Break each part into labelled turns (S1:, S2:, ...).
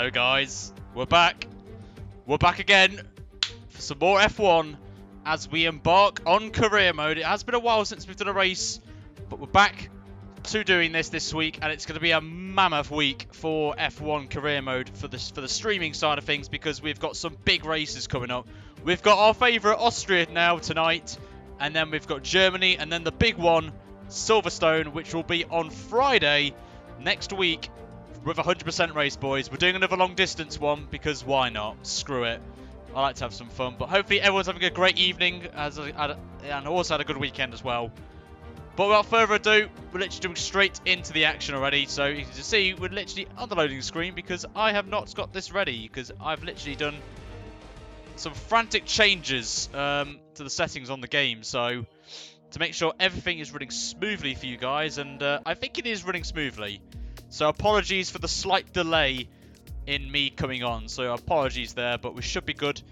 S1: Hello guys, we're back. We're back again for some more F1 as we embark on career mode. It has been a while since we've done a race, but we're back to doing this week, and it's going to be a mammoth week for F1 career mode for the streaming side of things, because we've got some big races coming up. We've got our favourite Austria now tonight, and then we've got Germany, and then the big one, Silverstone, which will be on Friday next week with a 100% race, boys. We're doing another long distance one because why not? Screw it. I like to have some fun, but hopefully everyone's having a great evening and also had a good weekend as well. But without further ado, we're literally doing straight into the action already. So you can see we're literally on the loading screen because I have not got this ready, because I've literally done some frantic changes to the settings on the game, so to make sure everything is running smoothly for you guys, and I think it is running smoothly. So apologies for the slight delay in me coming on, so apologies there, but we should be good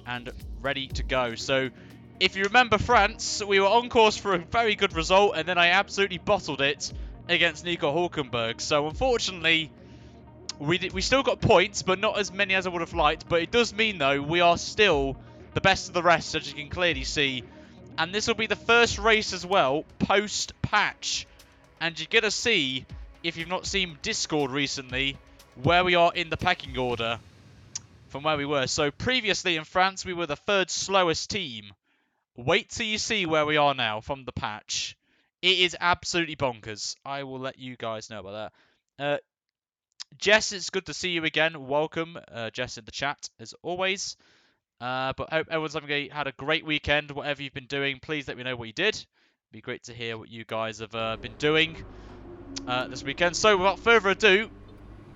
S1: and ready to go. So if you remember France, we were on course for a very good result, and then I absolutely bottled it against Nico Hülkenberg. So unfortunately, we still got points, but not as many as I would have liked. But it does mean, though, we are still the best of the rest, as you can clearly see. And this will be the first race as well, post-patch. And you're going to see, if you've not seen Discord recently, where we are in the pecking order from where we were. So previously in France, we were the third slowest team. Wait till you see where we are now from the patch. It is absolutely bonkers. I will let you guys know about that. Jess, it's good to see you again. Welcome, Jess, in the chat, as always. But I hope everyone's had a great weekend. Whatever you've been doing, please let me know what you did. It'd be great to hear what you guys have been doing this weekend. So without further ado,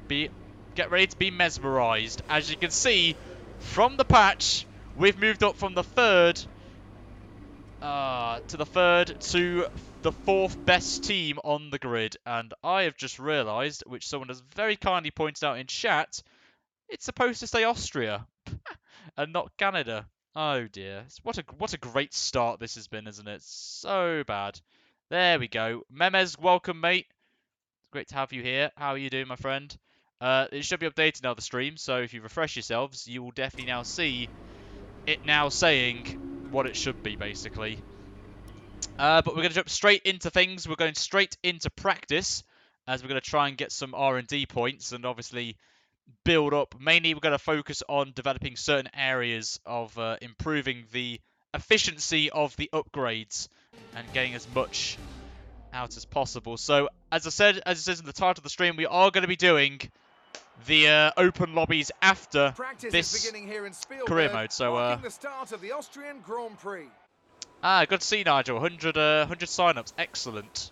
S1: get ready to be mesmerised. As you can see, from the patch, we've moved up from the third to the fourth best team on the grid. And I have just realised, which someone has very kindly pointed out in chat, it's supposed to say Austria and not Canada. Oh dear. What a great start this has been, isn't it? So bad. There we go. Memes, welcome, mate. Great to have you here. How are you doing, my friend? It should be updated now, the stream, so if you refresh yourselves, you will definitely now see it now saying what it should be, basically. But we're going to jump straight into things. We're going straight into practice, as we're going to try and get some R&D points, and obviously build up. Mainly, we're going to focus on developing certain areas of improving the efficiency of the upgrades and getting as much out as possible. So, as I said, as it says in the title of the stream, we are going to be doing the open lobbies after this career mode. So,
S2: the start of the Austrian Grand Prix.
S1: Good to see, Nigel. 100 sign-ups. Excellent.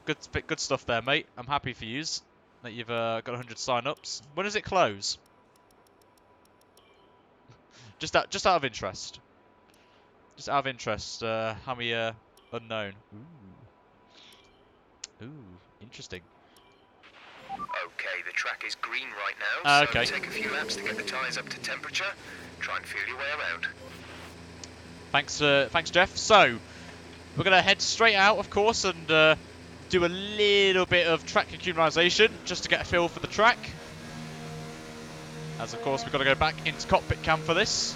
S1: Good stuff there, mate. I'm happy for yous that you've got 100 sign-ups. When does it close? Just out of interest. Just out of interest, how many unknown? Ooh, interesting.
S3: Okay, the track is green right now,
S1: okay.
S3: So take a few laps to get the tyres up to temperature. Try and feel your way around.
S1: Thanks, Jeff. So, we're going to head straight out, of course, and do a little bit of track acclimatization just to get a feel for the track. As, of course, we've got to go back into cockpit cam for this.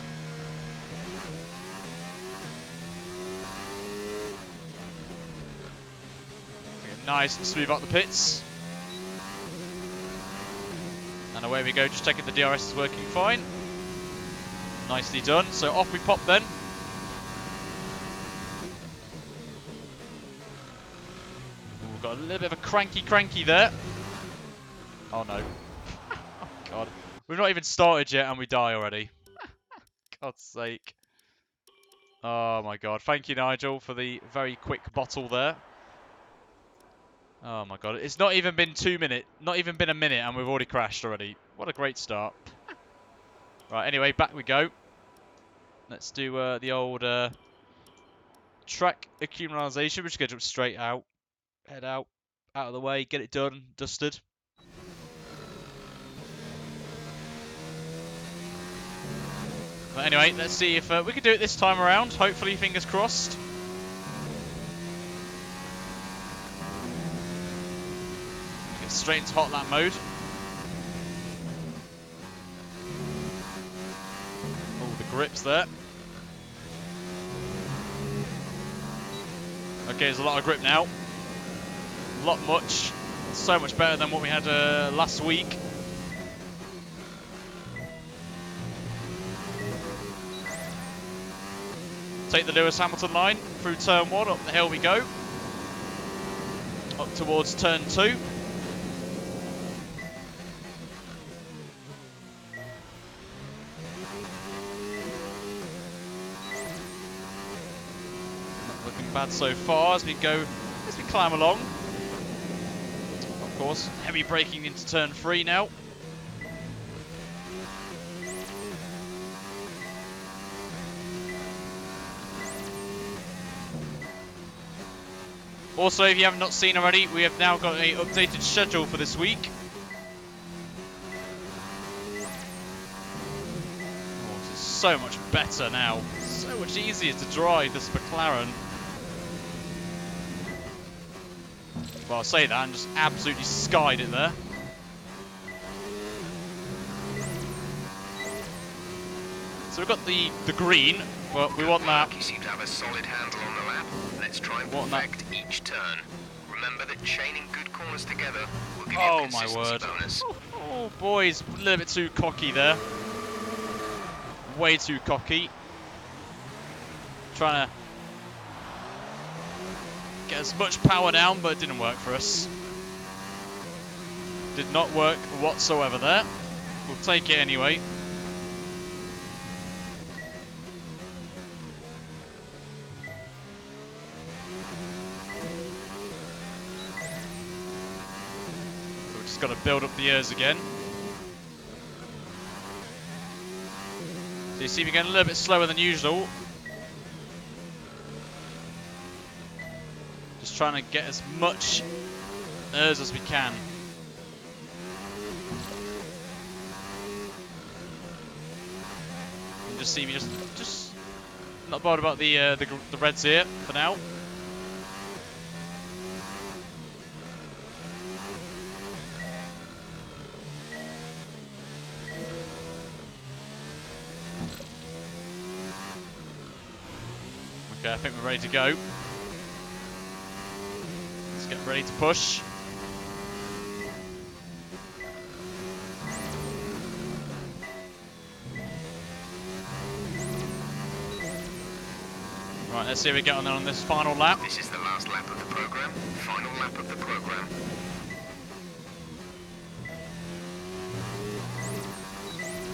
S1: Nice and smooth out the pits. And away we go, just checking the DRS is working fine. Nicely done. So off we pop then. We've got a little bit of a cranky there. Oh no. Oh god. We've not even started yet and we die already. God's sake. Oh my god. Thank you, Nigel, for the very quick bottle there. Oh my god, it's not even been 2 minutes, not even been a minute, and we've already crashed already. What a great start. Right, anyway, back we go. Let's do the old track acclimatization. We're just going to jump straight out. Head out of the way, get it done, dusted. But anyway, let's see if we can do it this time around. Hopefully, fingers crossed. Get straight into hot lap mode. grips there. Okay, there's a lot of grip now. Much. So much better than what we had last week. Take the Lewis Hamilton line through turn 1, up the hill we go. Up towards turn 2. Not looking bad so far as we climb along. Of course, heavy braking into turn 3 now. Also, if you have not seen already, we have now got an updated schedule for this week. Oh, this is so much better now. So much easier to drive this McLaren. Well, I'll say that and just absolutely skied it there. So we've got the green, but we want that.
S3: You seem to have a solid handle on the lap. Let's try and perfect each turn. Remember that chaining good corners together will give you a consistency bonus.
S1: Oh, boys, a little bit too cocky there. Way too cocky. Trying to get as much power down, but it didn't work for us. Did not work whatsoever there. We'll take it anyway. So we've just got to build up the ears again. So you see me going a little bit slower than usual. Just trying to get as much ears as we can. You just see me just not bothered about the reds here for now. Okay, I think we're ready to go. Let's get ready to push. Right, let's see how we get on this final lap.
S3: This is the last lap of the program, final lap of the program.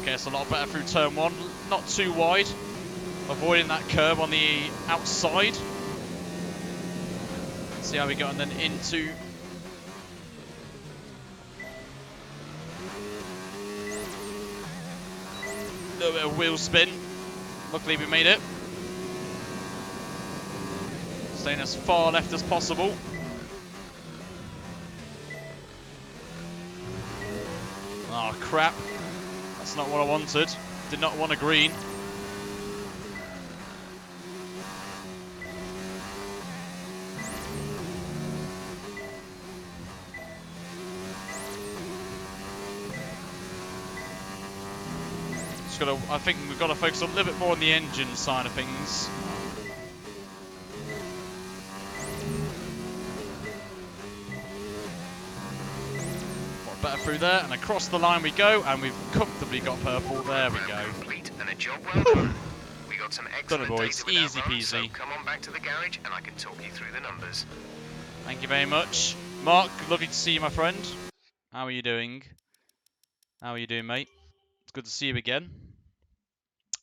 S1: Okay, it's a lot better through turn 1. Not too wide. Avoiding that curb on the outside. See how we go on then into a little bit of wheel spin. Luckily we made it. Staying as far left as possible. Oh crap. That's not what I wanted. Did not want a green. I think we've got to focus a little bit more on the engine side of things. Better through there, and across the line we go, and we've comfortably got purple. There we go.
S3: Complete and a job well done. We got some excellent
S1: done it, boys.
S3: data with
S1: Easy
S3: our run,
S1: peasy.
S3: so come on back to the garage, and I can talk you through the numbers.
S1: Thank you very much, Mark. Lovely to see you, my friend. How are you doing? How are you doing, mate? It's good to see you again.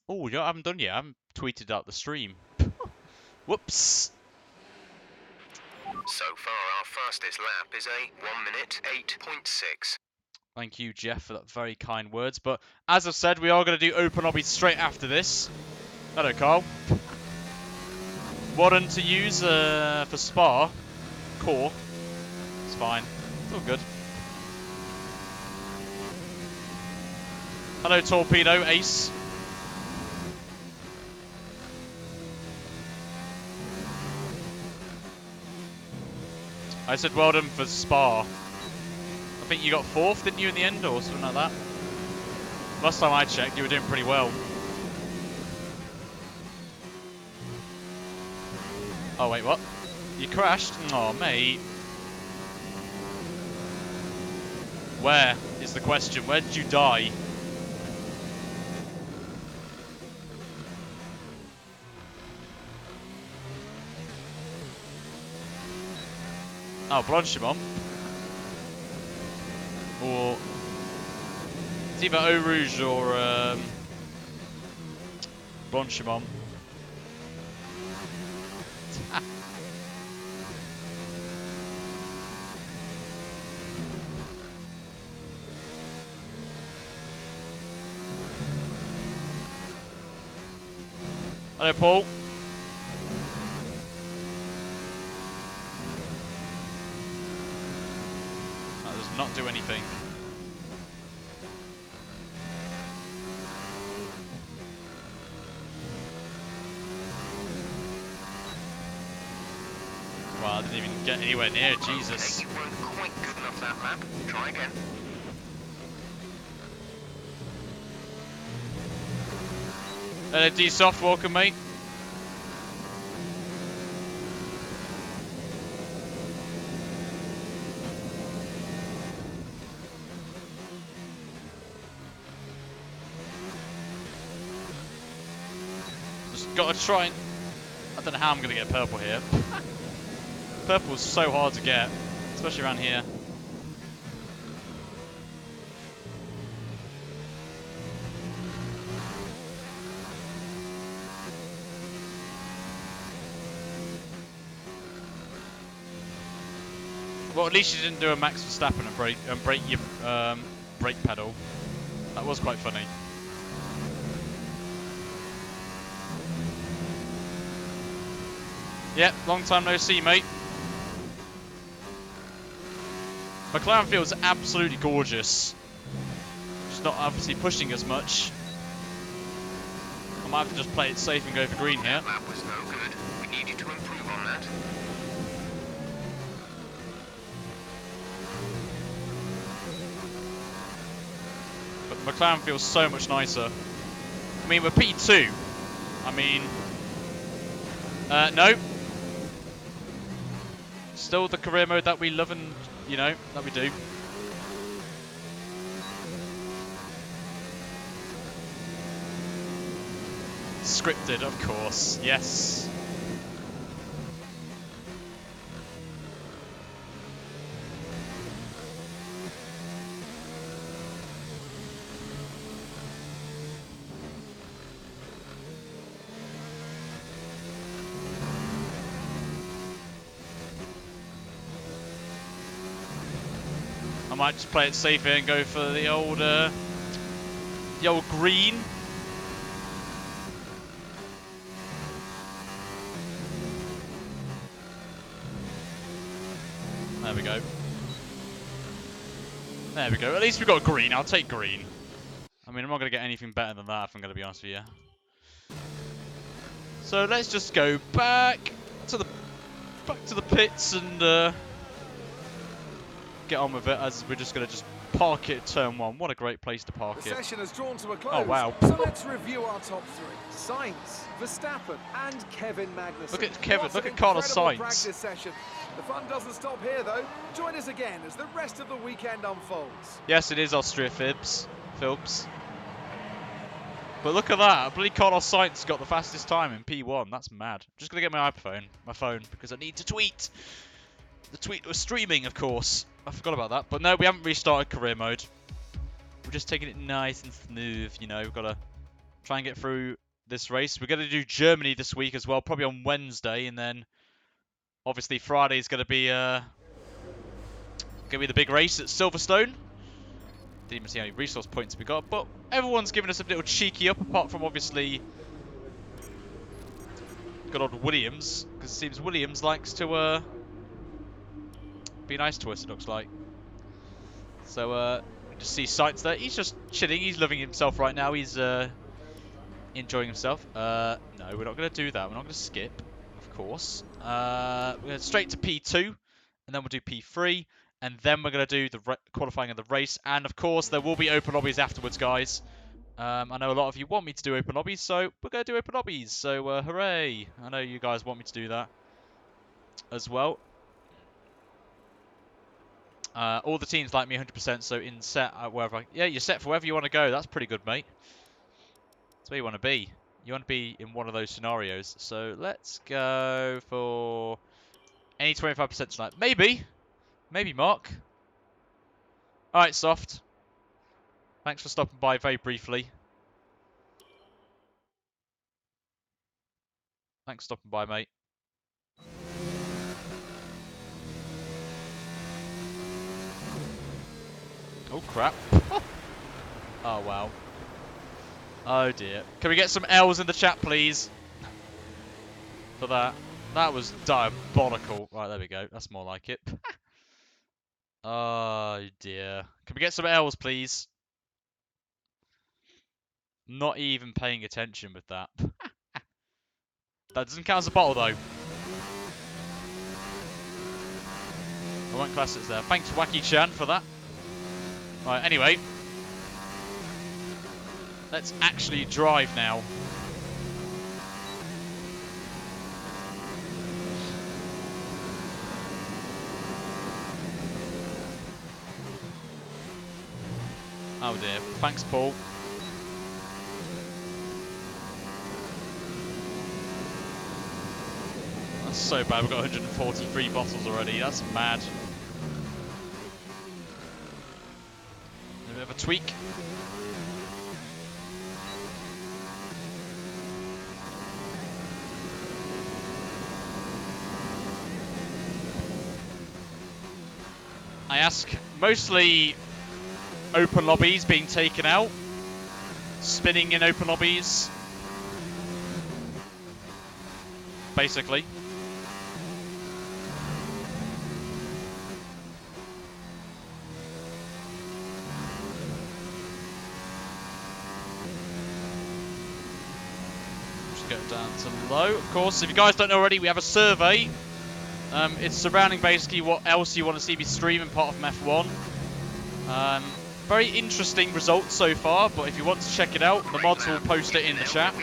S1: Oh, I haven't done yet. I haven't tweeted out the stream. Whoops.
S3: So far, our fastest lap is a 1 minute 8.6.
S1: Thank you, Jeff, for that very kind words. But as I've said, we are going to do open lobby straight after this. Hello, Carl. One to use for Spa. Core. It's fine. It's all good. Hello, Torpedo, Ace. I said well done for Spa. I think you got 4th, didn't you, in the end, or something like that? Last time I checked, you were doing pretty well. Oh, wait, what? You crashed? Oh, mate. Where is the question? Where did you die? Oh, Blanchimont. Or it's either Eau Rouge or Blanchimont. Hello, Paul. That does not do anything. Wow, I didn't even get anywhere near, Jesus.
S3: Okay, you weren't quite good enough that lap. Try again.
S1: Hello, D-Soft, welcome, mate. Just gotta try and... I don't know how I'm gonna get purple here. Purple's so hard to get, especially around here. Well, at least you didn't do a Max Verstappen and break your brake pedal. That was quite funny. Yep, long time no see, mate. McLaren feels absolutely gorgeous. Just not obviously pushing as much. I might have to just play it safe and go for green here.
S3: That was no good. We need you to improve on that.
S1: But the McLaren feels so much nicer. I mean, we're P2. I mean... no. Still the career mode that we love and, you know, that we do. Scripted, of course. Yes. I might just play it safe here and go for the old green. There we go. There we go. At least we got green. I'll take green. I mean, I'm not going to get anything better than that if I'm going to be honest with you. So let's just go back to the pits and get on with it, as we're just going to just park it at turn 1. What a great place to park
S2: The
S1: it.
S2: session has drawn to a close.
S1: Oh, wow.
S2: So let's review our top 3. Sainz, Verstappen, and Kevin Magnussen.
S1: Look at Kevin.
S2: What
S1: Look
S2: an
S1: at Carlos
S2: incredible
S1: Sainz.
S2: practice session. The fun doesn't stop here, though. Join us again as the rest of the weekend unfolds.
S1: Yes, it is Austria, Philps. But look at that. I believe Carlos Sainz got the fastest time in P1. That's mad. I'm just going to get my phone, because I need to tweet. The tweet was streaming, of course. I forgot about that. But no, we haven't restarted career mode. We're just taking it nice and smooth, you know. We've got to try and get through this race. We're going to do Germany this week as well, probably on Wednesday. And then, obviously, Friday is going to be the big race at Silverstone. Didn't even see how many resource points we got. But everyone's giving us a little cheeky up, apart from, obviously, good old Williams. Because it seems Williams likes to be nice to us, it looks like. So, just see Sainz there. He's just chilling. He's loving himself right now. He's enjoying himself. No, we're not going to do that. We're not going to skip, of course. We're going straight to P2, and then we'll do P3, and then we're going to do the qualifying of the race. And, of course, there will be open lobbies afterwards, guys. I know a lot of you want me to do open lobbies, so we're going to do open lobbies. So, hooray. I know you guys want me to do that. as well. All the teams like me 100%, so in set, wherever. Yeah, you're set for wherever you want to go. That's pretty good, mate. That's where you want to be. You want to be in one of those scenarios. So let's go for any 25% tonight. Maybe. Maybe, Mark. Alright, Soft. Thanks for stopping by very briefly. Thanks for stopping by, mate. Oh, crap. Oh, wow. Oh, dear. Can we get some L's in the chat, please? For that. That was diabolical. Right, there we go. That's more like it. Oh, dear. Can we get some L's, please? Not even paying attention with that. That doesn't count as a bottle, though. I won't class it there. Thanks, Wacky-chan, for that. Right, anyway. Let's actually drive now. Oh dear. Thanks, Paul. That's so bad. We've got 143 bottles already. That's mad. A bit of a tweak. I ask mostly open lobbies being taken out, spinning in open lobbies, basically. Just go down to low. Of course, if you guys don't know already, we have a survey. It's surrounding basically what else you want to see me stream in part of F1. Very interesting results so far, but if you want to check it out, the mods will post it in the chat.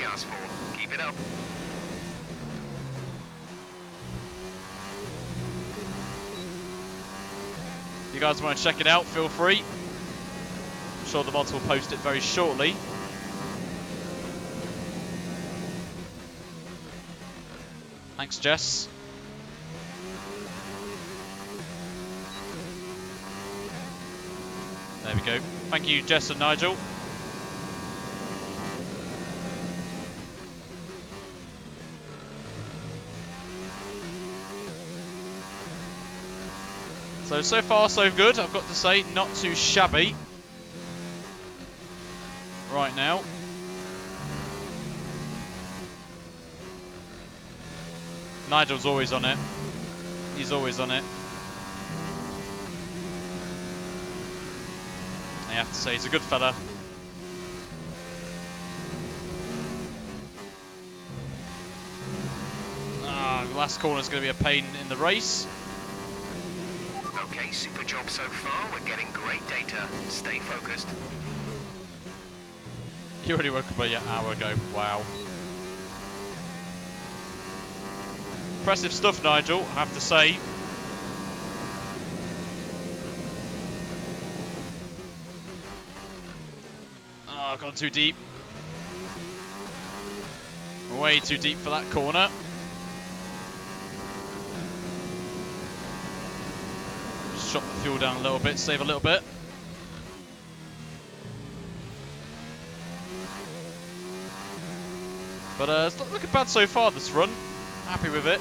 S3: Keep it up.
S1: If you guys want to check it out, feel free. I'm sure the mods will post it very shortly. Thanks, Jess. There we go. Thank you, Jess and Nigel. So far so good, I've got to say, not too shabby. Right now. Nigel's always on it. He's always on it. I have to say, he's a good fella. The last corner is going to be a pain in the race.
S3: Okay, super job so far. We're getting great data. Stay focused.
S1: You already woke up an hour ago. Wow. Impressive stuff, Nigel, I have to say. Oh, I've gone too deep. Way too deep for that corner. Just shot the fuel down a little bit, save a little bit. But it's not looking bad so far, this run. Happy with it.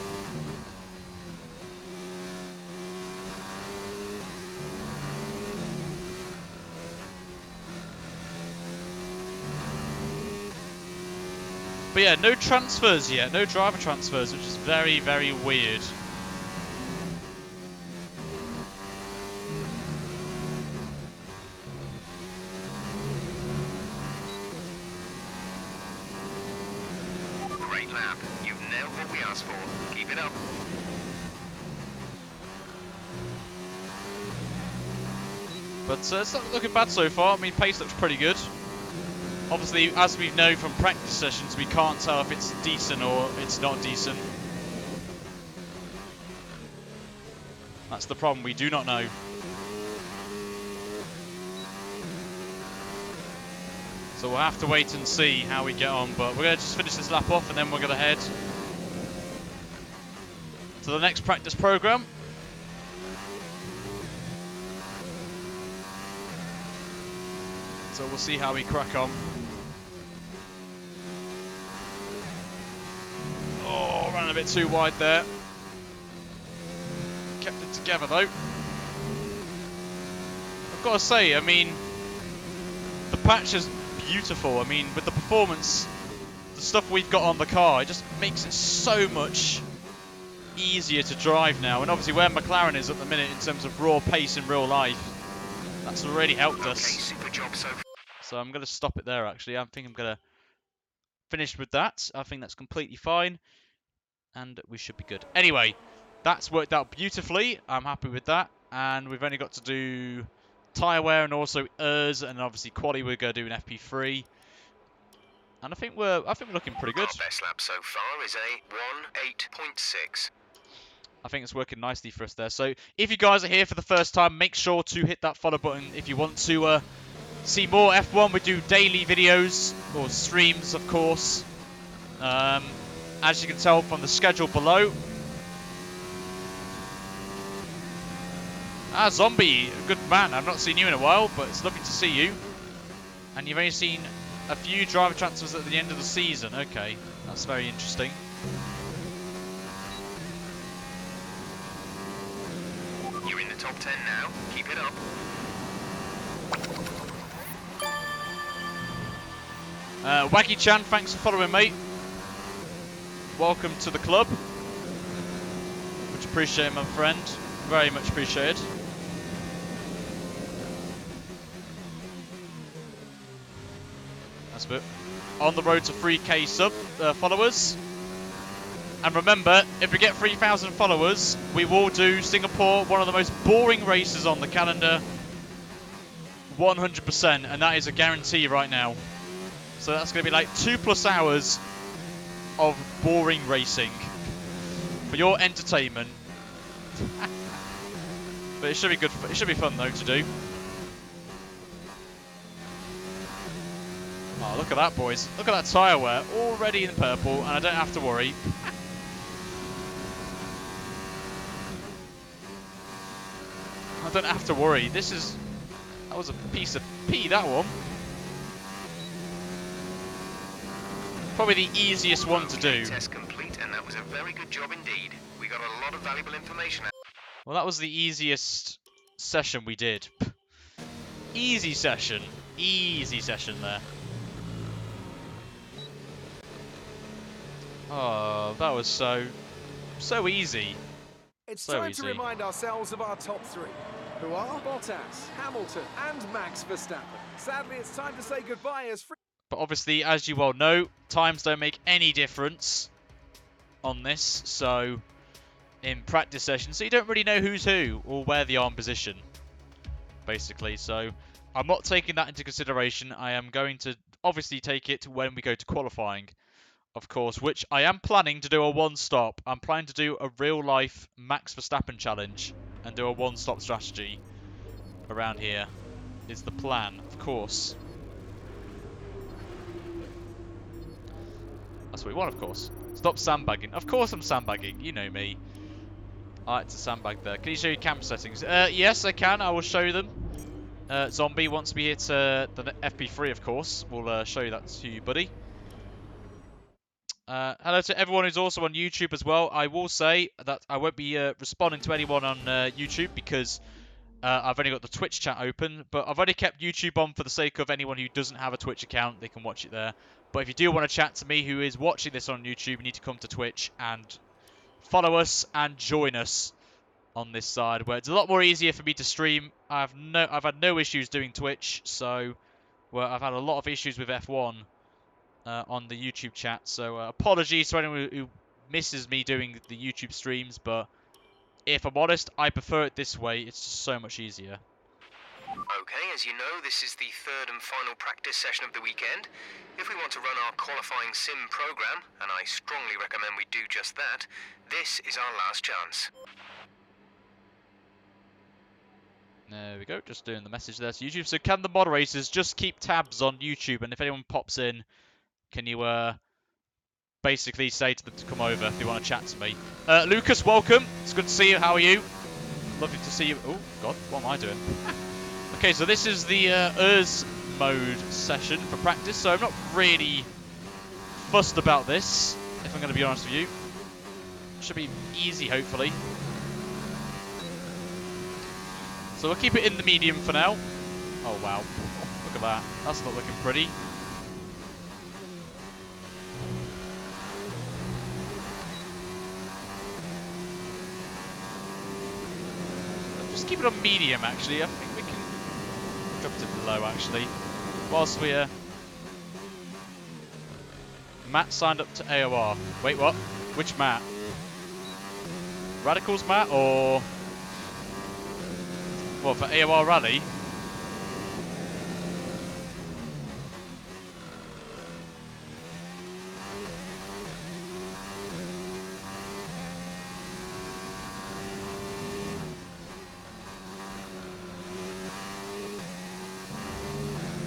S1: But yeah, no transfers yet, no driver transfers, which is very, very weird.
S3: Great lap. You've nailed what we asked for. Keep it up.
S1: But it's not looking bad so far. I mean, pace looks pretty good. Obviously, as we know from practice sessions, we can't tell if it's decent or it's not decent. That's the problem, we do not know. So we'll have to wait and see how we get on, but we're going to just finish this lap off and then we're going to head to the next practice program. So we'll see how we crack on. Oh, ran a bit too wide there. Kept it together though. I've got to say, I mean, the patch is beautiful. I mean, with the performance, the stuff we've got on the car, it just makes it so much easier to drive now. And obviously where McLaren is at the minute in terms of raw pace in real life, that's really helped us.
S3: Super job
S1: So I'm going to stop it there actually. I think I'm going to finish with that. I think that's completely fine. And we should be good. Anyway, that's worked out beautifully. I'm happy with that. And we've only got to do tyre wear and also ERS, and obviously quali we're going to do an FP3. And I think we're looking pretty good.
S3: Our best lap so far is a 1:08.6.
S1: I think it's working nicely for us there. So if you guys are here for the first time, make sure to hit that follow button if you want to see more F1. We do daily videos or streams, of course. As you can tell from the schedule below. Zombie, good man. I've not seen you in a while, but it's lovely to see you. And you've only seen a few driver transfers at the end of the season. Okay, that's very interesting.
S3: You're in the top 10 now. Keep it up.
S1: Waggy Chan, thanks for following, mate. Welcome to the club. Much appreciated, my friend. Very much appreciated. That's it. On the road to 3K followers. And remember, if we get 3,000 followers, we will do Singapore, one of the most boring races on the calendar. 100%, and that is a guarantee right now. So that's going to be like 2+ hours of boring racing for your entertainment. But it should be good. It should be fun though to do. Oh, look at that, boys! Look at that tyre wear, already in purple, and I don't have to worry. I don't have to worry. That was a piece of pee, that one. Probably the easiest one to do.
S3: Test complete, and that was a very good job indeed. We got a lot of valuable information out.
S1: Well, that was the easiest session we did. Easy session. Easy session there. Oh, that was so easy.
S2: It's
S1: So
S2: time
S1: easy.
S2: to remind ourselves of our top three, who are Bottas, Hamilton, and Max Verstappen. Sadly, it's time to say goodbye as free.
S1: But obviously, as you well know, times don't make any difference on this. So, in practice sessions, so you don't really know who's who or where they are in position, basically. So, I'm not taking that into consideration. I am going to obviously take it when we go to qualifying, of course, which I am planning to do a one-stop. I'm planning to do a real-life Max Verstappen challenge and do a one-stop strategy around here. Is the plan, of course. That's what we want, of course. Stop sandbagging. Of course I'm sandbagging. You know me. I like to sandbag there. Can you show your camera settings? Yes, I can. I will show you them. Zombie, once we hit the FP3, of course, we'll show you that to you, buddy. Hello to everyone who's also on YouTube as well. I will say that I won't be responding to anyone on YouTube because I've only got the Twitch chat open, but I've only kept YouTube on for the sake of anyone who doesn't have a Twitch account. They can watch it there. But if you do want to chat to me who is watching this on YouTube, you need to come to Twitch and follow us and join us on this side, where it's a lot more easier for me to stream. I've had no issues doing Twitch, so I've had a lot of issues with F1 on the YouTube chat. So apologies to anyone who misses me doing the YouTube streams, but if I'm honest, I prefer it this way. It's just so much easier.
S3: Okay, as you know, this is the third and final practice session of the weekend. If we want to run our qualifying sim program, and I strongly recommend we do just that, this is our last chance.
S1: There we go, just doing the message there to YouTube. So can the moderators just keep tabs on YouTube, and if anyone pops in, can you basically say to them to come over if they want to chat to me. Lucas, welcome. It's good to see you. How are you? Lovely to see you. Oh, God, what am I doing? Okay, so this is the ERS mode session for practice, so I'm not really fussed about this, if I'm going to be honest with you. Should be easy, hopefully. So we'll keep it in the medium for now. Oh, wow. Look at that. That's not looking pretty. Just keep it on medium, actually. I think we can drop it low, actually. Whilst we're... Matt signed up to AOR. Wait, what? Which Matt? Radicals Matt, or... What, for AOR Rally?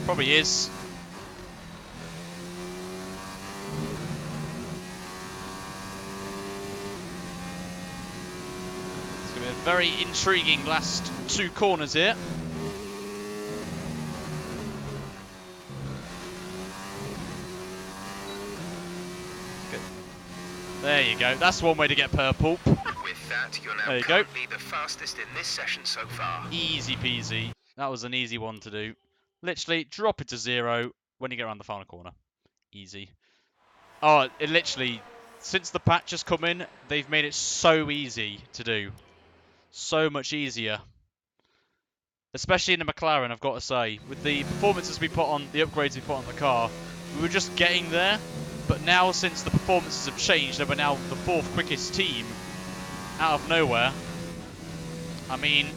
S1: Probably is. It's going to be a very intriguing last two corners here. Good. There you go. That's one way to get purple.
S3: With that, you're now
S1: there you
S3: currently the fastest in this session so far.
S1: Easy peasy. That was an easy one to do. Literally, drop it to 0 when you get around the final corner. Easy. Oh, it literally, since the patch has come in, they've made it so easy to do. So much easier. Especially in the McLaren, I've got to say. With the performances we put on, the upgrades we put on the car, we were just getting there. But now, since the performances have changed, and we're now the 4th quickest team out of nowhere. I mean,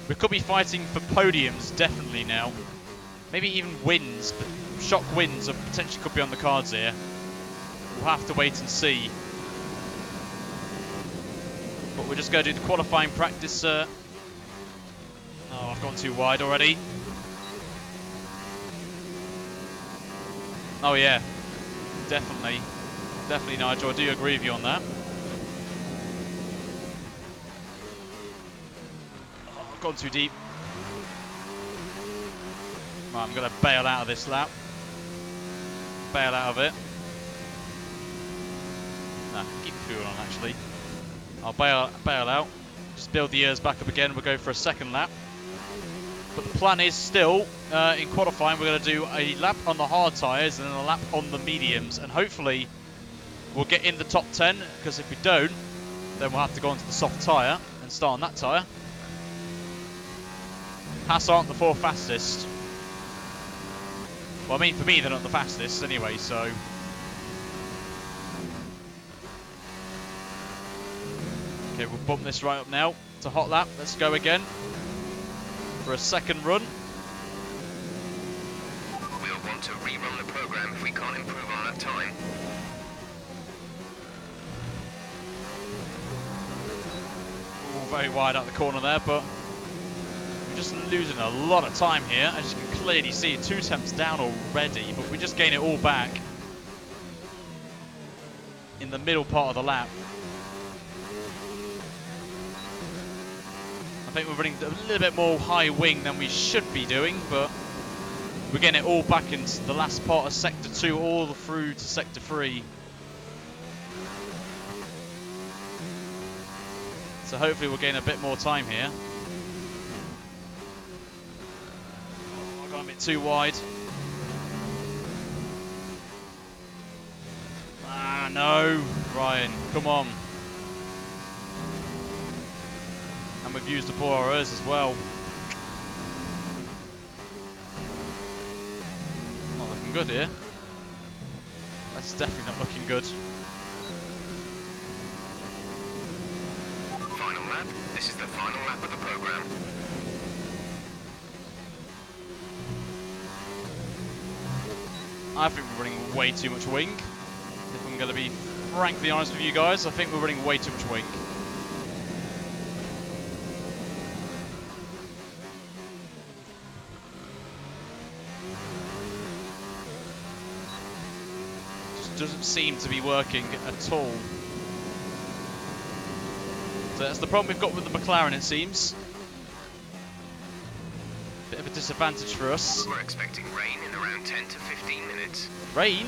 S1: we could be fighting for podiums, definitely now. Maybe even wins, but shock wins potentially could be on the cards here. We'll have to wait and see. But we're just going to do the qualifying practice. Oh, I've gone too wide already. Oh yeah, definitely. Definitely, Nigel, I do agree with you on that. Oh, I've gone too deep. Right, I'm going to bail out of this lap. Bail out of it. Nah, keep the fuel on actually. I'll bail out. Just build the ears back up again. We'll go for a second lap. But the plan is still, in qualifying, we're going to do a lap on the hard tyres and then a lap on the mediums. And hopefully we'll get in the top 10, because if we don't, then we'll have to go onto the soft tyre and start on that tyre. Haas aren't the 4 fastest. Well, I mean, for me, they're not the fastest anyway, so... Okay, we'll bump this right up now to hot lap. Let's go again for a second run.
S3: We'll want to rerun the program if we can't improve on that time.
S1: Ooh, very wide out the corner there, but we're just losing a lot of time here. As you can clearly see, 2 temps down already, but we just gain it all back in the middle part of the lap. I think we're running a little bit more high wing than we should be doing, but we're getting it all back into the last part of Sector 2, all through to Sector 3. So hopefully we'll gain a bit more time here. Oh, I got a bit too wide. Ah, no. Ryan, come on. And we've used the poor RS as well. Not looking good here. That's definitely not looking good.
S3: Final lap. This is the final lap of the program.
S1: I think we're running way too much wing. If I'm going to be frankly honest with you guys, I think we're running way too much wing. doesn't seem to be working at all. So that's the problem we've got with the McLaren, it seems. Bit of a disadvantage for us.
S3: We're expecting rain in around 10 to 15 minutes.
S1: Rain?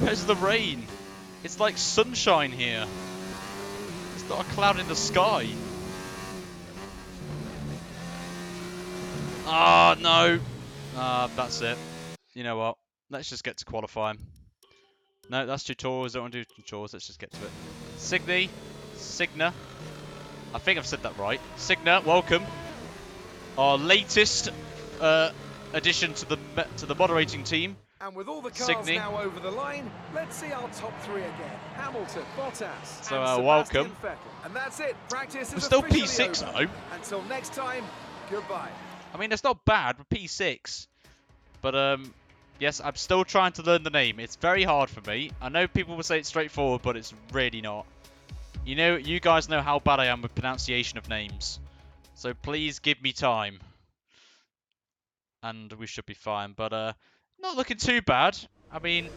S1: Where's the rain? It's like sunshine here. It's not a cloud in the sky. Ah, no. That's it. You know what? Let's just get to qualifying. No, that's tutorials. Don't want to do tutorials. Let's just get to it. Signa. I think I've said that right. Signa, welcome. Our latest addition to the moderating team.
S2: And with all the cars now over the line, let's see our top three again. Hamilton, Bottas,
S1: so
S2: and
S1: welcome.
S2: Vettel. And that's it. Practice is
S1: still
S2: officially
S1: P6
S2: over.
S1: though.
S2: Until next time, goodbye.
S1: I mean, it's not bad. We're P6, but yes, I'm still trying to learn the name. It's very hard for me. I know people will say it's straightforward, but it's really not. You know, you guys know how bad I am with pronunciation of names, so please give me time, and we should be fine. But not looking too bad. I mean,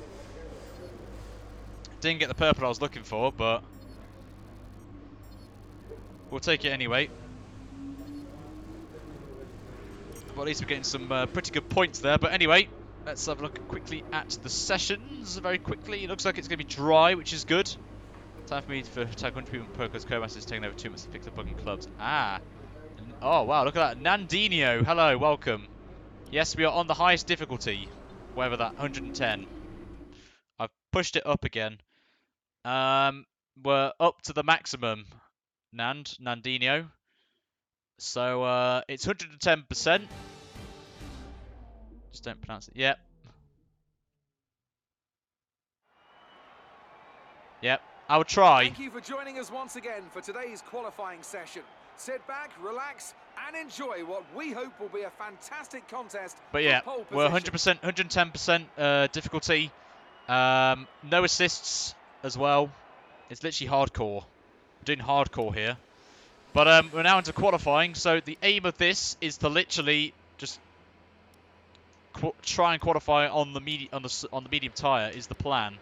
S1: didn't get the purple I was looking for, but we'll take it anyway. Well, at least we're getting some pretty good points there. But anyway, let's have a look quickly at the sessions. Very quickly, it looks like it's going to be dry, which is good. Time for me to tag 100 people in Poker's co-master is taking over 2 months to fix the bug in clubs. Ah. Oh, wow, look at that. Nandinho, hello, welcome. Yes, we are on the highest difficulty. Whatever that, 110. I've pushed it up again. We're up to the maximum, Nandinho. So, it's 110%. Just don't pronounce it. Yep. Yep. I will try.
S2: Thank you for joining us once again for today's qualifying session. Sit back, relax, and enjoy what we hope will be a fantastic contest.
S1: But yeah, we're 100%, 110% difficulty. No assists as well. It's literally hardcore. We're doing hardcore here. But we're now into qualifying, so the aim of this is to literally just try and qualify on the medium tyre is the plan.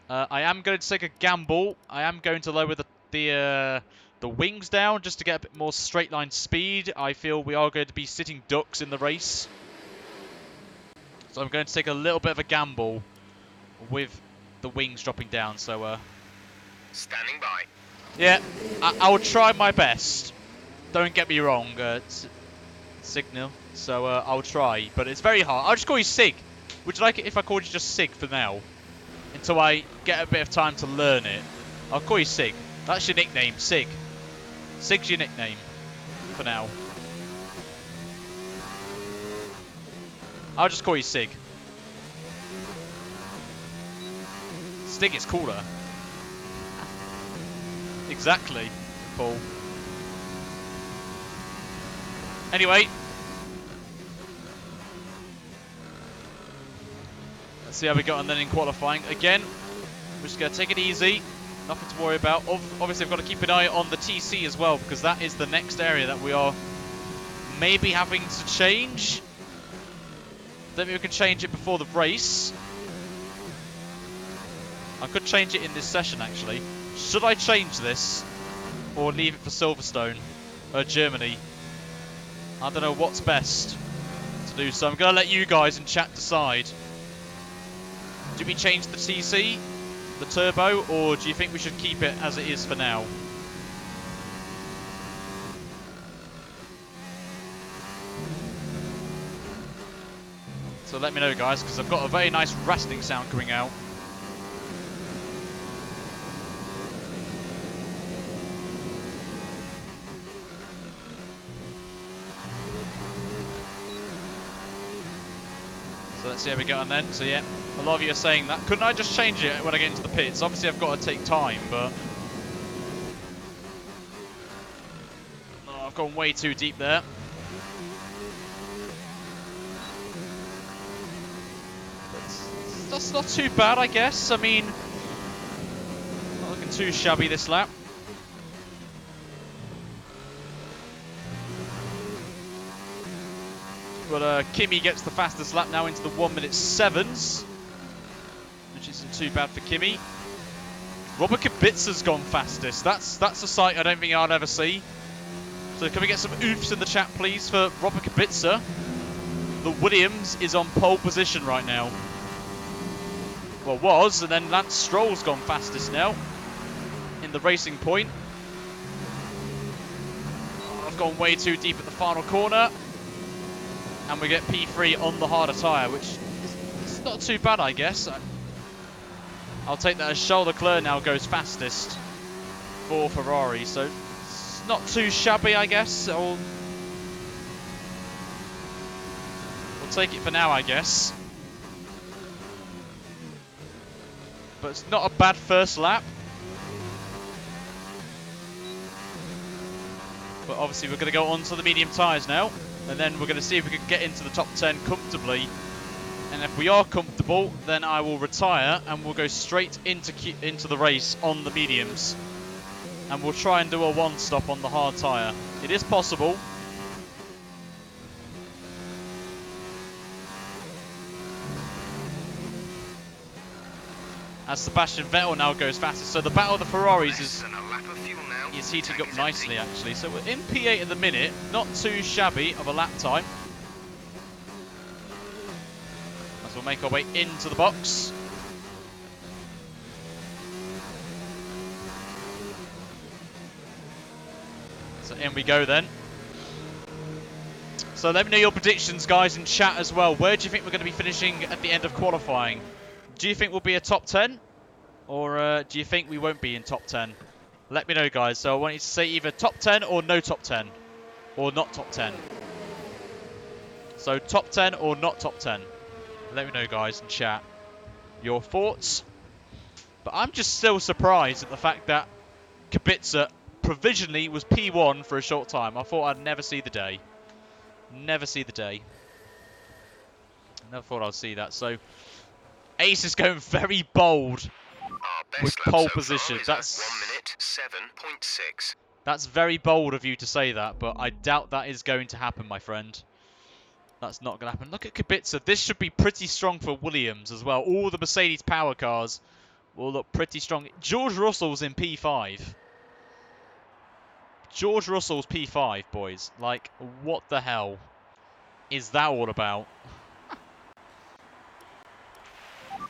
S1: I am going to take a gamble. I am going to lower the wings down just to get a bit more straight line speed. I feel we are going to be sitting ducks in the race, so I'm going to take a little bit of a gamble with the wings dropping down. So
S3: standing by.
S1: Yeah, I will try my best. Don't get me wrong, Signal. So I'll try, but it's very hard. I'll just call you Sig. Would you like it if I called you just Sig for now? Until I get a bit of time to learn it. I'll call you Sig. That's your nickname, Sig. Sig's your nickname for now. I'll just call you Sig. Stig is cooler. Exactly, Paul. Anyway. Let's see how we got on then in qualifying. Again, we're just going to take it easy. Nothing to worry about. Obviously, I've got to keep an eye on the TC as well, because that is the next area that we are maybe having to change. Then we can change it before the race. I could change it in this session, actually. Should I change this or leave it for Silverstone, Germany? I don't know what's best to do, so I'm going to let you guys in chat decide. Do we change the TC, the turbo, or do you think we should keep it as it is for now? So let me know, guys, because I've got a very nice rattling sound coming out. So let's see how we get on then. So yeah, a lot of you are saying that. Couldn't I just change it when I get into the pits? Obviously I've got to take time, but... Oh, I've gone way too deep there. That's not too bad, I guess. I mean, not looking too shabby this lap. But Kimi gets the fastest lap now into the 1:07s, which which isn't too bad for Kimi. Robert Kubica's gone fastest. That's a sight I don't think I'll ever see. So can we get some oofs in the chat, please, for Robert Kubica? The Williams is on pole position right now. Well, was, and then Lance Stroll's gone fastest now in the racing point. I've gone way too deep at the final corner. And we get P3 on the harder tyre, which is not too bad, I guess. I'll take that as Charles Leclerc now goes fastest for Ferrari, so it's not too shabby, I guess. We'll take it for now, I guess. But it's not a bad first lap. But obviously we're going to go on to the medium tyres now. And then we're going to see if we can get into the top 10 comfortably. And if we are comfortable, then I will retire and we'll go straight into the race on the mediums. And we'll try and do a one-stop on the hard tyre. It is possible. As Sebastian Vettel now goes fastest. So the battle of the Ferraris is heating up nicely, actually. So we're in P8 at the minute. Not too shabby of a lap time. As we'll make our way into the box. So in we go then. So let me know your predictions, guys, in chat as well. Where do you think we're going to be finishing at the end of qualifying? Do you think we'll be a top 10? Or do you think we won't be in top 10? Let me know, guys. So I want you to say either top 10 or no top 10. Or not top 10. So top 10 or not top 10. Let me know, guys, in chat your thoughts. But I'm just still surprised at the fact that Kubica provisionally was P1 for a short time. I thought I'd never see the day. Never see the day. Never thought I'd see that. So Ace is going very bold with pole position. That's
S3: 1 minute 7.6.
S1: That's very bold of you to say that, but I doubt that is going to happen, my friend. That's not going to happen. Look at Kubica. This should be pretty strong for Williams as well. All the Mercedes power cars will look pretty strong. George Russell's in P5. George Russell's P5, boys. Like, what the hell is that all about?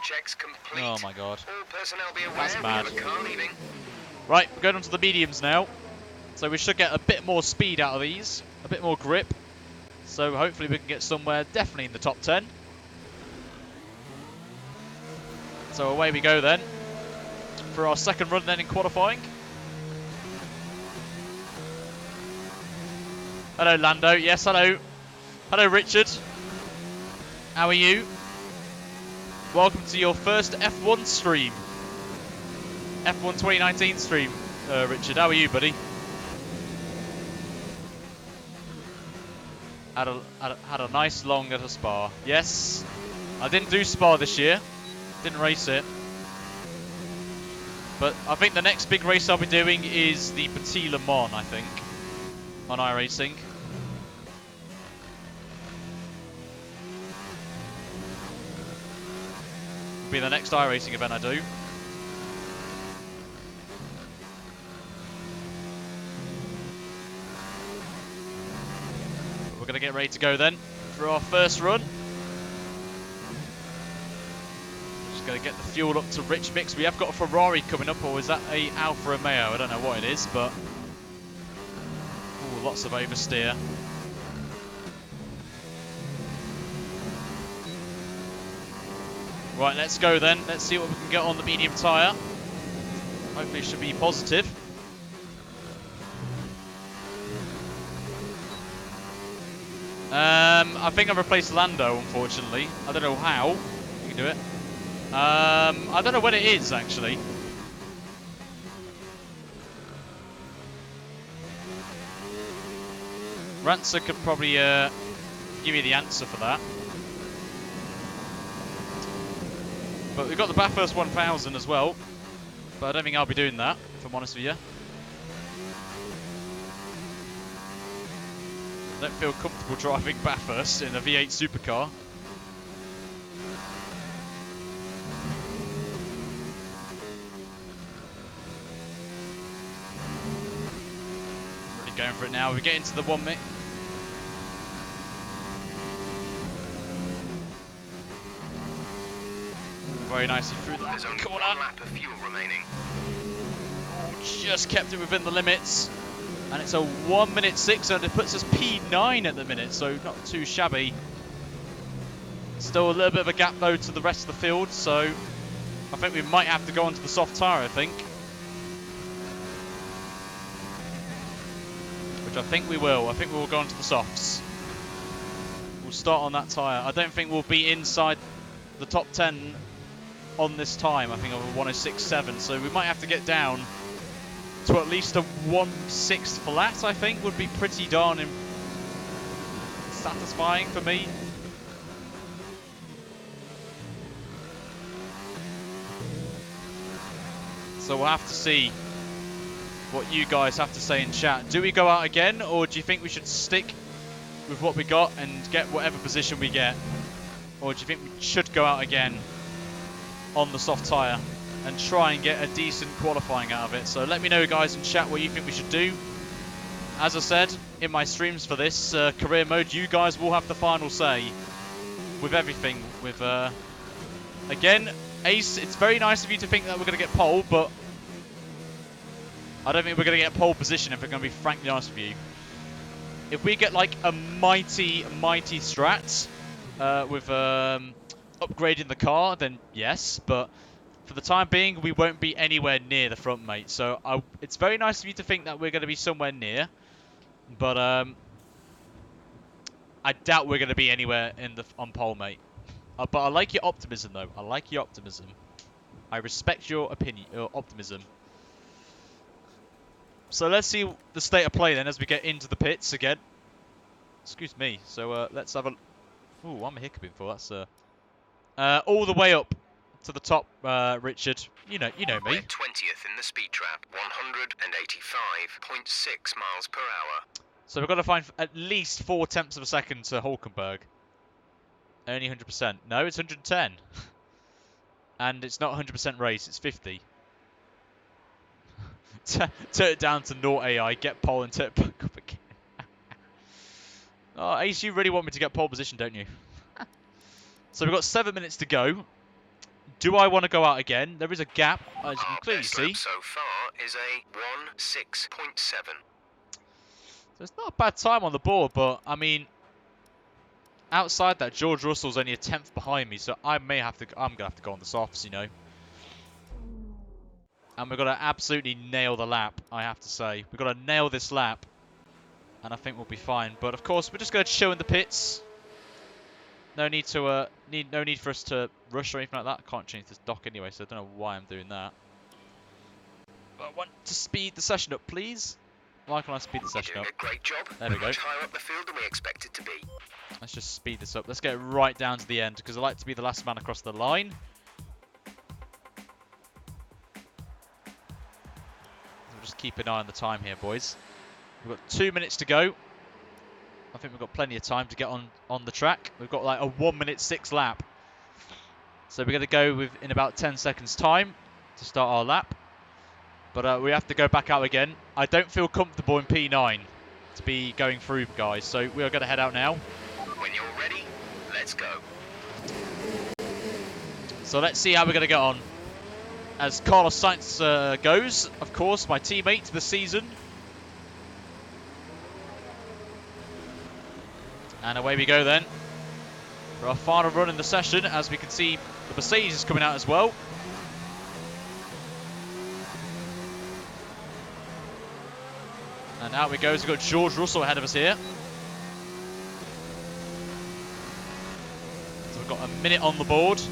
S3: Checks complete.
S1: Oh my god.
S3: All personnel be aware.
S1: That's mad.
S3: We have a car leaving.
S1: Right, we're going on to the mediums now. So we should get a bit more speed out of these. A bit more grip. So hopefully we can get somewhere definitely in the top 10. So away we go then. For our second run then in qualifying. Hello Lando, yes hello. Hello Richard. How are you? Welcome to your first F1 stream. F1 2019 stream, Richard. How are you, buddy? Had a nice long at a Spa. Yes, I didn't do Spa this year. Didn't race it. But I think the next big race I'll be doing is the Petit Le Mans, I think, on iRacing. Be the next iRacing event I do. We're going to get ready to go then for our first run. Just going to get the fuel up to rich mix. We have got a Ferrari coming up, or is that a Alfa Romeo? I don't know what it is, but ooh, lots of oversteer. Right, let's go then. Let's see what we can get on the medium tyre. Hopefully it should be positive. I think I've replaced Lando, unfortunately. I don't know how you can do it. I don't know when it is, actually. Rancer could probably give you the answer for that. But we've got the Bathurst 1000 as well. But I don't think I'll be doing that, if I'm honest with you. I don't feel comfortable driving Bathurst in a V8 supercar. Going for it now. We get into the 1 minute. Very nicely through the
S3: There's only
S1: corner.
S3: 1 lap of fuel remaining.
S1: Just kept it within the limits. And it's a 1 minute 6, and it puts us P9 at the minute, so not too shabby. Still a little bit of a gap though to the rest of the field, so I think we might have to go onto the soft tyre, I think. Which I think we will. I think we will go onto the softs. We'll start on that tyre. I don't think we'll be inside the top 10 on this time. I think of a 106.7, so we might have to get down to at least a 1/6 flat, I think, would be pretty darn satisfying for me. So we'll have to see what you guys have to say in chat. Do we go out again, or do you think we should stick with what we got and get whatever position we get? Or do you think we should go out again on the soft tyre and try and get a decent qualifying out of it? So let me know, guys, in chat what you think we should do. As I said in my streams for this career mode, you guys will have the final say with everything. With again, Ace, it's very nice of you to think that we're going to get pole, but I don't think we're going to get pole position, if we're going to be frankly honest with you. If we get like a mighty strat with upgrading the car, then yes, but for the time being, we won't be anywhere near the front, mate. So it's very nice of you to think that we're going to be somewhere near, but I doubt we're going to be anywhere on pole, mate. But I like your optimism, though. I like your optimism. I respect your opinion, your optimism. So let's see the state of play then as we get into the pits again. Excuse me. So let's have a... Ooh, I'm hiccuping for that's all the way up to the top, Richard. You know me.
S3: We're 20th in the speed trap, 185.6 miles per hour.
S1: So we've got to find at least 4 tenths of a second to Hulkenberg. Only 100%. No, it's 110. And it's not 100% race, it's 50. Turn it down to 0 AI, get pole and turn it back up again. Oh, Ace, you really want me to get pole position, don't you? So we've got 7 minutes to go. Do I want to go out again? There is a gap, as you can clearly see.
S3: So far is a 1:06.7.
S1: So it's not a bad time on the board, but I mean, outside that, George Russell's only a 10th behind me, so I'm gonna have to go on the softs, you know. And we've got to absolutely nail the lap, I have to say. We've got to nail this lap, and I think we'll be fine. But of course, we're just going to chill in the pits. No need to no need for us to rush or anything like that. I can't change this dock anyway, so I don't know why I'm doing that. But I want to speed the session up, please. Why can't I speed the session up?
S3: You're doing a great job.
S1: There we go.
S3: Much higher up the field than we expected to be.
S1: Let's just speed this up. Let's get right down to the end, because I like to be the last man across the line. We'll just keep an eye on the time here, boys. We've got 2 minutes to go. I think we've got plenty of time to get on the track. We've got like a 1:06 lap. So we're going to go in about 10 seconds time to start our lap. But we have to go back out again. I don't feel comfortable in P9 to be going through, guys. So we are going to head out now.
S3: When you're ready, let's go.
S1: So let's see how we're going to get on. As Carlos Sainz goes, of course, my teammate this season. And away we go then for our final run in the session. As we can see, the Mercedes is coming out as well. And out we go. So we've got George Russell ahead of us here. So we've got a minute on the board.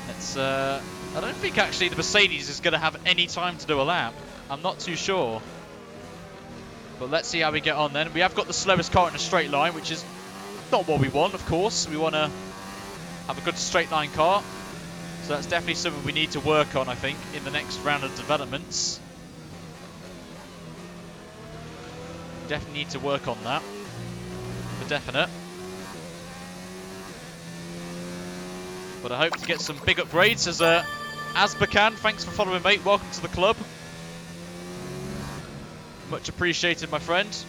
S1: Let's. I don't think actually the Mercedes is going to have any time to do a lap. I'm not too sure. But let's see how we get on then. We have got the slowest car in a straight line, which is not what we want, of course. We want to have a good straight line car. So that's definitely something we need to work on, I think, in the next round of developments. Definitely need to work on that, for definite. But I hope to get some big upgrades as Asbakan. Thanks for following, mate. Welcome to the club. Much appreciated, my friend.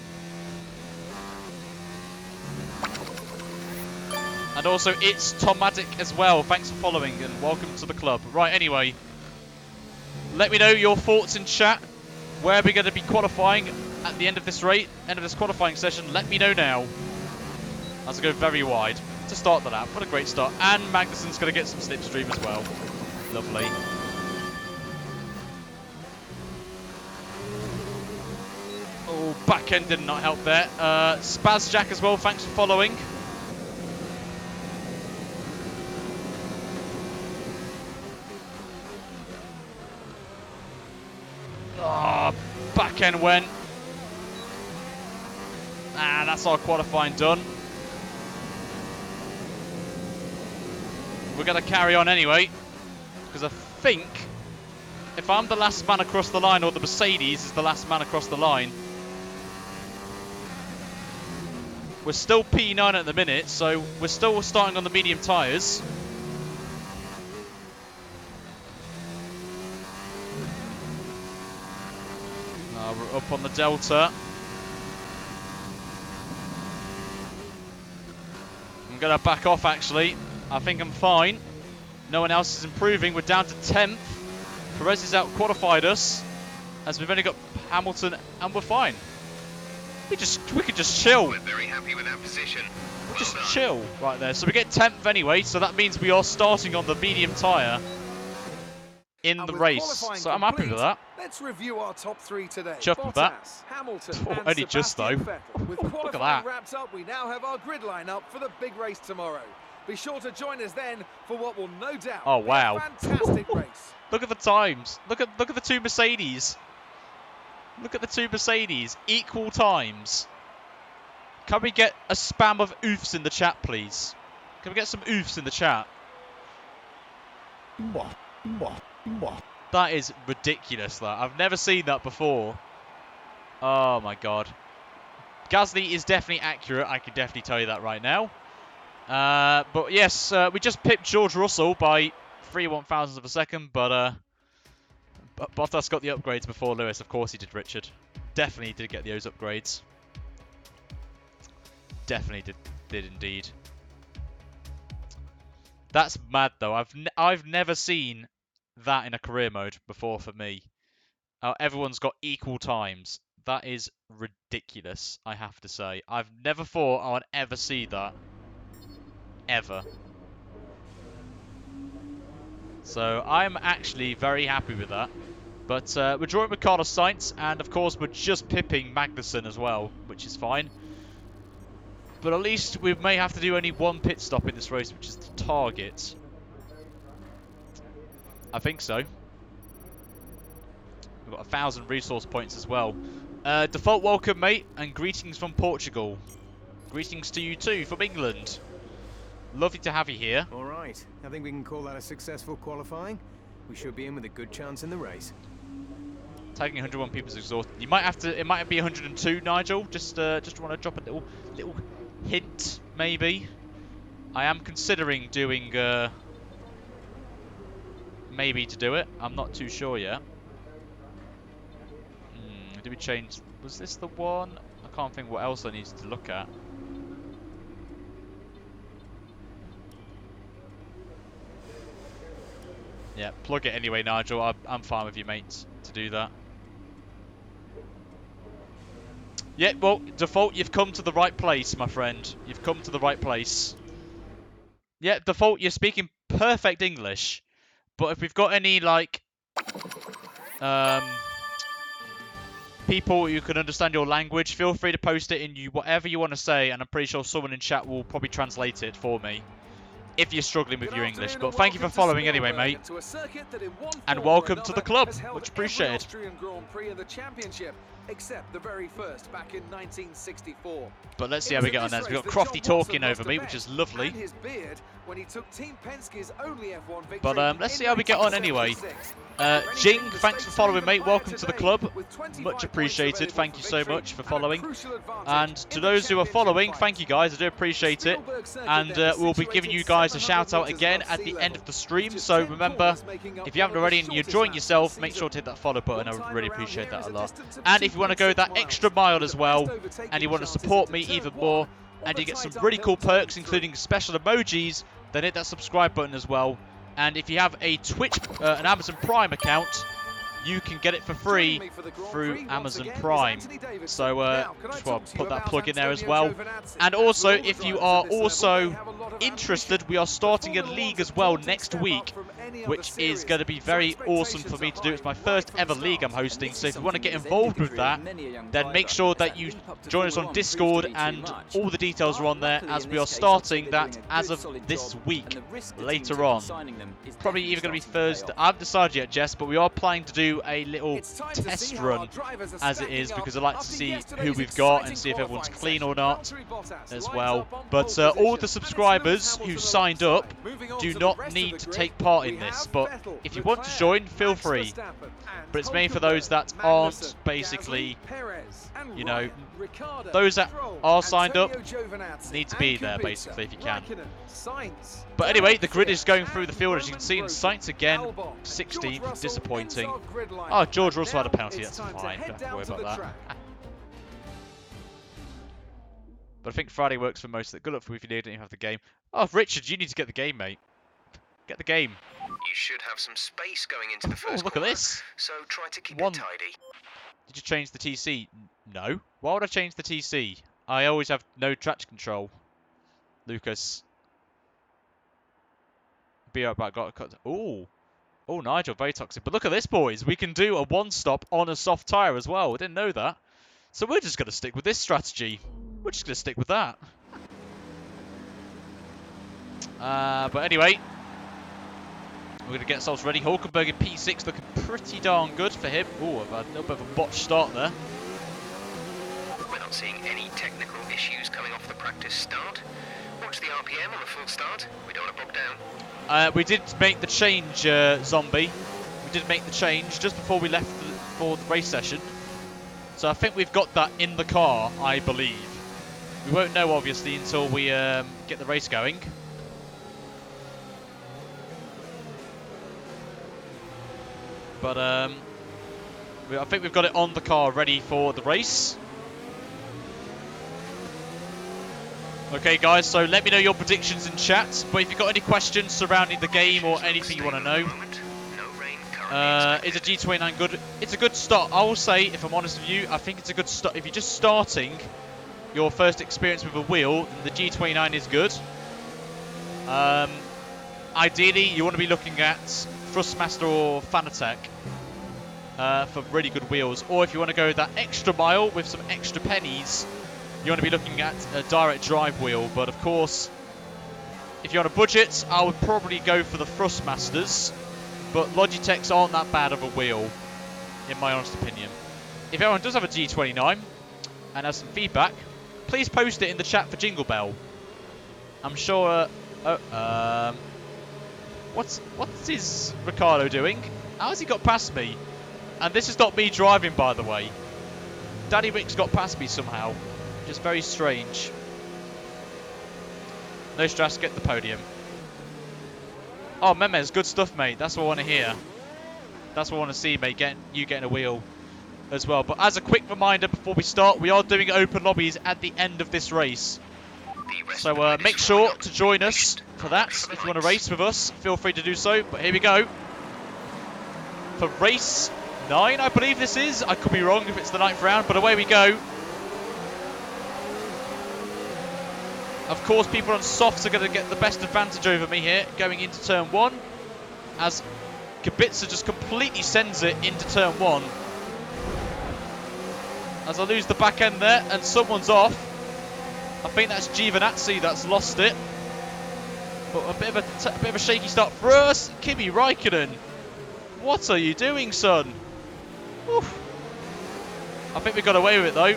S1: And also, it's Tomatic as well. Thanks for following and welcome to the club. Right, anyway. Let me know your thoughts in chat. Where are we going to be qualifying at the end of this qualifying session? Let me know now. As I go very wide to start the lap. What a great start. And Magnussen's going to get some slipstream as well. Lovely. Oh, back end did not help there. Spaz Jack as well, thanks for following. Oh, back end went. Ah, that's our qualifying done. We're going to carry on anyway, because I think if I'm the last man across the line, or the Mercedes is the last man across the line, we're still P9 at the minute, so we're still starting on the medium tyres. We're up on the Delta. I'm going to back off actually. I think I'm fine. No one else is improving. We're down to 10th. Perez has out-qualified us, as we've only got Hamilton, and we're fine. We could just chill.
S3: We're very happy with that position.
S1: We'll just chill right there. So we get 10th anyway, so that means we are starting on the medium tyre in the race. So I'm happy with that.
S2: Let's review our top three today.
S1: Chuffed with that.
S2: Hamilton,
S1: Oh,
S2: and
S1: only just though.
S2: With
S1: Look at that.
S2: wrapped up, we now have our grid lineup for the big race tomorrow. Be sure to join us then for what will no doubt
S1: be a
S2: fantastic race.
S1: Look at the times. Look at the two Mercedes. Look at the two Mercedes. Equal times. Can we get a spam of oofs in the chat, please? Can we get some oofs in the chat? That is ridiculous, that. I've never seen that before. Oh, my God. Gasly is definitely accurate. I can definitely tell you that right now. But yes, we just pipped George Russell by 3/1000 of a second, but Bottas got the upgrades before Lewis. Of course he did, Richard. Definitely did get those upgrades. Definitely did indeed. That's mad though. I've never seen that in a career mode before for me. Everyone's got equal times. That is ridiculous, I have to say. I've never thought I would ever see that. Ever. So I'm actually very happy with that. But we're drawing with Carlos Sainz, and of course we're just pipping Magnussen as well, which is fine. But at least we may have to do only one pit stop in this race, which is the target. I think so. We've got 1,000 resource points as well. Default welcome, mate, and greetings from Portugal. Greetings to you too from England. Lovely to have you here.
S4: All right, I think we can call that a successful qualifying. We should be in with a good chance in the race.
S1: Tagging 101 people is exhausting. You might have to. It might be 102, Nigel. Just want to drop a little hint, maybe. I am considering doing maybe to do it. I'm not too sure yet. Did we change? Was this the one? I can't think what else I needed to look at. Yeah, plug it anyway, Nigel. I'm fine with you, mate, to do that. Yeah, well, Default, you've come to the right place, my friend. You've come to the right place. Yeah, Default, you're speaking perfect English. But if we've got any, like, people who can understand your language, feel free to post it in whatever you want to say, and I'm pretty sure someone in chat will probably translate it for me. If you're struggling with your English. But thank you for following anyway, mate. And welcome to the club. Much appreciated.
S2: Austrian Grand Prix in the championship, except the very first back in 1964.
S1: But let's see how we get on then. We've got Crofty talking over me, which is lovely. But let's see how we get on anyway. Jing, thanks for following, mate. Welcome to the club. Much appreciated. Thank you so much for following. And to those who are following, thank you guys. I do appreciate it. And we'll be giving you guys a shout out again at the end of the stream. So remember, if you haven't already and you're enjoying yourself, make sure to hit that follow button. I would really appreciate that a lot. And if if you want to go that extra mile as well, and you want to support me even more, and you get some really cool perks, including special emojis, then hit that subscribe button as well. And if you have a Twitch, an Amazon Prime account, you can get it for free through Amazon Prime. So just want to put that plug in there as well. And also, if you are also interested, we are starting a league as well next week, which is going to be very awesome for me to do. It's my first ever league I'm hosting, so if you want to get involved with that, then make sure that you join us on Discord, and all the details are on there, as we are starting that as of this week, later on. Probably either going to be Thursday. I haven't decided yet, Jess, but we are planning to do a little test run, as it is, because I like to see who we've got and see if everyone's clean or not as well. But all the subscribers who signed up do not need to take part in this, but if you want to join, feel free. But it's made for those that aren't, basically, you know, those that are signed up need to be there, basically, if you can. But anyway, the grid is going through the field, as you can see, and Sainz again, 16th, disappointing. Oh, George also had a penalty, that's fine, don't have to worry about that. But I think Friday works for most of it. Good luck for you if you don't even have the game. Oh, Richard, you need to get the game, mate. Get the game.
S3: You should have some space going into the first
S1: look at this.
S3: So try to keep it tidy.
S1: Did you change the TC? No. Why would I change the TC? I always have no traction control. Lucas. Be right back. Got a cut. Ooh. Oh, Nigel, very toxic. But look at this, boys. We can do a one-stop on a soft tyre as well. I didn't know that. So we're just going to stick with this strategy. We're just going to stick with that. But anyway, we're going to get ourselves ready. Hulkenberg in P6 looking pretty darn good for him. Ooh, I've had a little bit of a botched start there.
S3: We're not seeing any technical issues coming off the practice start. Watch the RPM on the full start. We don't want to bog down.
S1: We did make the change, Zombie. We did make the change just before we left for the race session. So I think we've got that in the car, I believe. We won't know, obviously, until we get the race going. But I think we've got it on the car, ready for the race. Okay, guys, so let me know your predictions in chat. But if you've got any questions surrounding the game or anything you want to know, is a G29 good? It's a good start. I will say, if I'm honest with you, I think it's a good start. If you're just starting your first experience with a wheel, then the G29 is good. Ideally, you want to be looking at Thrustmaster or Fanatec for really good wheels. Or if you want to go that extra mile with some extra pennies, you want to be looking at a direct drive wheel. But of course, if you're on a budget, I would probably go for the Thrustmasters. But Logitechs aren't that bad of a wheel, in my honest opinion. If anyone does have a G29 and has some feedback, please post it in the chat for Jingle Bell. I'm sure... What's his Ricardo doing? How has he got past me? And this is not me driving, by the way. Daddy Rick's got past me somehow. Just very strange. No stress, get the podium. Oh, Memes, good stuff, mate. That's what I want to hear. That's what I want to see, mate. You getting a wheel as well. But as a quick reminder before we start, we are doing open lobbies at the end of this race. So make sure to join us for that. If you want to race with us, feel free to do so. But here we go. For race 9, I believe this is. I could be wrong if it's the 9th round, but away we go. Of course, people on softs are going to get the best advantage over me here, going into turn 1. As Kubica just completely sends it into turn 1. As I lose the back end there, and someone's off. I think that's Giovinazzi that's lost it. But a bit of a shaky start for us. Kimi Räikkönen. What are you doing, son? Oof. I think we got away with it, though.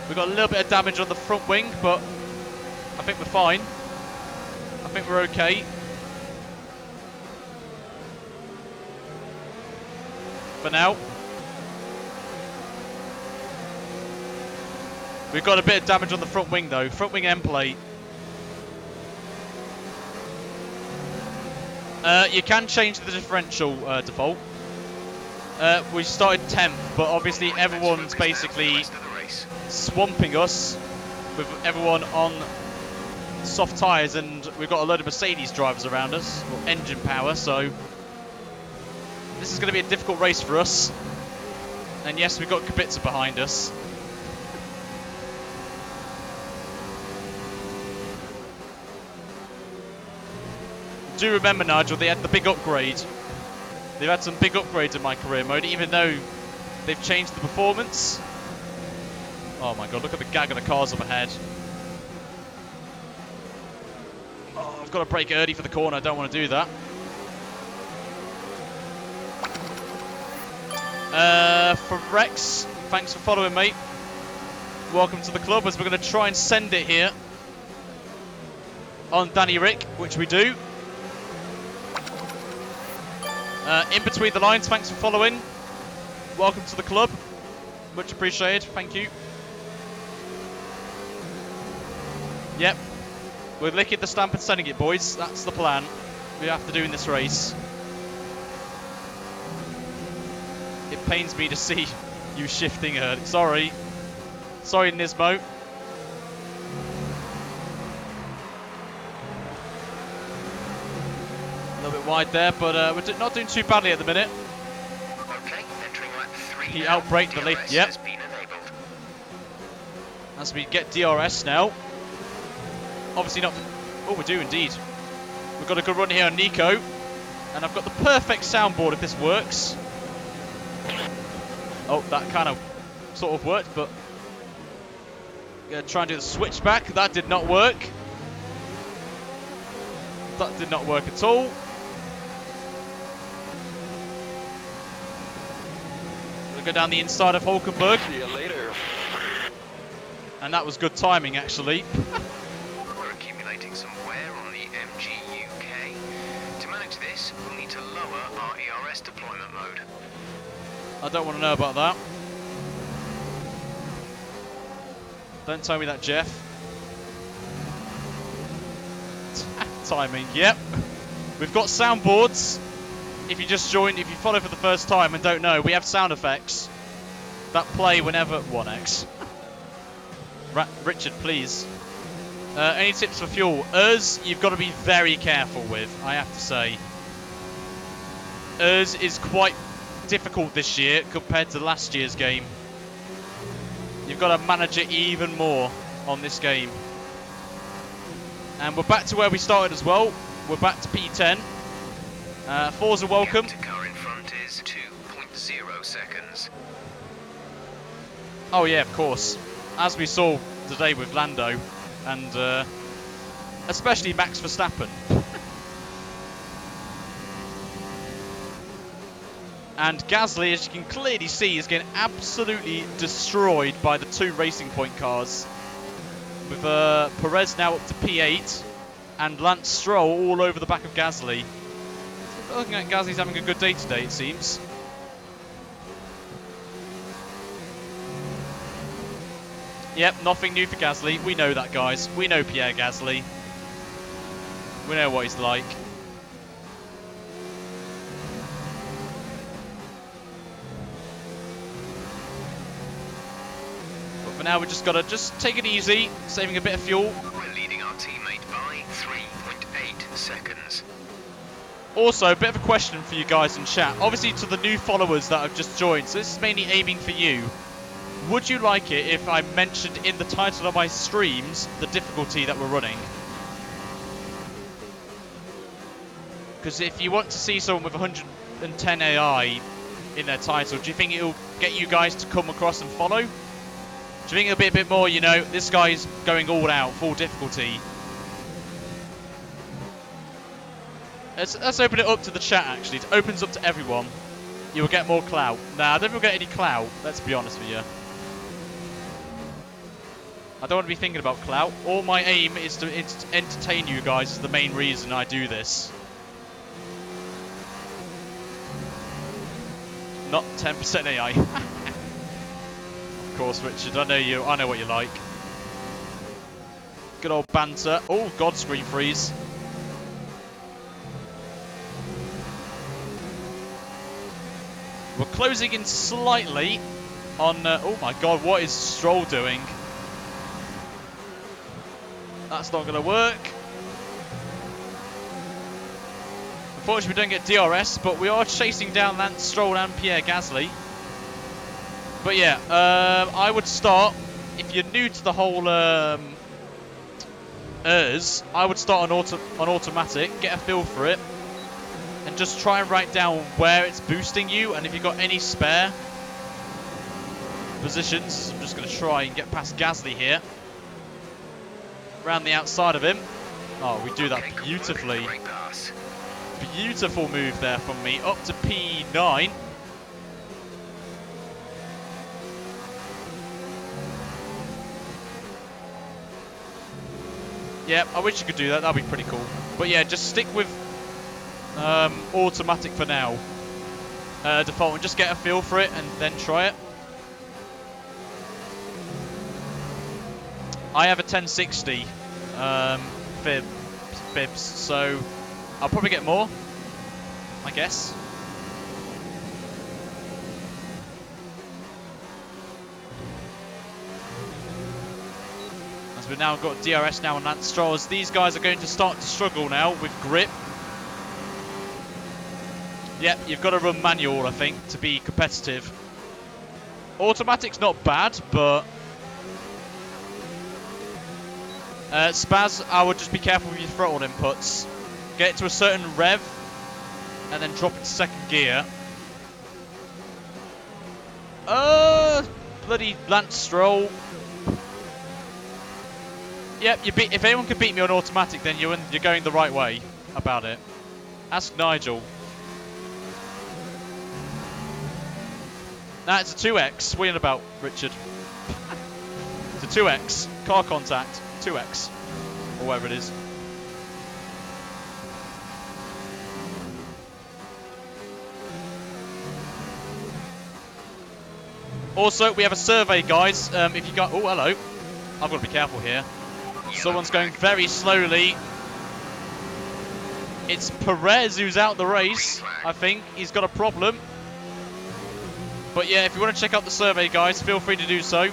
S1: We got a little bit of damage on the front wing, but I think we're fine. I think we're okay. For now. We've got a bit of damage on the front wing, though. Front wing end plate. You can change the differential default. We started 10th, but obviously everyone's basically swamping us with everyone on soft tyres, and we've got a load of Mercedes drivers around us, or engine power, so this is going to be a difficult race for us. And yes, we've got Kubica behind us. Do remember, Nigel, they had the big upgrade. They've had some big upgrades in my career mode, even though they've changed the performance. Oh my god, look at the gag of the cars up ahead. Oh, I've got to brake early for the corner, I don't want to do that. For Rex, thanks for following, mate. Welcome to the club, as we're going to try and send it here on Danny Rick, which we do. In between the lines, thanks for following. Welcome to the club. Much appreciated, thank you. Yep, we're licking the stamp and sending it, boys. That's the plan we have to do in this race. It pains me to see you shifting early. Sorry. Sorry, Nismo. A little bit wide there, but we're not doing too badly at the minute.
S3: Okay, entering lap 3.
S1: He outbraked the lead. Yep. As we get DRS now. Obviously not. Oh, we do indeed. We've got a good run here on Nico. And I've got the perfect soundboard if this works. Oh, that kind of sort of worked, but gonna try and do the switchback. That did not work. That did not work at all. We'll go down the inside of Hulkenberg.
S3: See you later.
S1: And that was good timing, actually.
S3: We're accumulating some wear on the MG UK. To manage this, we'll need to lower our ERS deployment mode.
S1: I don't want to know about that. Don't tell me that, Jeff. Timing, yep. We've got soundboards. If you just joined, if you follow for the first time and don't know, we have sound effects that play whenever... 1x. Richard, please. Any tips for fuel? Us, you've got to be very careful with, I have to say. Us is quite difficult this year compared to last year's game. You've got to manage it even more on this game. And we're back to where we started as well. We're back to P10. Forza, welcome.
S3: The car in front is 2.0 seconds.
S1: Oh yeah, of course. As we saw today with Lando, and especially Max Verstappen. And Gasly, as you can clearly see, is getting absolutely destroyed by the two Racing Point cars. With Perez now up to P8 and Lance Stroll all over the back of Gasly. Looking at Gasly's having a good day today, it seems. Yep, nothing new for Gasly. We know that, guys. We know Pierre Gasly. We know what he's like. For now, we just got to take it easy, saving a bit of fuel.
S3: We're leading our teammate by 3.8 seconds.
S1: Also, a bit of a question for you guys in chat. Obviously, to the new followers that have just joined, so this is mainly aiming for you. Would you like it if I mentioned in the title of my streams the difficulty that we're running? Because if you want to see someone with 110 AI in their title, do you think it'll get you guys to come across and follow? Do you think it'll be a bit more, you know, this guy's going all out, full difficulty? Let's open it up to the chat, actually. It opens up to everyone. You will get more clout. Nah, I don't think we'll get any clout, let's be honest with you. I don't want to be thinking about clout. All my aim is to entertain you guys, is the main reason I do this. Not 10% AI. Of course, Richard, I know you. I know what you like. Good old banter. Oh, God, screen freeze. We're closing in slightly on... oh my god, what is Stroll doing? That's not going to work. Unfortunately, we don't get DRS, but we are chasing down Lance Stroll and Pierre Gasly. But yeah, I would start, if you're new to the whole ERS, I would start on automatic, get a feel for it, and just try and write down where it's boosting you, and if you've got any spare positions. I'm just going to try and get past Gasly here. Around the outside of him. Oh, we do that beautifully. Beautiful move there from me. Up to P9. Yeah, I wish you could do that. That'd be pretty cool. But yeah, just stick with automatic for now. Default, and just get a feel for it and then try it. I have a 1060 fibs, so I'll probably get more, I guess. As we've now got DRS now on Lance Stroll, as these guys are going to start to struggle now with grip. Yep, you've got to run manual, I think, to be competitive. Automatic's not bad, but Spaz, I would just be careful with your throttle inputs. Get it to a certain rev, and then drop it to second gear. Bloody Lance Stroll. Yep, if anyone can beat me on automatic, then you're going the right way about it. Ask Nigel. Nah, it's a 2x. What are you on about, Richard? It's a 2x. Car contact. 2x. Or whatever it is. Also, we have a survey, guys. If you got... Oh, hello. I've got to be careful here. Someone's going very slowly. It's Perez who's out the race, I think. He's got a problem. But yeah, if you want to check out the survey, guys, feel free to do so.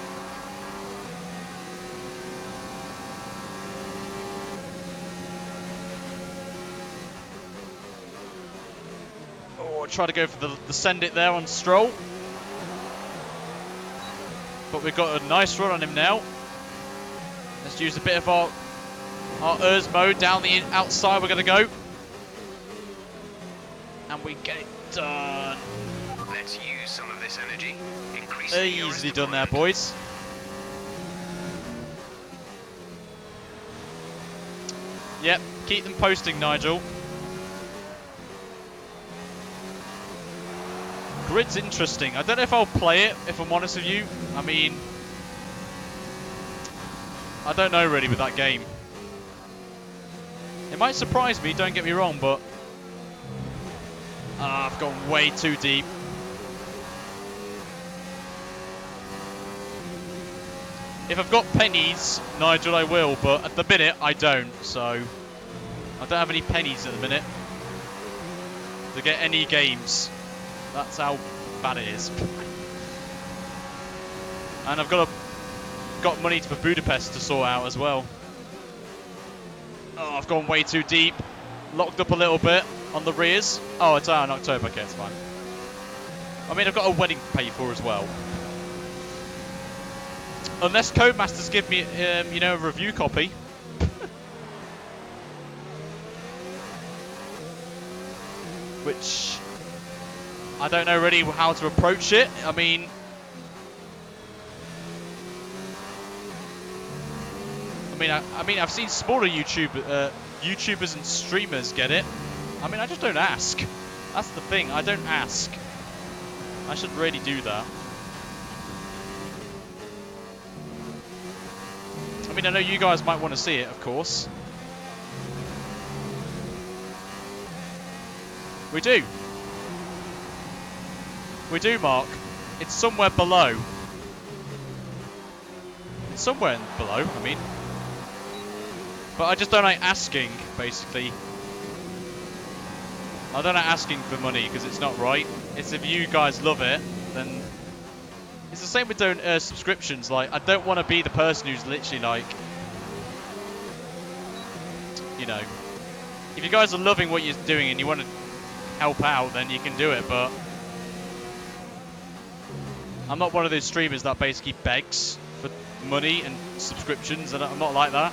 S1: Oh, try to go for the send it there on Stroll. But we've got a nice run on him now. Let's use a bit of our ERS mode down the outside. We're going to go. And we get it done.
S3: Let's use some of this energy.
S1: Easily done there, boys. Yep, keep them posting, Nigel. Grid's interesting. I don't know if I'll play it, if I'm honest with you. I mean, I don't know really with that game. It might surprise me, don't get me wrong, but I've gone way too deep. If I've got pennies, Nigel, I will, but at the minute, I don't, so I don't have any pennies at the minute to get any games. That's how bad it is. And I've got money for Budapest to sort out as well. Oh, I've gone way too deep. Locked up a little bit on the rears. Oh, it's out in October. Okay, it's fine. I mean, I've got a wedding to pay for as well. Unless Codemasters give me, you know, a review copy. Which I don't know really how to approach it. I mean, I've seen smaller YouTubers and streamers get it. I mean, I just don't ask. That's the thing. I don't ask. I should really do that. I mean, I know you guys might want to see it, of course. We do. We do, Mark. It's somewhere below. It's somewhere below, I mean. But I just don't like asking, basically. I don't like asking for money because it's not right. It's if you guys love it, then it's the same with doing subscriptions. Like, I don't want to be the person who's literally like, you know, if you guys are loving what you're doing and you want to help out, then you can do it. But I'm not one of those streamers that basically begs for money and subscriptions, and I'm not like that.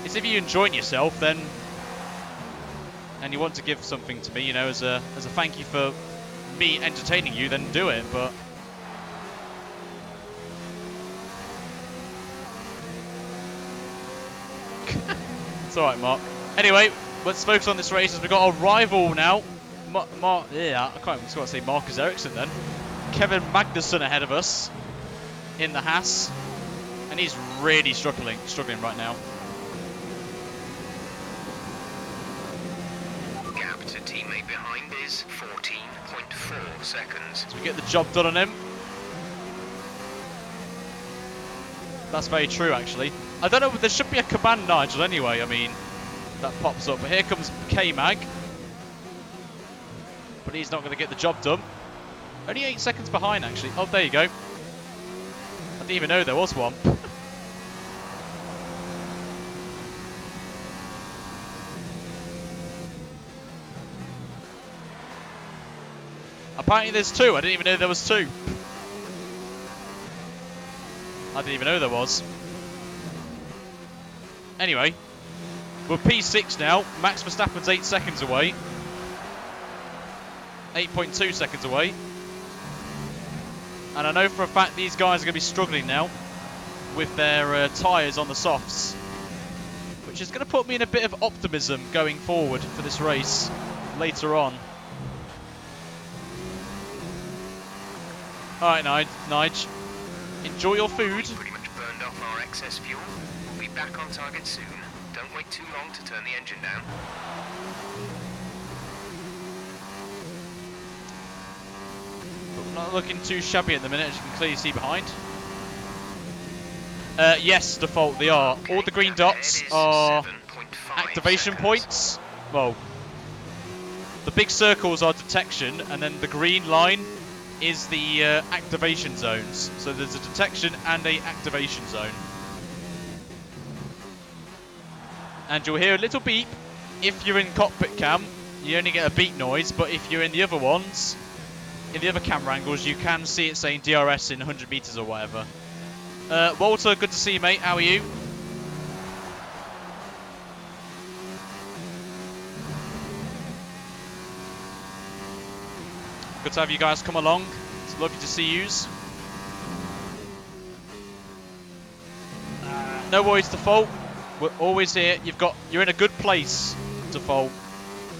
S1: It's if you're enjoying yourself, then, and you want to give something to me, you know, as a thank you for me entertaining you, then do it. But it's all right, Mark. Anyway, let's focus on this race as we've got our rival now. Yeah, I can't even say Marcus Ericsson then. Kevin Magnussen ahead of us in the Haas, and he's really struggling right now.
S3: Gap to teammate behind is 14.4 seconds.
S1: So we get the job done on him. That's very true, actually. I don't know, there should be a command, Nigel, anyway, I mean, that pops up. But here comes K-Mag. But he's not going to get the job done. Only 8 seconds behind, actually. Oh, there you go. I didn't even know there was one. Apparently there's 2. I didn't even know there was 2. I didn't even know there was. Anyway, we're P6 now. Max Verstappen's 8 seconds away. 8.2 seconds away. And I know for a fact these guys are going to be struggling now with their tyres on the softs, which is going to put me in a bit of optimism going forward for this race later on. Alright, Nige. Enjoy your food.
S3: We've pretty much burned off our excess fuel. We'll be back on target soon. Don't wait too long to turn the engine down.
S1: Not looking too shabby at the minute, as you can clearly see behind. Yes, default, they are.
S3: Okay,
S1: all the green dots are activation points. Well, the big circles are detection, and then the green line is the activation zones. So there's a detection and a activation zone. And you'll hear a little beep if you're in cockpit cam. You only get a beep noise, but if you're in the other ones, in the other camera angles, you can see it saying DRS in 100 meters or whatever. Walter, good to see you, mate. How are you? Good to have you guys come along. It's lovely to see yous. No worries, Default. We're always here. You're in a good place, Default.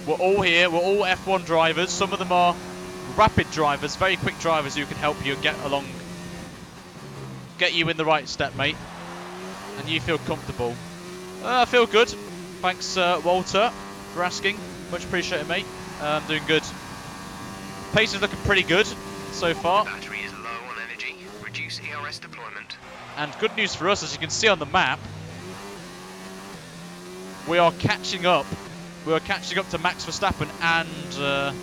S1: We're all here. We're all F1 drivers. Some of them are rapid drivers, very quick drivers who can help you get along, get you in the right step, mate, and you feel comfortable. I feel good. Thanks, Walter, for asking. Much appreciated, mate. I'm doing good. Pace is looking pretty good so far.
S3: Battery is low on energy. Reduce ERS deployment.
S1: And good news for us, as you can see on the map, we are catching up. We are catching up to Max Verstappen, and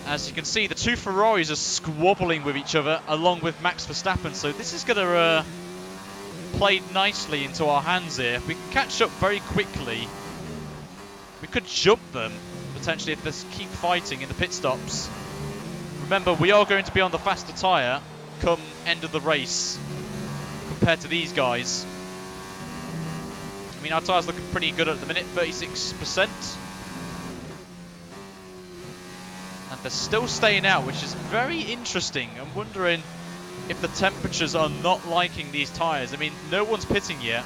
S1: as you can see, the two Ferraris are squabbling with each other along with Max Verstappen. So this is going to play nicely into our hands here. If we can catch up very quickly, we could jump them potentially if they keep fighting in the pit stops. Remember, we are going to be on the faster tyre come end of the race compared to these guys. I mean, our tyre's looking pretty good at the minute, 36%. And they're still staying out, which is very interesting. I'm wondering if the temperatures are not liking these tyres. I mean, no one's pitting yet.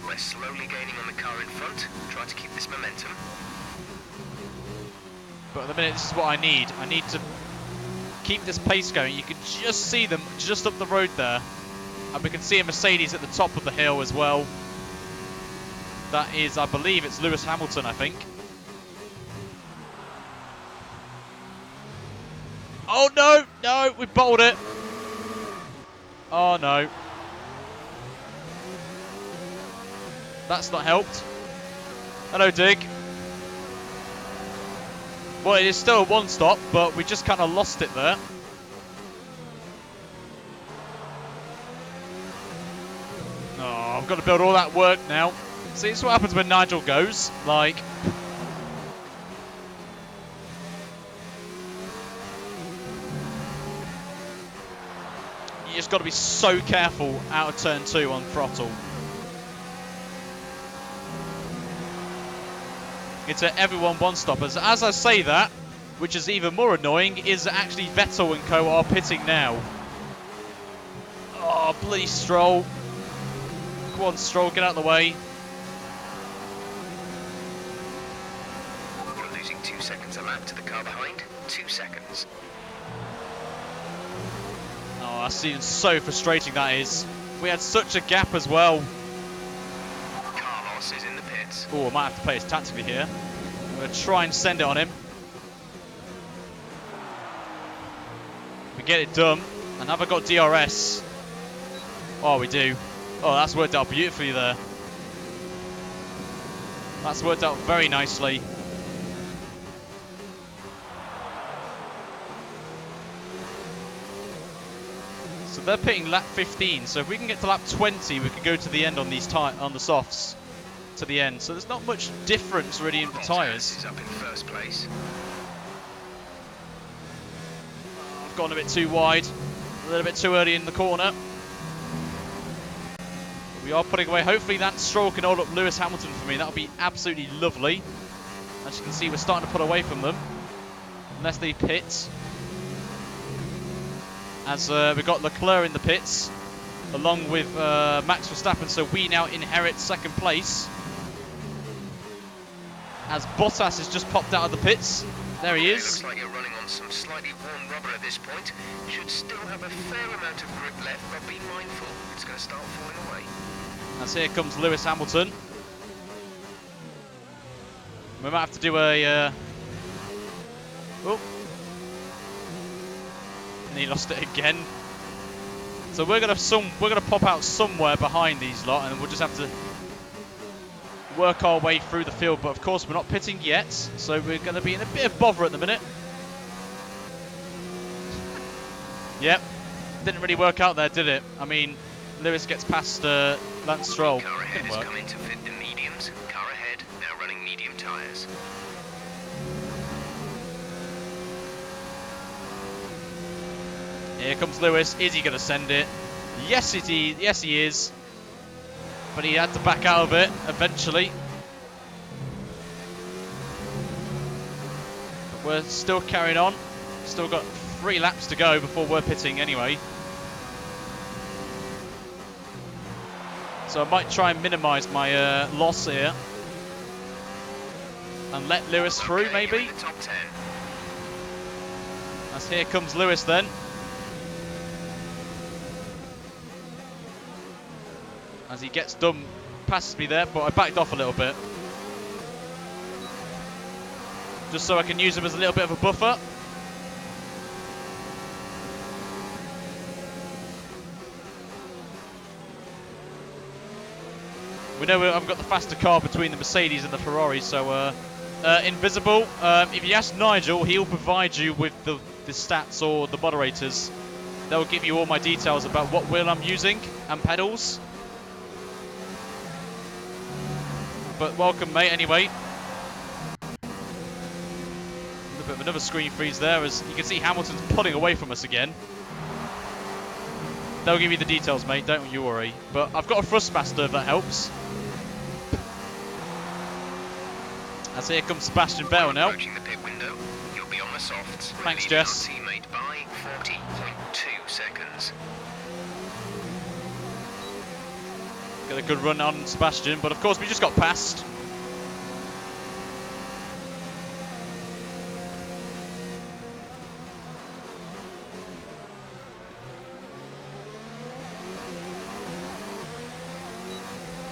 S3: We're slowly gaining on the car in front. Try to keep this momentum.
S1: But at the minute, this is what I need. I need to keep this pace going. You can just see them just up the road there. And we can see a Mercedes at the top of the hill as well. That is, I believe, it's Lewis Hamilton, I think. Oh no, no, we bottled it. Oh no. That's not helped. Hello, Dig. Well, it is still a one stop, but we just kind of lost it there. Oh, I've got to build all that work now. See, it's what happens when Nigel goes. Like, you just got to be so careful out of turn 2 on throttle. It's everyone one-stoppers. As I say that, which is even more annoying, is actually Vettel and co are pitting now. Oh, bloody Stroll. Come on, Stroll, get out of the way.
S3: You're losing 2 seconds a lap to the car behind. 2 seconds.
S1: Oh, that's so frustrating that is. We had such a gap as well.
S3: Carlos is in the pits.
S1: Oh, I might have to play this tactically here. I'm going to try and send it on him. We get it done. And have I got DRS? Oh, we do. Oh, that's worked out beautifully there. That's worked out very nicely. So they're pitting lap 15. So if we can get to lap 20, we can go to the end on these on the softs. To the end. So there's not much difference really in the tyres.
S3: Is up in first place.
S1: I've gone a bit too wide. A little bit too early in the corner. We are putting away. Hopefully that Stroll can hold up Lewis Hamilton for me. That would be absolutely lovely. As you can see, we're starting to put away from them. Unless they pit. As we've got Leclerc in the pits. Along with Max Verstappen. So we now inherit second place. As Bottas has just popped out of the pits. There he is.
S3: Looks like you're running on some slightly worn rubber at this point. Should still have a fair amount of grip left, but be mindful. It's going to start falling away.
S1: As here comes Lewis Hamilton. We might have to do a. Oh, and he lost it again. So we're gonna pop out somewhere behind these lot, and we'll just have to work our way through the field. But of course, we're not pitting yet, so we're going to be in a bit of bother at the minute. Yep, didn't really work out there, did it? I mean, Lewis gets past Lance Stroll.
S3: Car ahead is coming to fit the mediums. Car ahead, now running medium tyres.
S1: Here comes Lewis. Is he going to send it? Yes, yes, he is. But he had to back out of it eventually. But we're still carrying on. Still got 3 laps to go before we're pitting anyway. So I might try and minimise my loss here. And let Lewis through, maybe?
S3: The top 10.
S1: As here comes Lewis then. As he gets done, passes me there, but I backed off a little bit. Just so I can use him as a little bit of a buffer. We know I've got the faster car between the Mercedes and the Ferrari, so Invisible, if you ask Nigel, he'll provide you with the stats or the moderators. They'll give you all my details about what wheel I'm using and pedals. But welcome, mate, anyway. A little bit of another screen freeze there, as you can see Hamilton's pulling away from us again. They'll give you the details, mate, don't you worry. But I've got a Thrustmaster if that helps. As here comes Sebastian Vettel now.
S3: Approaching the pit window, you'll be on the softs.
S1: Thanks, Jess.
S3: Teammate by 40.2 seconds.
S1: Got a good run on Sebastian, but of course we just got passed.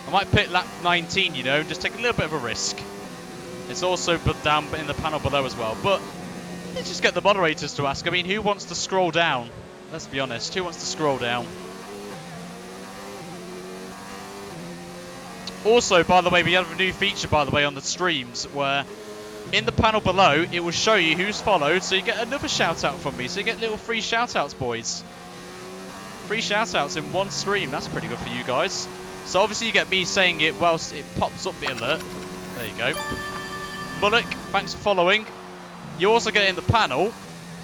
S1: I might pit lap 19, you know, just take a little bit of a risk. It's also down in the panel below as well, but let's just get the moderators to ask. I mean, who wants to scroll down? Let's be honest, who wants to scroll down? Also, by the way, we have a new feature, by the way, on the streams where in the panel below, it will show you who's followed, so you get another shout out from me. So you get little free shout outs, boys. Free shout outs in one stream. That's pretty good for you guys. So obviously you get me saying it whilst it pops up the alert. There you go. Mullock, thanks for following. You also get it in the panel,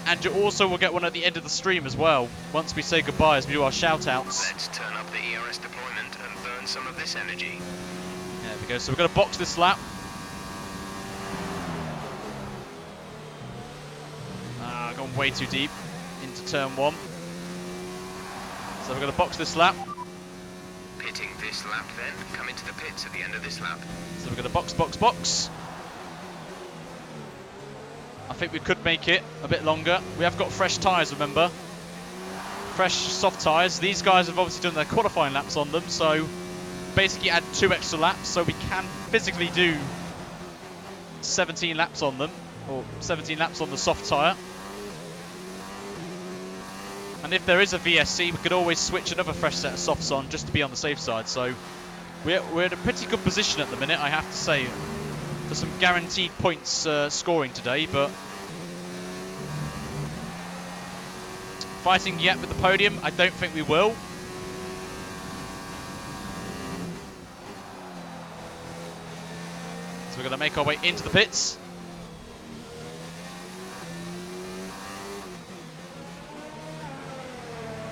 S1: and you also will get one at the end of the stream as well, once we say goodbye as we do our shout outs.
S3: Let's turn up the ERS deployment and burn some of this energy.
S1: There we go. So we're going to box this lap. Gone way too deep into turn 1. So we're going to box this lap.
S3: Pitting this lap then. Come into the pits at the end of this lap.
S1: So we're going to box, box, box. I think we could make it a bit longer. We have got fresh tyres, remember. Fresh soft tyres. These guys have obviously done their qualifying laps on them, so basically add 2 extra laps, so we can physically do 17 laps on them, or 17 laps on the soft tyre. And if there is a VSC, we could always switch another fresh set of softs on just to be on the safe side. So we're in a pretty good position at the minute, I have to say, for some guaranteed points scoring today. But fighting yet with the podium, I don't think we will. So we're going to make our way into the pits.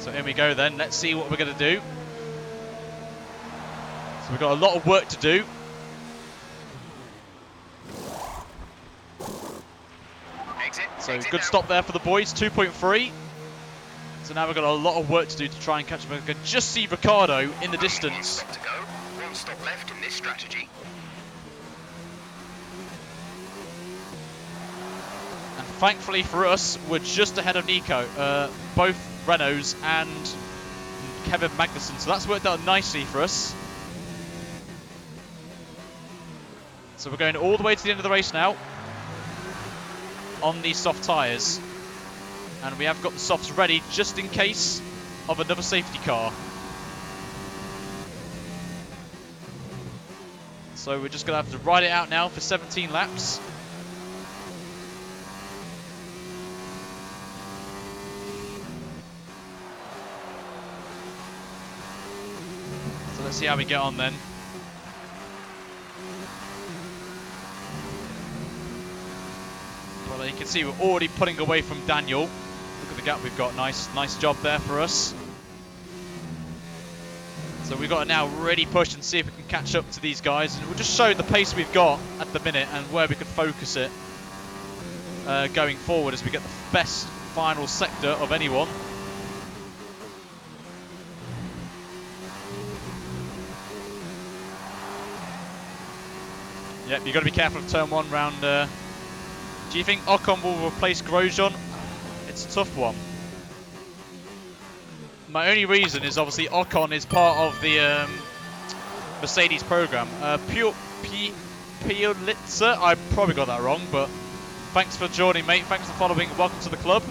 S1: So in we go then, let's see what we're going to do. So we've got a lot of work to do. So good stop there for the boys, 2.3. So now we've got a lot of work to do to try and catch them. I can just see Ricardo in the distance.
S3: To go. 1 stop left in this strategy.
S1: And thankfully for us, we're just ahead of Nico. Both Renaults and Kevin Magnussen. So that's worked out nicely for us. So we're going all the way to the end of the race now on these soft tyres. And we have got the softs ready just in case of another safety car. So we're just going to have to ride it out now for 17 laps. So let's see how we get on then. Well, you can see we're already pulling away from Daniel. Look at the gap we've got. Nice job there for us. So we've got to now really push and see if we can catch up to these guys. And we'll just show the pace we've got at the minute and where we could focus it going forward as we get the best final sector of anyone. Yep, you've got to be careful of turn 1 round. Do you think Ocon will replace Grosjean? It's a tough one. My only reason is obviously Ocon is part of the Mercedes program. Piolitzer, I probably got that wrong, but thanks for joining, mate. Thanks for following. Welcome to the club.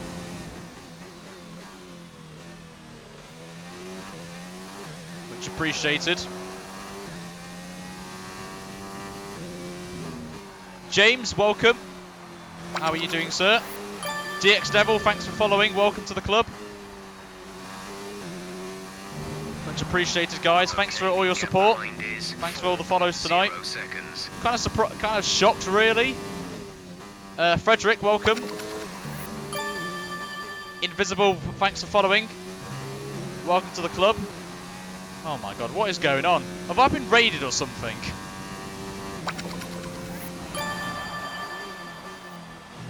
S1: Much appreciated. James, welcome. How are you doing, sir? DX Devil, thanks for following. Welcome to the club. Much appreciated, guys. Thanks for all your support. Thanks for all the follows tonight. Kind of shocked, really. Frederick, welcome. Invisible, thanks for following. Welcome to the club. Oh my god, what is going on? Have I been raided or something?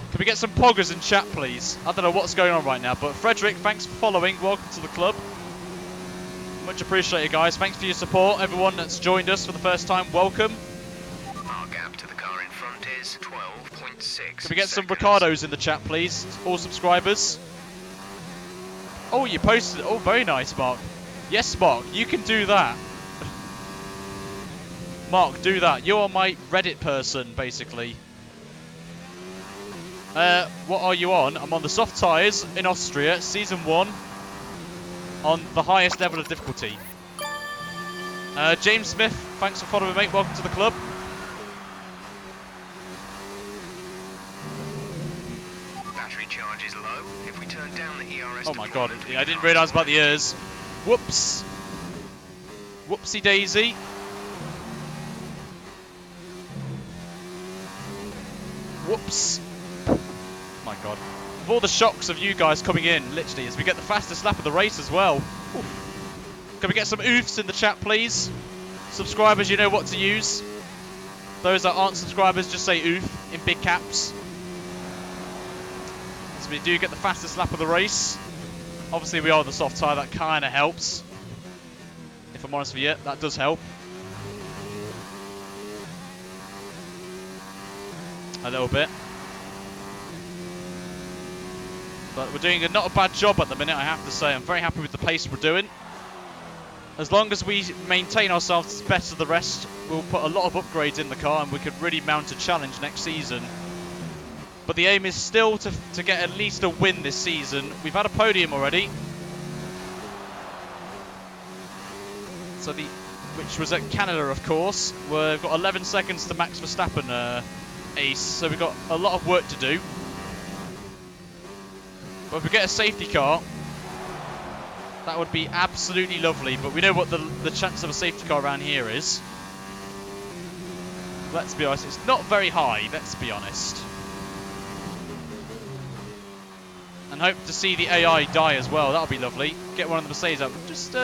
S1: Can we get some poggers in chat, please? I don't know what's going on right now, but Frederick, thanks for following. Welcome to the club. Much appreciated, guys. Thanks for your support. Everyone that's joined us for the first time, welcome.
S3: Our gap to the car in front is 12.6.
S1: Can we get some Ricardos in the chat, please? All subscribers. Oh, you posted it. Oh, very nice, Mark. Yes, Mark, you can do that. Mark, do that. You're my Reddit person, basically. What are you on? I'm on the soft tyres in Austria, Season 1, on the highest level of difficulty. James Smith, thanks for following, mate. Welcome to the club.
S3: battery charge is low. If we turn down the ERS
S1: oh my god, yeah, I didn't realise about the ears. Whoops. Whoopsie daisy. Whoops. My god. With all the shocks of you guys coming in, literally, as we get the fastest lap of the race as well. Oof. Can we get some oofs in the chat, please? Subscribers, you know what to use. Those that aren't subscribers, just say oof in big caps. So we do get the fastest lap of the race. Obviously, we are on the soft tyre, that kind of helps. If I'm honest with you, that does help. A little bit. But we're doing not a bad job at the minute, I have to say. I'm very happy with the pace we're doing. As long as we maintain ourselves as best of the rest, we'll put a lot of upgrades in the car and we could really mount a challenge next season. But the aim is still to get at least a win this season. We've had a podium already. So which was at Canada, of course. We've got 11 seconds to Max Verstappen ace, so we've got a lot of work to do. But if we get a safety car, that would be absolutely lovely. But we know what the chance of a safety car around here is. Let's be honest, it's not very high, let's be honest. And hope to see the AI die as well, that'll be lovely. Get one of the Mercedes up. Just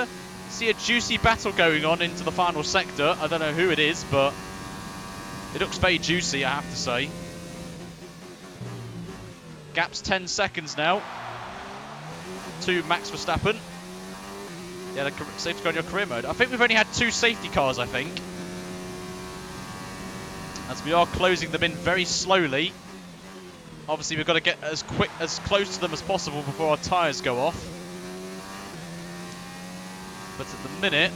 S1: see a juicy battle going on into the final sector. I don't know who it is, but it looks very juicy, I have to say. Gap's 10 seconds now to Max Verstappen. Yeah, the safety car in your career mode. I think we've only had 2 safety cars, I think. As we are closing them in very slowly. Obviously, we've got to get as close to them as possible before our tyres go off. But at the minute,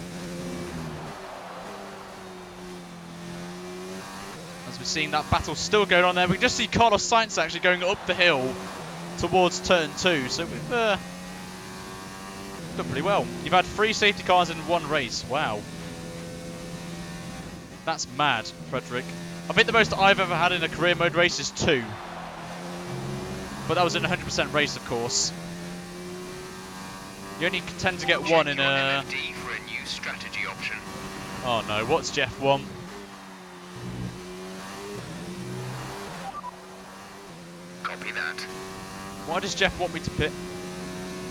S1: as we're seeing that battle still going on there, we can just see Carlos Sainz actually going up the hill towards turn 2. So we've done pretty well. You've had 3 safety cars in one race. Wow. That's mad, Frederick. I think the most I've ever had in a career mode race is 2. But that was in a 100% race, of course. You only tend to get one in a...
S3: for a new strategy option.
S1: Oh no, what's Jeff want?
S3: Copy that.
S1: Why does Jeff want me to pit?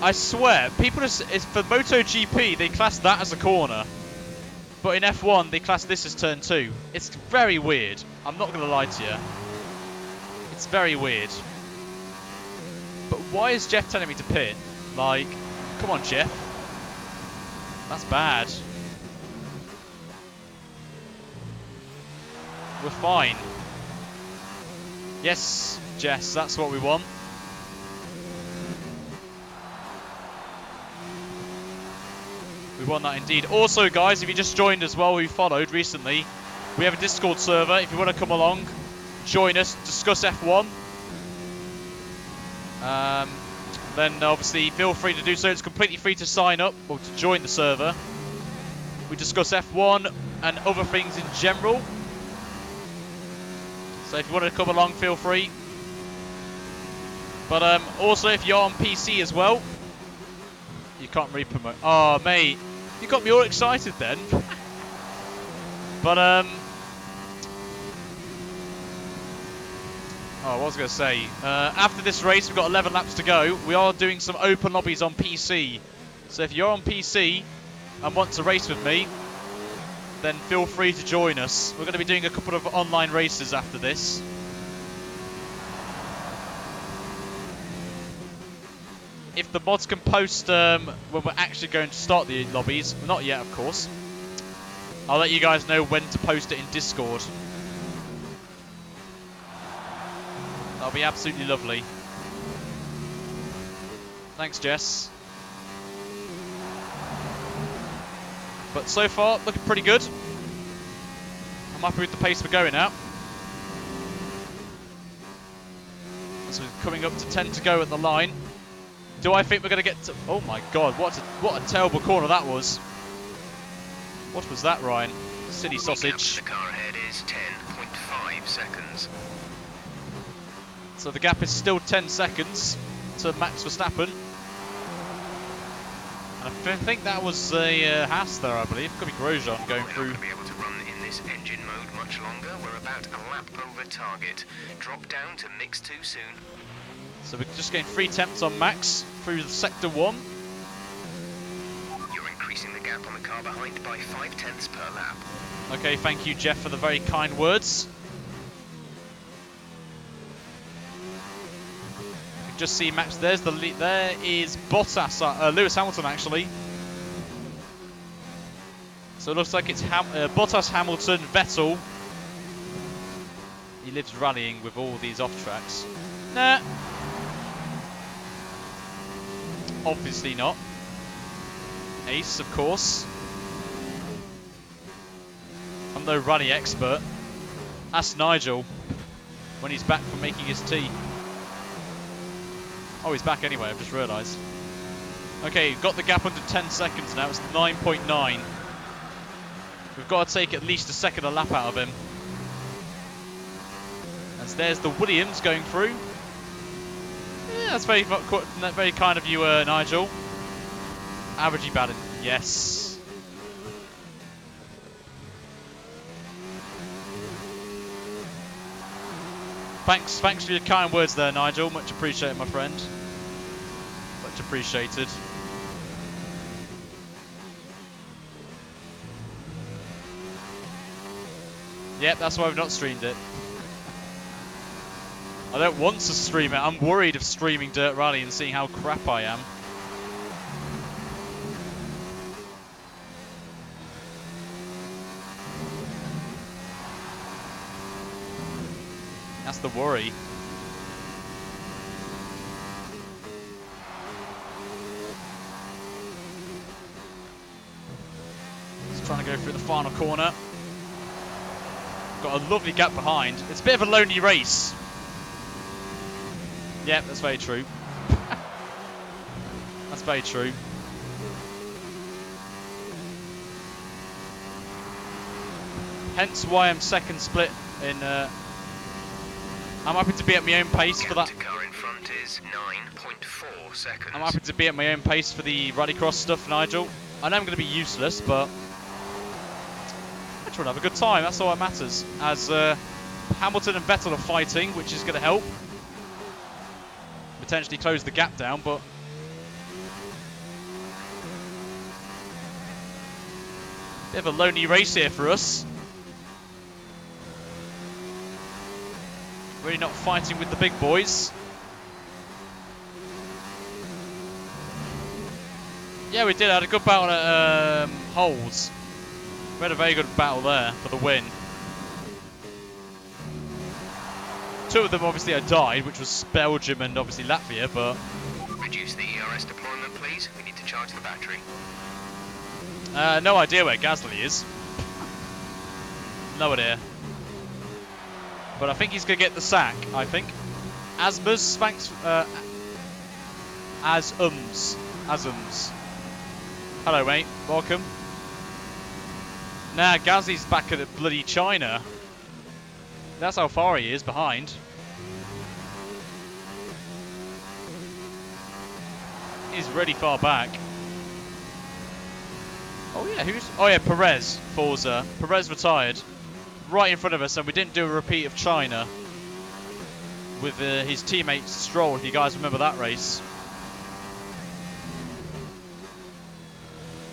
S1: I swear, people just... for MotoGP, they class that as a corner. But in F1, they class this as turn 2. It's very weird. I'm not going to lie to you. It's very weird. But why is Jeff telling me to pit? Like, come on, Jeff. That's bad. We're fine. Yes, Jess, that's what we want. We want that indeed. Also, guys, if you just joined as well, who followed recently, we have a Discord server. If you want to come along, join us, discuss F1. Then obviously feel free to do so. It's completely free to sign up or to join the server. We discuss F1 and other things in general. So if you want to come along, feel free. But also if you're on PC as well, you can't re-promote. Oh, mate, you got me all excited then. But oh, what was I going to say? After this race, we've got 11 laps to go. We are doing some open lobbies on PC. So if you're on PC and want to race with me, then feel free to join us. We're going to be doing a couple of online races after this. If the mods can post when we're actually going to start the lobbies, well, not yet, of course. I'll let you guys know when to post it in Discord. That'll be absolutely lovely. Thanks, Jess. But so far, looking pretty good. I'm happy with the pace we're going at. So we're coming up to 10 to go at the line. Do I think we're going to get to... Oh my god, what a terrible corner that was. What was that, Ryan? Silly sausage.
S3: The car ahead is 10.5 seconds.
S1: So the gap is still 10 seconds to Max Verstappen. And I think that was a Haas there, I believe. Could be Grosjean going through.
S3: We're not going to be able to run in this engine mode much longer. We're about a lap over target. Drop down to mix 2 soon.
S1: So we're just getting 3 temps on Max through sector 1.
S3: You're increasing the gap on the car behind by 0.5 per lap.
S1: Okay, thank you, Jeff, for the very kind words. You can just see Max. There's the lead. There is Bottas, Lewis Hamilton actually. So it looks like it's Bottas, Hamilton, Vettel. He lives rallying with all these off tracks. Nah. Obviously not. Ace, of course. I'm no rally expert. Ask Nigel when he's back from making his tea. Oh, he's back anyway, I've just realised. Okay, got the gap under 10 seconds now. It's 9.9. We've got to take at least a second a lap out of him. And there's the Williams going through. Yeah, that's very kind of you, Nigel. Averagey batted. Yes. Thanks for your kind words there, Nigel. Much appreciated, my friend. Much appreciated. Yep, that's why I've not streamed it. I don't want to stream it. I'm worried of streaming Dirt Rally and seeing how crap I am. That's the worry. Just trying to go through the final corner. Got a lovely gap behind. It's a bit of a lonely race. Yep, that's very true. That's very true. Hence why I'm second split in. I'm happy to be at my own pace for that.
S3: Car in front is 9.4 seconds.
S1: I'm happy to be at my own pace for the rallycross stuff, Nigel. I know I'm going to be useless, but I just want to have a good time. That's all that matters. As Hamilton and Vettel are fighting, which is going to help potentially close the gap down, but bit of a lonely race here for us. Really not fighting with the big boys. Yeah, we did. I had a good battle at Holes. We had a very good battle there for the win. 2 of them obviously had died, which was Belgium and obviously Latvia, but...
S3: Reduce the ERS deployment, please. We need to charge the battery.
S1: No idea where Gasly is. No idea. But I think he's going to get the sack, I think. Asmus, thanks. Asums. Hello, mate. Welcome. Nah, Gasly's back at bloody China. That's how far he is behind. He's really far back. Oh yeah, who's? Oh yeah, Perez, Forza. Perez retired. Right in front of us, and we didn't do a repeat of China with his teammate Stroll, if you guys remember that race.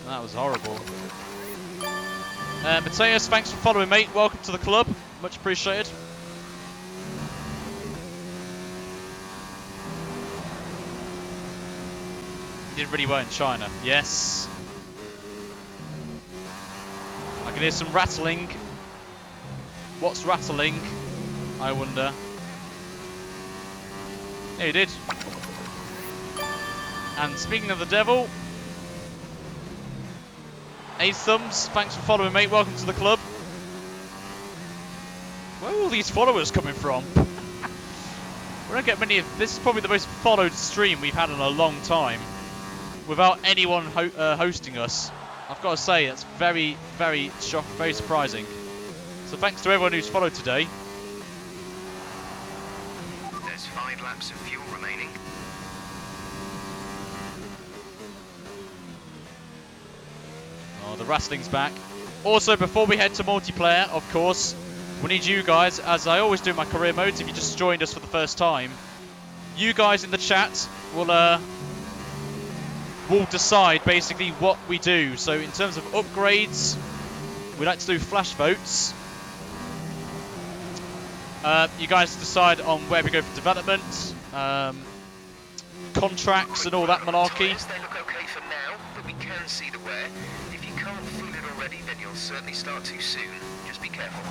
S1: That was horrible. Mateus, thanks for following, mate. Welcome to the club. Much appreciated. He did really well in China. Yes. I can hear some rattling. What's rattling? I wonder. Yeah, he did. And speaking of the devil, Ace Thumbs, thanks for following, mate. Welcome to the club. Where are all these followers coming from? We don't get many of. This is probably the most followed stream we've had in a long time, without anyone hosting us. I've got to say, that's very, very surprising. So thanks to everyone who's followed today.
S3: There's 5 laps of fuel remaining.
S1: Oh, the wrestling's back. Also, before we head to multiplayer, of course, we need you guys, as I always do in my career modes, if you just joined us for the first time, you guys in the chat will decide basically what we do. So in terms of upgrades, we like to do flash votes. You guys decide on where we go for development, contracts and all that malarkey.
S3: They look okay for now, but we can see the wear. If you can't feel it already, then you'll certainly start too soon. Just be careful.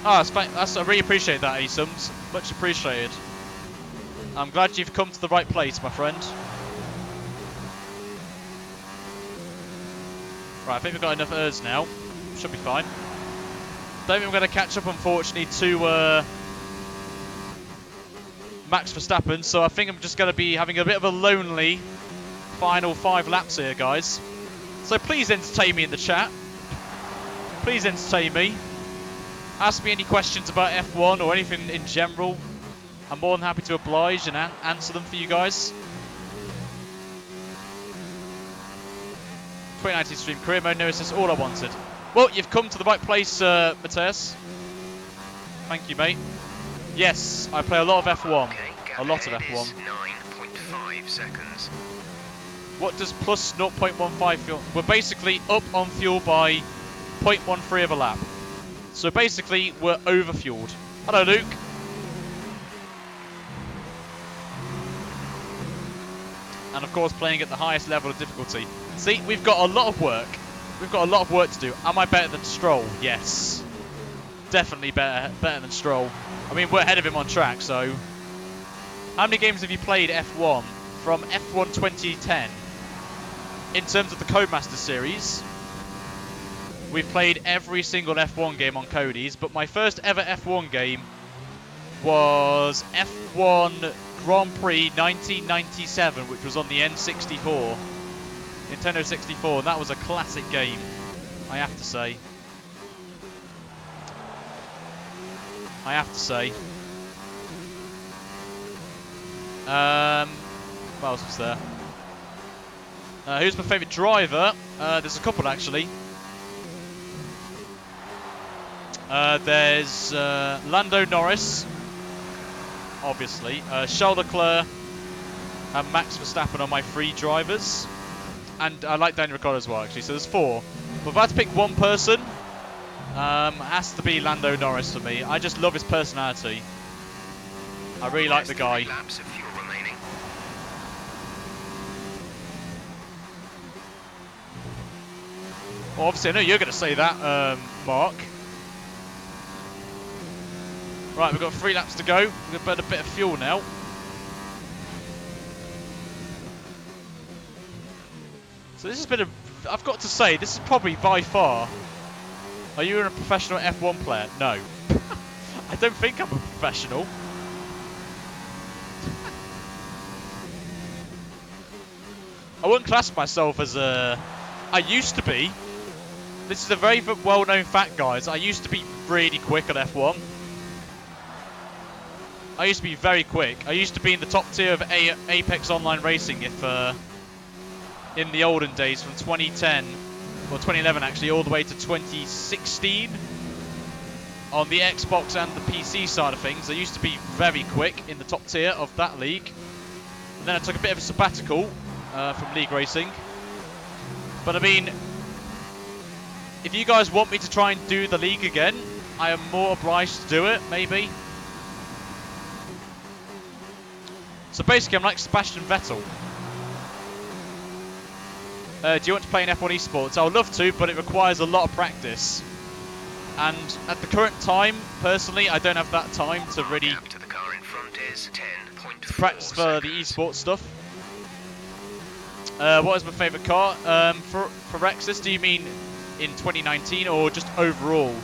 S1: Ah, I really appreciate that, Asums. Much appreciated. I'm glad you've come to the right place, my friend. Right, I think we've got enough Ers now. Should be fine. Don't think we're going to catch up, unfortunately, to Max Verstappen, so I think I'm just going to be having a bit of a lonely final 5 laps here, guys. So please entertain me in the chat. Please entertain me. Ask me any questions about F1 or anything in general. I'm more than happy to oblige and answer them for you guys. 2019 stream, career mode, no assist, all I wanted. Well, you've come to the right place, Mateus. Thank you, mate. Yes, I play a lot of F1.
S3: Okay,
S1: A lot of F1.
S3: 9.5 seconds.
S1: What does plus 0.15 fuel? We're basically up on fuel by 0.13 of a lap. So basically, we're overfueled. Hello, Luke. And of course, playing at the highest level of difficulty. See, we've got a lot of work. We've got a lot of work to do. Am I better than Stroll? Yes. Definitely better than Stroll. I mean, we're ahead of him on track, so... How many games have you played F1 from F1 2010? In terms of the Codemaster series, we've played every single F1 game on Cody's, but my first ever F1 game was F1 Grand Prix 1997, which was on the N64. Nintendo 64, and that was a classic game, I have to say. What else was there? Who's my favourite driver? There's a couple, actually. There's Lando Norris, obviously. Charles Leclerc and Max Verstappen are my 3 drivers. And I like Daniel Ricciardo as well, actually. So there's 4. But if I had to pick one person, it has to be Lando Norris for me. I just love his personality. I really like the guy.
S3: Laps of fuel remaining.
S1: Well, obviously, I know you're going to say that, Mark. Right, we've got 3 laps to go. We're going to burn a bit of fuel now. So this has been I've got to say, this is probably by far... Are you a professional F1 player? No. I don't think I'm a professional. I wouldn't class myself as a... I used to be. This is a very well-known fact, guys. I used to be really quick at F1. I used to be very quick. I used to be in the top tier of Apex Online Racing if... in the olden days, from 2010, or 2011 actually, all the way to 2016. On the Xbox and the PC side of things, I used to be very quick in the top tier of that league. And then I took a bit of a sabbatical from League Racing. But I mean, if you guys want me to try and do the league again, I am more obliged to do it, maybe. So basically, I'm like Sebastian Vettel. Do you want to play in F1 esports? I would love to, but it requires a lot of practice. And at the current time, personally, I don't have that time to really
S3: To the car in front is 10.4
S1: practice for the esports stuff. What is my favourite car? For Rexus, do you mean in 2019 or just overall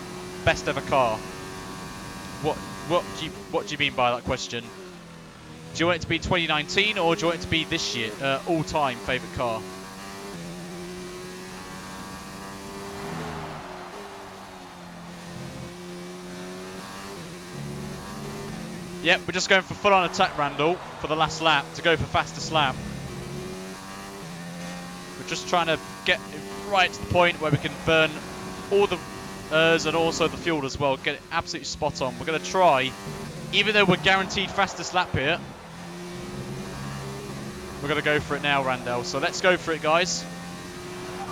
S1: best ever car? What do you mean by that question? Do you want it to be 2019 or do you want it to be this year? All-time favourite car? Yep, we're just going for full-on attack, Randall, for the last lap, to go for fastest lap. We're just trying to get right to the point where we can burn all the and also the fuel as well. Get it absolutely spot on. We're going to try, even though we're guaranteed fastest lap here, we're going to go for it now, Randall. So let's go for it, guys.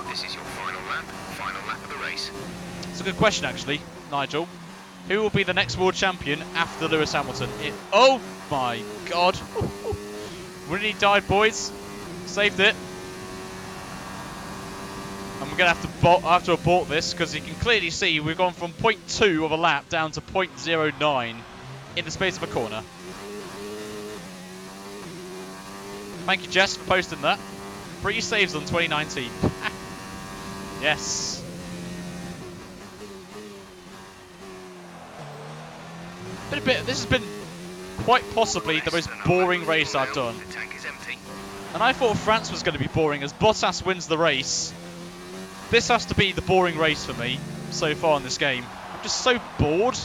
S3: This is your final lap of the race.
S1: It's a good question, actually, Nigel. Who will be the next world champion after Lewis Hamilton? Oh my God. We nearly died, boys. Saved it. And we're going to have to abort this because you can clearly see we've gone from 0.2 of a lap down to 0.09 in the space of a corner. Thank you, Jess, for posting that. Prix saves on 2019. Yes. This has been quite possibly the most boring race I've done.
S3: The tank is empty.
S1: And I thought France was going to be boring as Bottas wins the race. This has to be the boring race for me so far in this game. I'm just so bored.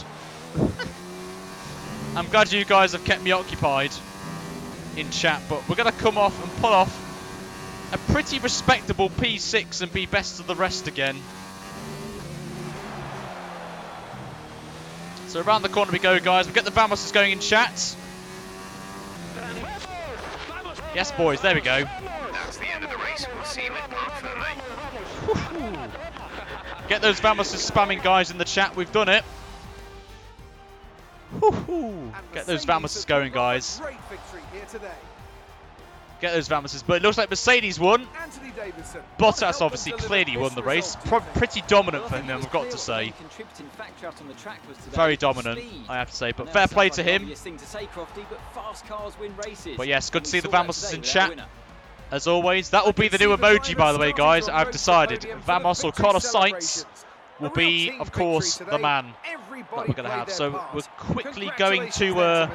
S1: I'm glad you guys have kept me occupied in chat, but we're going to come off and pull off a pretty respectable P6 and be best of the rest again. So around the corner we go, guys. We've got the Vamos going in chat. Yes, boys, there we go.
S3: That's the end of the race. We'll see you at Parc Fermé.
S1: Get those Vamoses spamming, guys, in the chat. We've done it. Get those Vamoses going, guys.
S2: Great victory here today.
S1: Get those Vamoses. But it looks like Mercedes won.
S2: Anthony Davidson.
S1: Bottas obviously clearly won the race. Pretty dominant for him, I've got to say. Very dominant, I have to say. But fair play to him. But yes, good to see the Vamoses in chat. As always, that will be the new emoji, by the way, guys. I've decided Vamos or Carlos Sainz will be, of course, the man that we're going to have. So we're quickly going to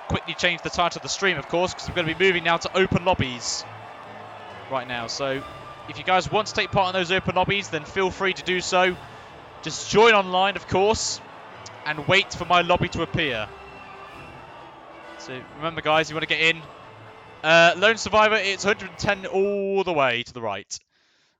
S1: quickly change the title of the stream, of course, because we're going to be moving now to open lobbies right now. So if you guys want to take part in those open lobbies, then feel free to do so. Just join online, of course, and wait for my lobby to appear. So remember, guys, you want to get in. Lone Survivor, it's 110 all the way to the right.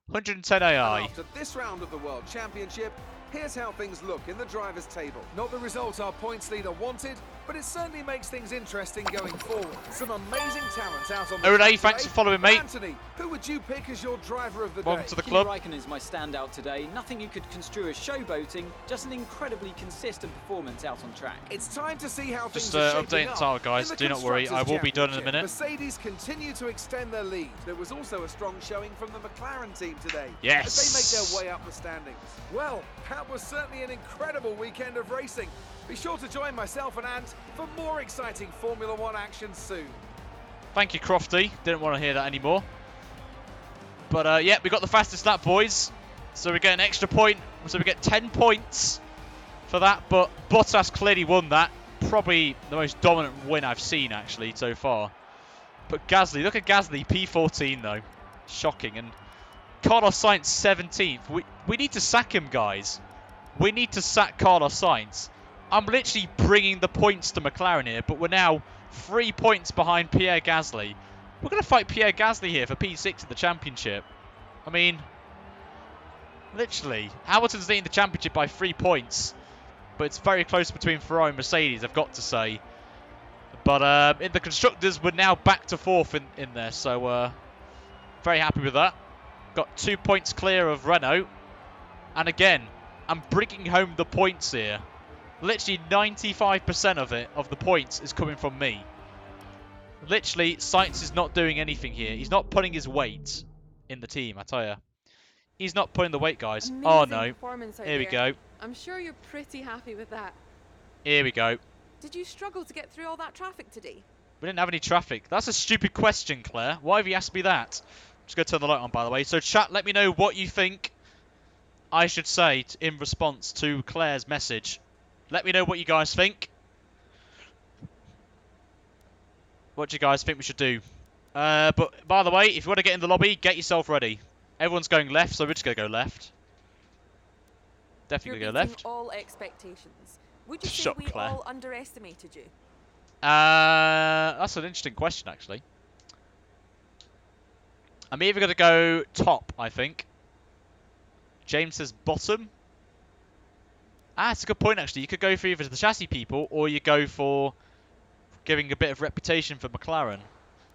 S1: 110 AI.
S2: After this round of the World Championship, here's how things look in the drivers' table. Not the result our points leader wanted, but it certainly makes things interesting going forward. Some amazing talent out on the
S1: Renee, thanks for following, mate.
S2: Anthony, who would you pick as your driver of the
S1: Welcome
S2: day?
S1: to the club.
S5: Raikkonen is my standout today. Nothing you could construe as showboating, just an incredibly consistent performance out on track.
S2: It's time to see how
S1: Just
S2: things are shaping
S1: updating the
S2: up
S1: title, guys.
S2: in the
S1: Do not worry, I will be done in a
S2: Constructors'
S1: minute.
S2: Mercedes continue to extend their lead. There was also a strong showing from the McLaren team today.
S1: Yes.
S2: As they make their way up the standings. Well, that was certainly an incredible weekend of racing. Be sure to join myself and Ant for more exciting Formula One action soon.
S1: Thank you, Crofty. Didn't want to hear that anymore. But yeah, we got the fastest lap, boys. So we get an extra point. So we get 10 points for that. But Bottas clearly won that. Probably the most dominant win I've seen, actually, so far. But Gasly, look at Gasly, P14 though. Shocking. And Carlos Sainz 17th. We need to sack him, guys. We need to sack Carlos Sainz. I'm literally bringing the points to McLaren here, but we're now 3 points behind Pierre Gasly. We're going to fight Pierre Gasly here for P6 in the championship. I mean, literally, Hamilton's leading the championship by 3 points, but it's very close between Ferrari and Mercedes, I've got to say. But in the constructors, we're now back to 4th in there, so very happy with that. Got 2 points clear of Renault, and again, I'm bringing home the points here. Literally 95% of the points is coming from me. Literally, Sainz is not doing anything here. He's not putting his weight in the team, I tell you. He's not putting the weight, guys.
S6: Amazing
S1: oh no.
S6: Here
S1: we go.
S6: I'm sure you're pretty happy with that.
S1: Here we go.
S6: Did you struggle to get through all that traffic today?
S1: We didn't have any traffic. That's a stupid question, Claire. Why have you asked me that? I'm just going to turn the light on, by the way. So chat, let me know what you think I should say in response to Claire's message. Let me know what you guys think. What do you guys think we should do? But by the way, if you want to get in the lobby, get yourself ready. Everyone's going left, so we're just going to go left. Definitely
S6: You're
S1: go
S6: beating
S1: left.
S6: all expectations. Would you say
S1: Shot
S6: we
S1: Claire.
S6: all underestimated you?
S1: That's an interesting question, actually. I'm either going to go top, I think. James says bottom. That's a good point, actually. You could go for either the chassis people, or you go for giving a bit of reputation for McLaren.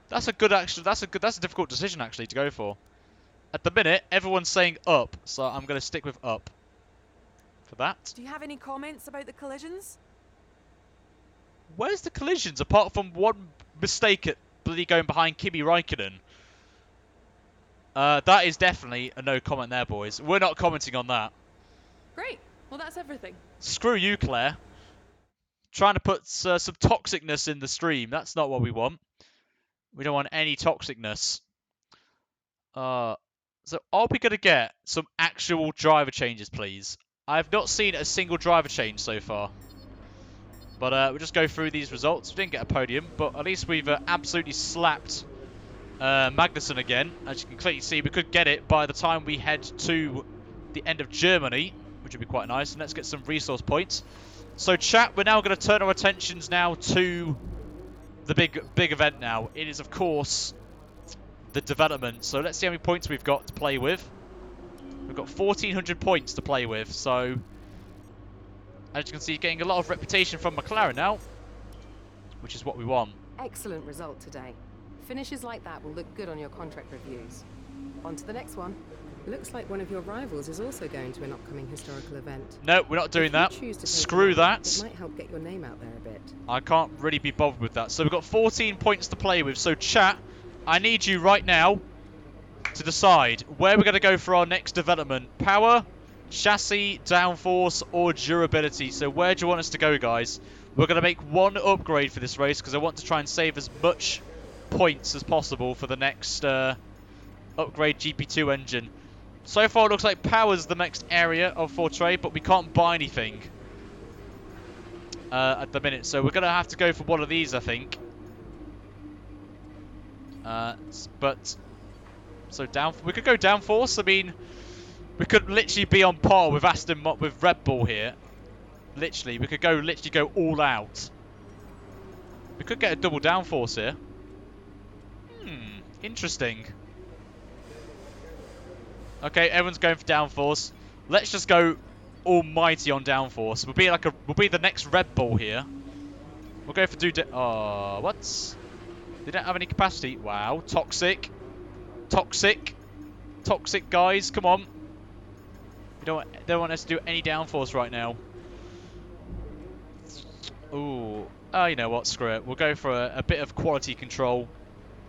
S1: That's a good, actually. That's a difficult decision, actually, to go for. At the minute, everyone's saying up, so I'm going to stick with up for that.
S6: Do you have any comments about the collisions?
S1: Where's the collisions, apart from one mistake at bloody going behind Kimi Räikkönen? That is definitely a no comment there, boys. We're not commenting on that.
S6: Great. Well, that's everything.
S1: Screw you, Claire. Trying to put some toxicness in the stream. That's not what we want. We don't want any toxicness. So are we going to get some actual driver changes, please? I've not seen a single driver change so far. But we'll just go through these results. We didn't get a podium, but at least we've absolutely slapped Magnussen again. As you can clearly see, we could get it by the time we head to the end of Germany, which would be quite nice. And let's get some resource points. So chat, we're now going to turn our attentions now to the big event now. It is, of course, the development. So let's see how many points we've got to play with. We've got 1,400 points to play with. So, as you can see, getting a lot of reputation from McLaren now, which is what we want.
S7: Excellent result today. Finishes like that will look good on your contract reviews. On to the next one. Looks like one of your rivals is also going to an upcoming historical event.
S1: No, we're not doing that. Screw that.
S7: It might help get your name out there a bit.
S1: I can't really be bothered with that. So we've got 14 points to play with. So chat, I need you right now to decide where we're going to go for our next development. Power, chassis, downforce, or durability. So where do you want us to go, guys? We're going to make one upgrade for this race because I want to try and save as much points as possible for the next upgrade GP2 engine. So far it looks like power's the next area of Fortray, but we can't buy anything at the minute. So we're going to have to go for one of these, I think. So we could go downforce. I mean, we could literally be on par with with Red Bull here. Literally, we could literally go all out. We could get a double downforce here. Interesting. Okay, everyone's going for downforce. Let's just go almighty on downforce. We'll be the next Red Bull here. We'll go for what? They don't have any capacity. Wow, toxic. Toxic, guys, come on. They don't want us to do any downforce right now. Ooh. Oh, you know what? Screw it. We'll go for a bit of quality control,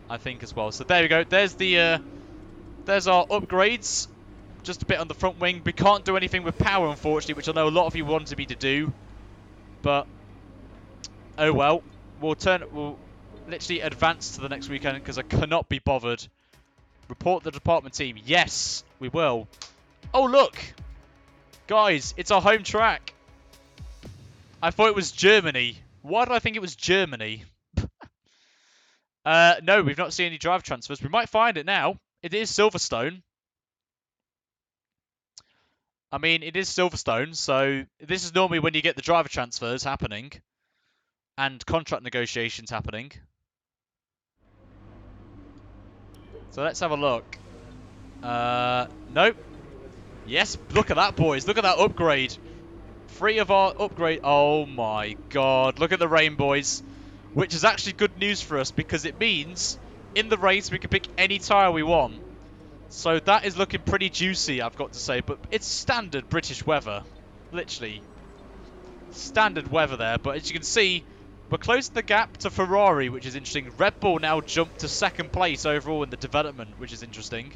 S1: I think, as well. So there we go. There's our upgrades. Just a bit on the front wing. We can't do anything with power, unfortunately, which I know a lot of you wanted me to do. But oh well. We'll literally advance to the next weekend because I cannot be bothered. Report the department team. Yes, we will. Oh, look. Guys, it's our home track. I thought it was Germany. Why did I think it was Germany? No, we've not seen any drive transfers. We might find it now. It is Silverstone. I mean, it is Silverstone, so this is normally when you get the driver transfers happening and contract negotiations happening. So let's have a look. Nope. Yes, look at that, boys. Look at that upgrade. 3 of our upgrade. Oh my god. Look at the rain, boys. Which is actually good news for us because it means in the race we can pick any tyre we want. So that is looking pretty juicy, I've got to say. But it's standard British weather. Literally. Standard weather there. But as you can see, we're closing the gap to Ferrari, which is interesting. Red Bull now jumped to 2nd place overall in the development, which is interesting.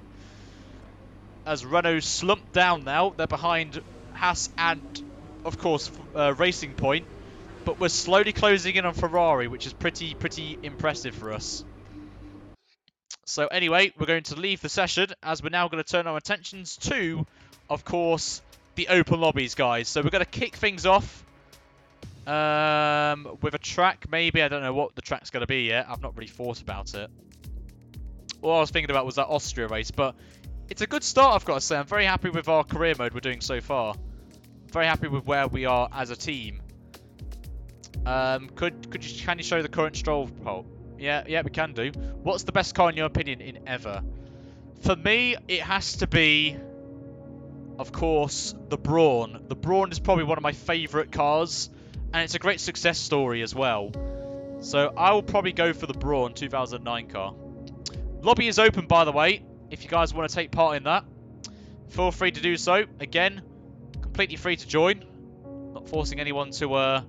S1: As Renault slumped down now. They're behind Haas and, of course, Racing Point. But we're slowly closing in on Ferrari, which is pretty impressive for us. So anyway, we're going to leave the session as we're now going to turn our attentions to, of course, the open lobbies, guys. So we're going to kick things off with a track, maybe. I don't know what the track's going to be yet. I've not really thought about it. All I was thinking about was that Austria race, but it's a good start, I've got to say. I'm very happy with our career mode we're doing so far. Very happy with where we are as a team. Can you show the current Stroll poll? Yeah, we can do. What's the best car in your opinion in ever? For me, it has to be, of course, the Brawn. The Brawn is probably one of my favourite cars, and it's a great success story as well. So I will probably go for the Brawn 2009 car. Lobby is open, by the way, if you guys want to take part in that. Feel free to do so. Again, completely free to join. Not forcing anyone to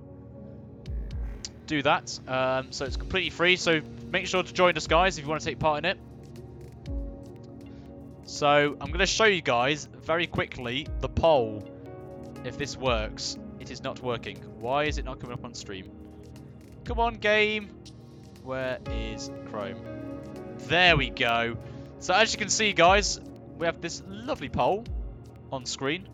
S1: do that. So it's completely free, so make sure to join us, guys, if you want to take part in it. So I'm going to show you guys very quickly the poll, if this works. It is not working. Why is it not coming up on stream? Come on, game. Where is Chrome? There we go. So as you can see, guys, we have this lovely poll on screen.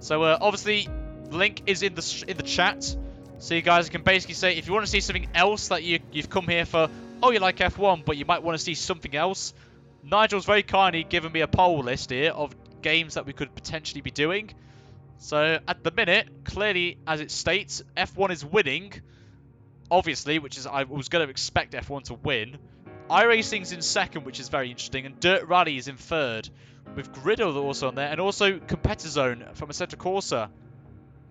S1: So obviously the link is in the chat, so you guys can basically say if you want to see something else that you've come here for. Oh, you like F1, but you might want to see something else. Nigel's very kindly given me a poll list here of games that we could potentially be doing. So at the minute, clearly as it states, F1 is winning, obviously, which is I was going to expect F1 to win. iRacing's in second, which is very interesting, and Dirt Rally is in third, with Griddle also on there, and also Competitor Zone from Assetto Corsa.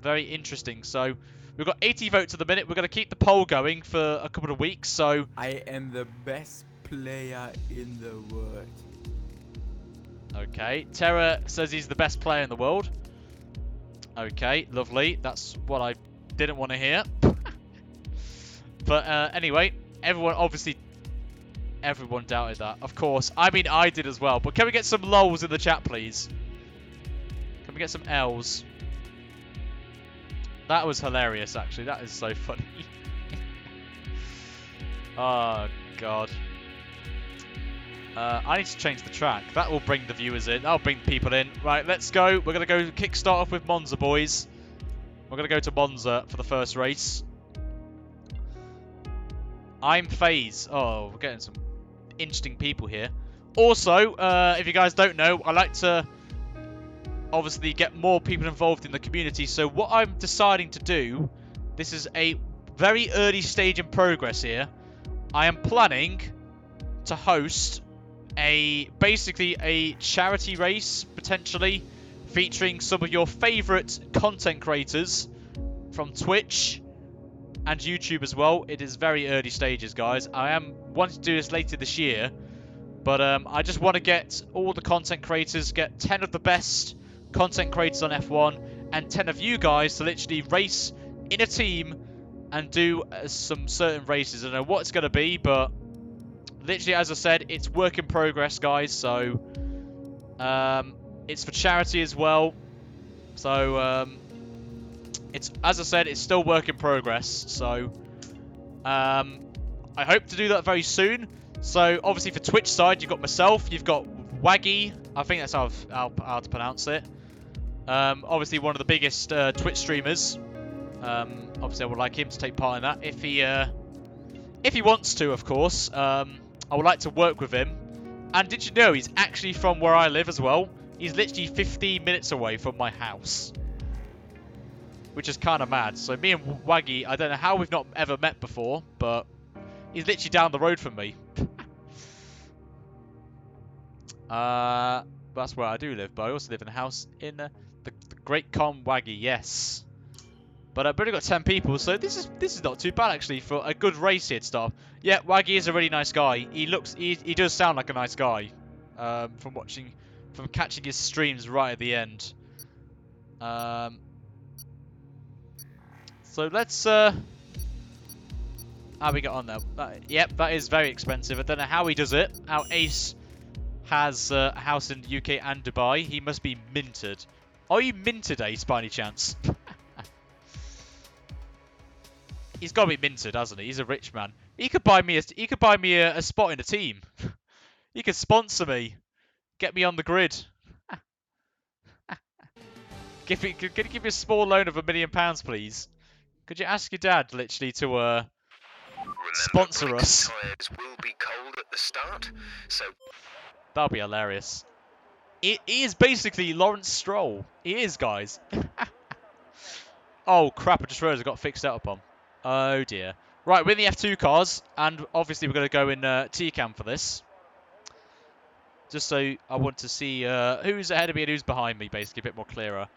S1: Very interesting. So we've got 80 votes at the minute. We're going to keep the poll going for a couple of weeks. So
S8: I am the best player in the world.
S1: Okay, Terra says he's the best player in the world. Okay, lovely. That's what I didn't want to hear. But anyway, everyone doubted that. Of course. I mean, I did as well. But can we get some lols in the chat, please? Can we get some L's? That was hilarious, actually. That is so funny. Oh, God. I need to change the track. That will bring the viewers in. That'll bring people in. Right, let's go. We're going to go kickstart off with Monza, boys. We're going to go to Monza for the first race. I'm FaZe. Oh, we're getting some interesting people here. Also, if you guys don't know, I like to obviously get more people involved in the community. So what I'm deciding to do, this is a very early stage in progress here. I am planning to host basically a charity race, potentially, featuring some of your favourite content creators from Twitch and YouTube as well. It is very early stages, guys. I am wanting to do this later this year, but I just want to get all the content creators, get 10 of the best content creators on F1, and 10 of you guys to literally race in a team and do some certain races. I don't know what it's going to be, but literally, as I said, it's work in progress, guys. So it's for charity as well. So it's, as I said, it's still work in progress. So I hope to do that very soon. So obviously for Twitch side, you've got myself, you've got Waggy. I think that's how to pronounce it. Obviously one of the biggest Twitch streamers. Obviously I would like him to take part in that if he wants to, of course. I would like to work with him. And did you know he's actually from where I live as well? He's literally 15 minutes away from my house, which is kind of mad. So me and Waggy, I don't know how we've not ever met before, but he's literally down the road from me. That's where I do live, but I also live in a house in the Great Con Waggy, yes. But I've only got 10 people, so this is not too bad actually for a good race here to start. Yeah, Waggy is a really nice guy. He does sound like a nice guy, from catching his streams right at the end. So let's how we got on there. Yep, that is very expensive. I don't know how he does it. How Ace has a house in the UK and Dubai. He must be minted. Are you minted, Ace, by any chance? He's got to be minted, hasn't he? He's a rich man. He could buy me a spot in a team. He could sponsor me. Get me on the grid. Could you give me a small loan of £1 million, please? Could you ask your dad, literally, to sponsor us?
S3: Tires will be cold at the start, so
S1: that'll be hilarious. He is basically Lawrence Stroll. He is, guys. Oh crap, I just realised I got fixed out upon. Oh dear. Right, we're in the F2 cars, and obviously we're going to go in T-cam for this. Just so I want to see who's ahead of me and who's behind me, basically, a bit more clearer.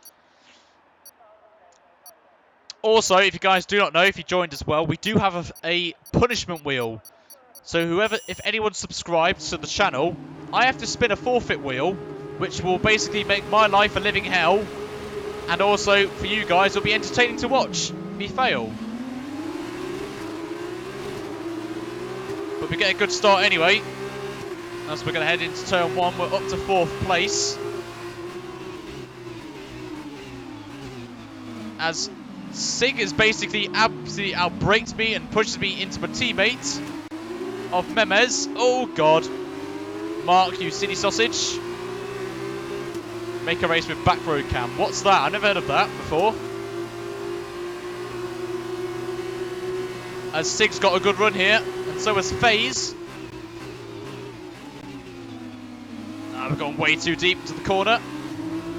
S1: Also, if you guys do not know, if you joined as well, we do have a punishment wheel. So if anyone subscribes to the channel, I have to spin a forfeit wheel, which will basically make my life a living hell. And also, for you guys, it'll be entertaining to watch me fail. But we get a good start anyway. As we're going to head into turn 1, we're up to 4th place. As Sig is basically absolutely outbraked me and pushes me into my teammate of Memes. Oh god. Mark, you silly sausage. Make a race with back road cam. What's that? I've never heard of that before. As Sig's got a good run here, and so has FaZe. We've gone way too deep into the corner.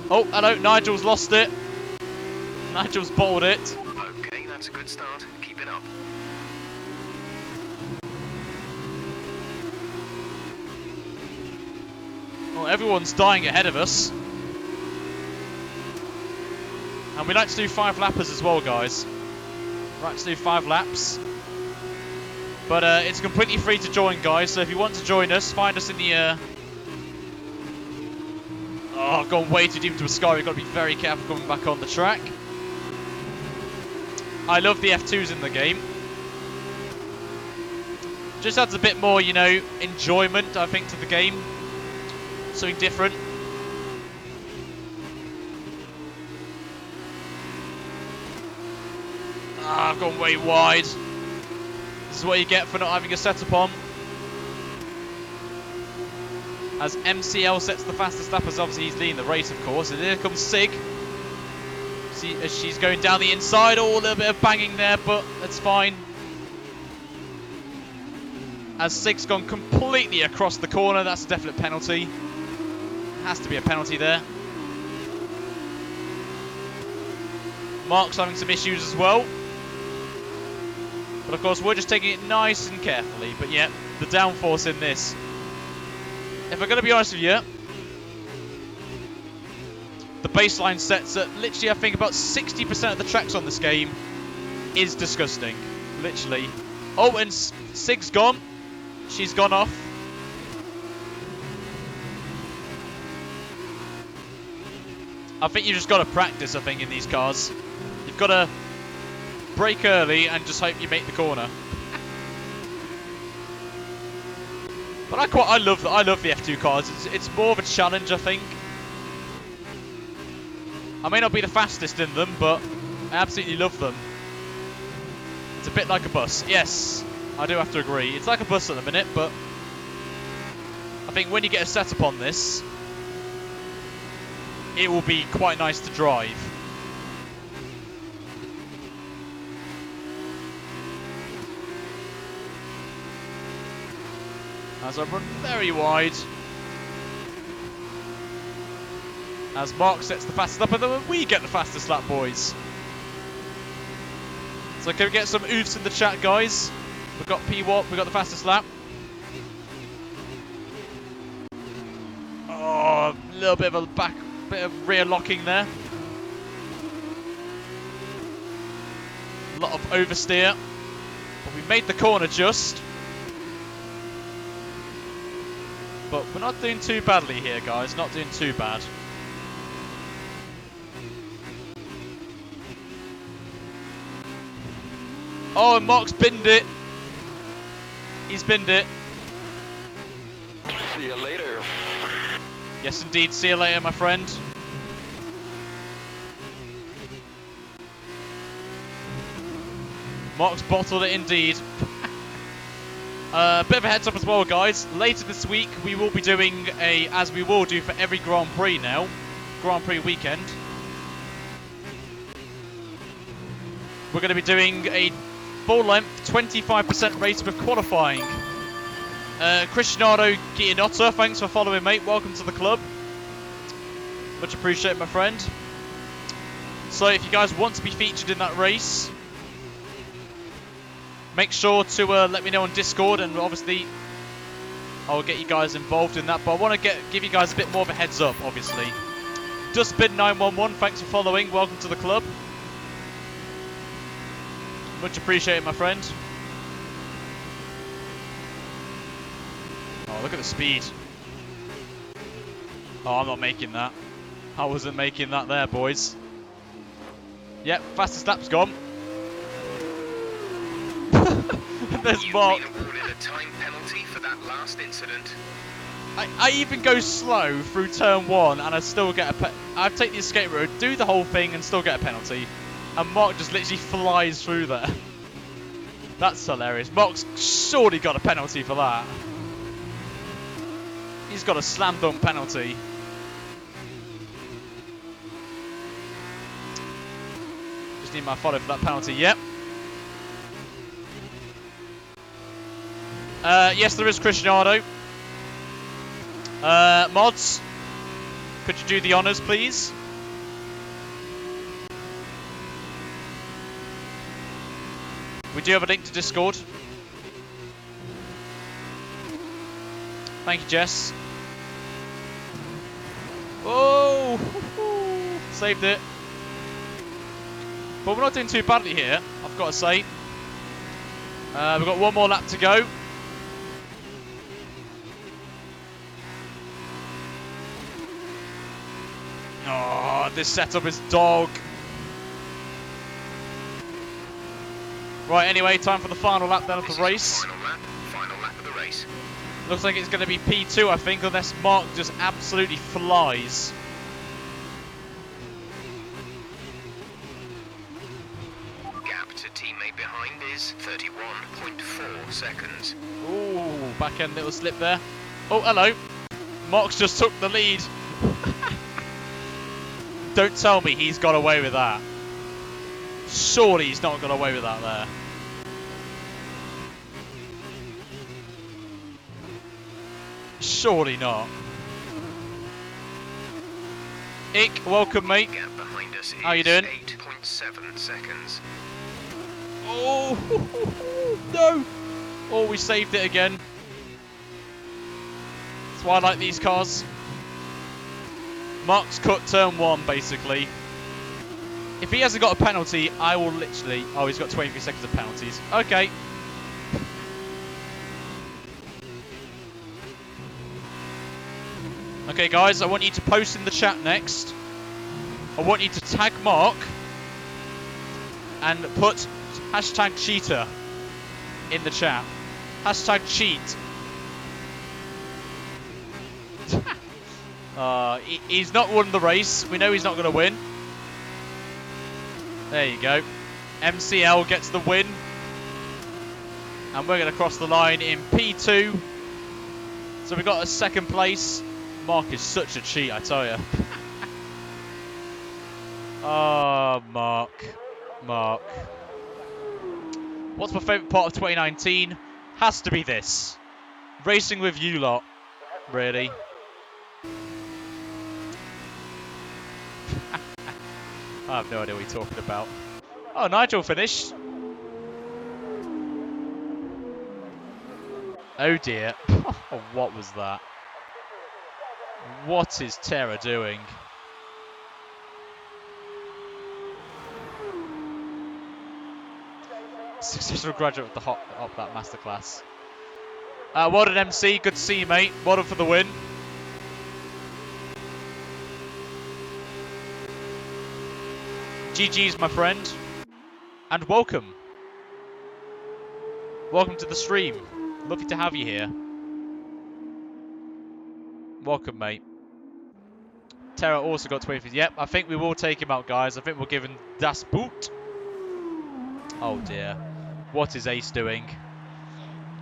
S1: Oh, hello, Nigel's lost it. Nigel's bowled it.
S3: Okay, that's a good start. Keep it up.
S1: Well, everyone's dying ahead of us. And we like to do 5 lappers as well, guys. We like to do 5 laps. But it's completely free to join, guys. So if you want to join us, find us in the... Oh, I've gone way too deep into a sky. We've got to be very careful coming back on the track. I love the F2s in the game. Just adds a bit more, you know, enjoyment, I think, to the game. Something different. Ah, I've gone way wide. This is what you get for not having a setup on. As MCL sets the fastest lap, as obviously he's leading the race, of course. And here comes Sig. See, as she's going down the inside. Oh, a little bit of banging there, but that's fine. As Sig's gone completely across the corner, that's a definite penalty. Has to be a penalty there. Mark's having some issues as well. But of course, we're just taking it nice and carefully. But yeah, the downforce in this. If I'm going to be honest with you, the baseline sets at literally, I think, about 60% of the tracks on this game is disgusting. Literally. Oh, and Sig's gone. She's gone off. I think you just got to practice, I think, in these cars. You've got to brake early and just hope you make the corner. But I love the F2 cars. It's more of a challenge, I think. I may not be the fastest in them, but I absolutely love them. It's a bit like a bus. Yes, I do have to agree. It's like a bus at the minute, but I think when you get a setup on this, it will be quite nice to drive. As I run very wide. As Mark sets the fastest lap, and then we get the fastest lap, boys. So can we get some oofs in the chat, guys? We've got P-Watt, we've got the fastest lap. Oh, a little bit of a bit of rear locking there. A lot of oversteer. But we made the corner just. But we're not doing too badly here, guys. Not doing too bad. Oh, and Mark's binned it. He's binned it.
S3: See you later.
S1: Yes, indeed. See you later, my friend. Mark's bottled it indeed. Bit of a heads up as well, guys. Later this week, we will be doing as we will do for every Grand Prix now, Grand Prix weekend. We're going to be doing a full-length 25% race with qualifying. Cristiano Giannotta, thanks for following, mate. Welcome to the club. Much appreciated, my friend. So if you guys want to be featured in that race, make sure to let me know on Discord, and obviously I'll get you guys involved in that. But I want to give you guys a bit more of a heads up, obviously. Dustbin911, thanks for following. Welcome to the club. Much appreciated, my friend. Oh, look at the speed. Oh, I'm not making that. I wasn't making that there, boys. Yep, fastest lap's gone. There's Mark.
S3: You've been awarded a time penalty for that last incident.
S1: I even go slow through turn 1 and I still get I take the escape road, do the whole thing and still get a penalty. And Mark just literally flies through there. That's hilarious. Mark's surely got a penalty for that. He's got a slam dunk penalty. Just need my follow for that penalty. Yep. Yes, there is Cristiano. Mods, could you do the honours, please? We do have a link to Discord. Thank you, Jess. Oh, saved it. But we're not doing too badly here, I've got to say. We've got one more lap to go. Oh, this setup is dog. Right, anyway, time for the final lap then of the race.
S3: Final lap of the race.
S1: Looks like it's going to be P2, I think, unless Mark just absolutely flies.
S3: Gap to teammate behind is 31.4 seconds.
S1: Ooh, back end little slip there. Oh, hello. Mark's just took the lead. Don't tell me he's got away with that. Surely he's not got away with that there. Surely not. Ick, welcome, mate.
S3: Gap behind us is
S1: how you doing?
S3: 8.7 seconds.
S1: Oh, no. Oh, we saved it again. That's why I like these cars. Mark's cut turn 1, basically. If he hasn't got a penalty, I will literally... Oh, he's got 23 seconds of penalties. Okay. Okay, guys, I want you to post in the chat next. I want you to tag Mark and put hashtag cheater in the chat. Hashtag cheat. He's not won the race. We know he's not going to win. There you go. MCL gets the win. And we're going to cross the line in P2. So we got a second place. Mark is such a cheat, I tell you. Oh, Mark. Mark. What's my favourite part of 2019? Has to be this. Racing with you lot. Really. I have no idea what you're talking about. Oh, Nigel finished. Oh dear. Oh, what was that? What is Terra doing? Successful graduate with the hop that masterclass. Well done, MC. Good to see you, mate. Well done for the win. GG's, my friend. And welcome. Welcome to the stream. Lovely to have you here. Welcome, mate. Terra also got 23. Yep, I think we will take him out, guys. I think we'll give him Das Boot. Oh, dear. What is Ace doing?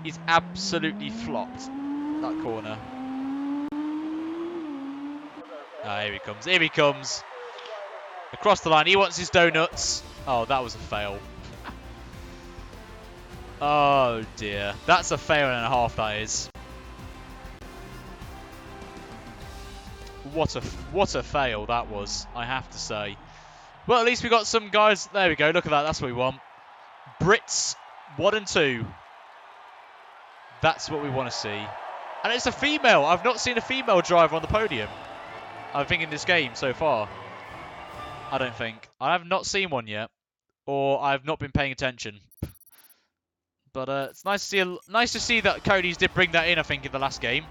S1: He's absolutely flopped that corner. Ah, here he comes. Here he comes. Across the line. He wants his donuts. Oh, that was a fail. Oh, dear. That's a fail and a half, that is. What a fail that was, I have to say. Well, at least we got some guys. There we go. Look at that. That's what we want. Brits 1 and 2. That's what we want to see. And it's a female. I've not seen a female driver on the podium. I think in this game so far. I don't think. I have not seen one yet. Or I've not been paying attention. But it's nice to see that Cody's did bring that in, I think, in the last game.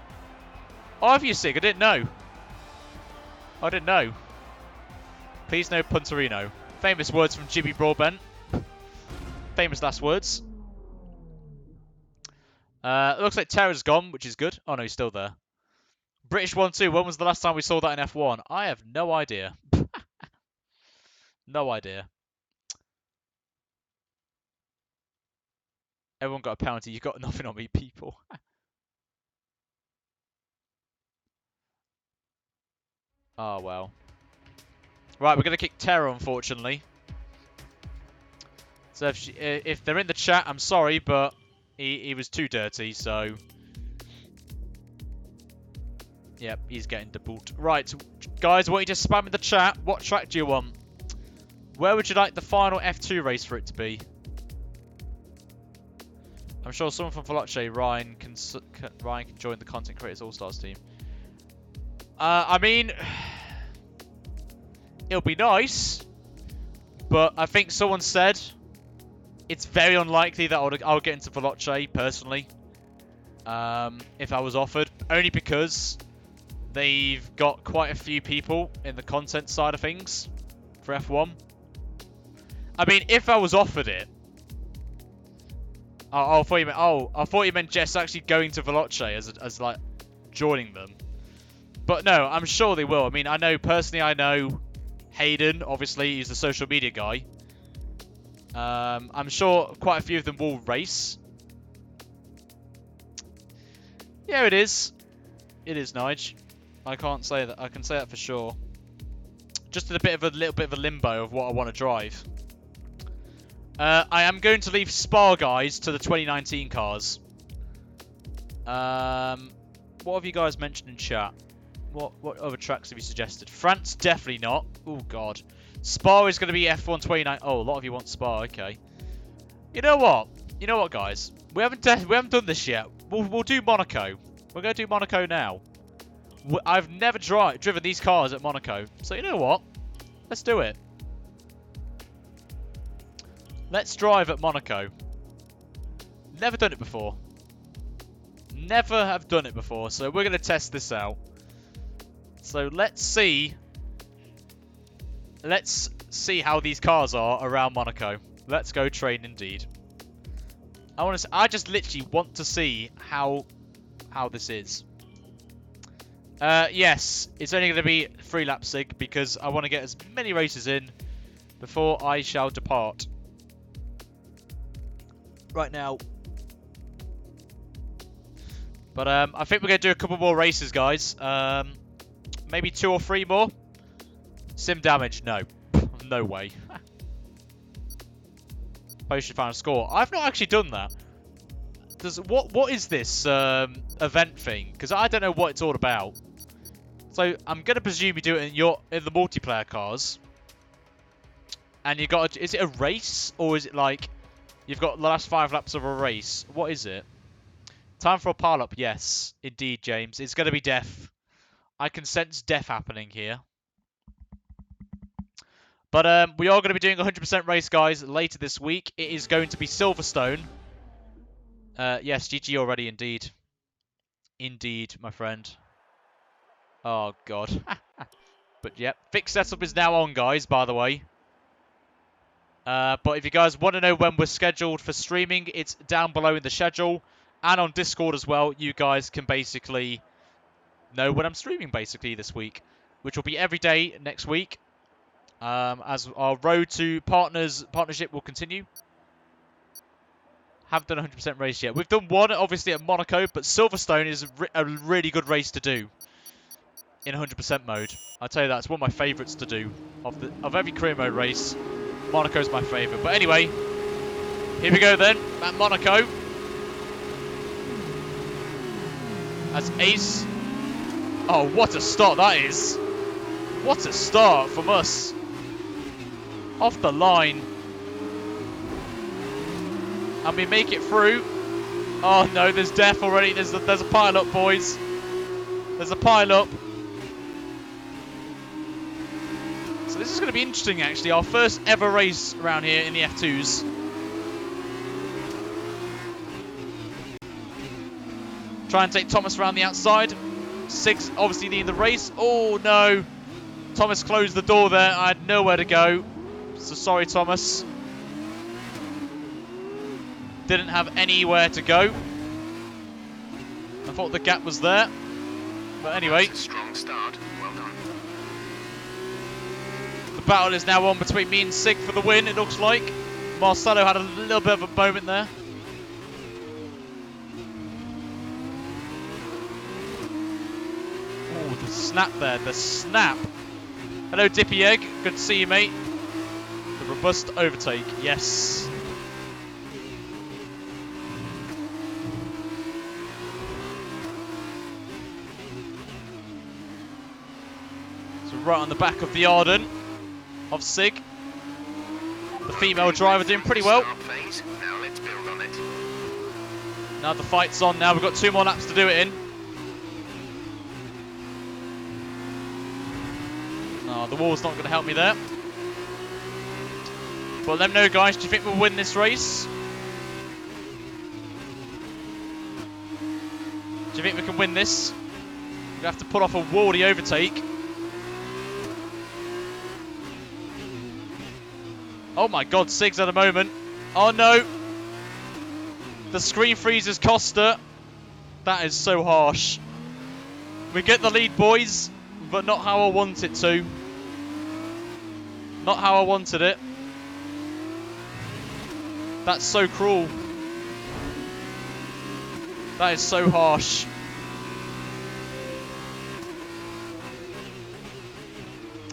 S1: Obviously, I didn't know. I didn't know. Please no Punterino. Famous words from Jimmy Broadbent. Famous last words. It looks like Terra's gone, which is good. Oh no, he's still there. British 1-2. When was the last time we saw that in F1? I have no idea. No idea. Everyone got a penalty. You've got nothing on me, people. Oh, well. Right, we're going to kick Terra, unfortunately. So if they're in the chat, I'm sorry, but he was too dirty, so... Yep, he's getting debunked. Right, guys, I want you to spam in the chat. What track do you want? Where would you like the final F2 race for it to be? I'm sure someone from Veloce, Ryan can join the Content Creators All-Stars team. I mean, it'll be nice, but I think someone said it's very unlikely that I'll get into Veloce personally, if I was offered, only because they've got quite a few people in the content side of things for F1. I mean, if I was offered it, I thought you meant Jess actually going to Veloce as like joining them. But no, I'm sure they will. I mean, I know Hayden, obviously, he's the social media guy. I'm sure quite a few of them will race. Yeah, it is. It is, Nige. I can't say that. I can say that for sure. Just in a little bit of a limbo of what I want to drive. I am going to leave Spa, guys, to the 2019 cars. What have you guys mentioned in chat? What other tracks have you suggested? France, definitely not. Oh, God. Spa is going to be F1 29. Oh, a lot of you want Spa. Okay. You know what? You know what, guys? We haven't done this yet. We'll do Monaco. We're going to do Monaco now. I've never driven these cars at Monaco. So, you know what? Let's do it. Let's drive at Monaco. Never done it before. Never have done it before. So, we're going to test this out. So let's see how these cars are around Monaco. Let's go train indeed. I just literally want to see how this is. Yes, it's only going to be 3 lap sig because I want to get as many races in before I shall depart. Right now. But I think we're going to do a couple more races, guys. Maybe 2 or 3 more. Sim damage, no. No way. Post your final score. I've not actually done that. What is this event thing? Because I don't know what it's all about. So I'm going to presume you do it in the multiplayer cars. And you got is it a race or is it like you've got the last 5 laps of a race? What is it? Time for a pile up. Yes, indeed, James. It's going to be death. I can sense death happening here. But we are going to be doing a 100% race, guys, later this week. It is going to be Silverstone. Yes, GG already, indeed. Indeed, my friend. Oh, God. But, yep. Fixed setup is now on, guys, by the way. But if you guys want to know when we're scheduled for streaming, it's down below in the schedule. And on Discord as well, you guys can basically know when I'm streaming basically this week, which will be every day next week, as our road to partnership will continue. Haven't done a 100% race yet. We've done one obviously at Monaco, but Silverstone is a really good race to do in 100% mode. I tell you that, it's one of my favourites to do of every career mode race. Monaco's my favourite. But anyway, here we go then at Monaco as Ace. Oh, what a start that is. What a start from us. off the line. And we make it through. Oh no, there's death already. There's a pile up, boys. There's a pile up. So this is going to be interesting, actually. Our first ever race around here in the F2s. Try and take Thomas around the outside. Sig's obviously leading the race. Oh no. Thomas closed the door there. I had nowhere to go. So sorry, Thomas. Didn't have anywhere to go. I thought the gap was there. But anyway.
S3: That's a strong start. Well done.
S1: The battle is now on between me and Sig for the win, it looks like. Marcelo had a little bit of a moment there. Oh, the snap there. The snap. Hello, Dippy Egg. Good to see you, mate. The robust overtake. Yes. So right on the back of the Arden of Sig. The female driver doing pretty well.
S3: Now let's build on it.
S1: Now the fight's on now. We've got 2 more laps to do it in. No, the wall's not going to help me there. But let me know, guys. Do you think we'll win this race? Do you think we can win this? We have to pull off a Wardy overtake. Oh my God, Sig's at a moment. Oh no! The screen freezes Costa. That is so harsh. We get the lead, boys, but not how I want it to. Not how I wanted it. That's so cruel. That is so harsh.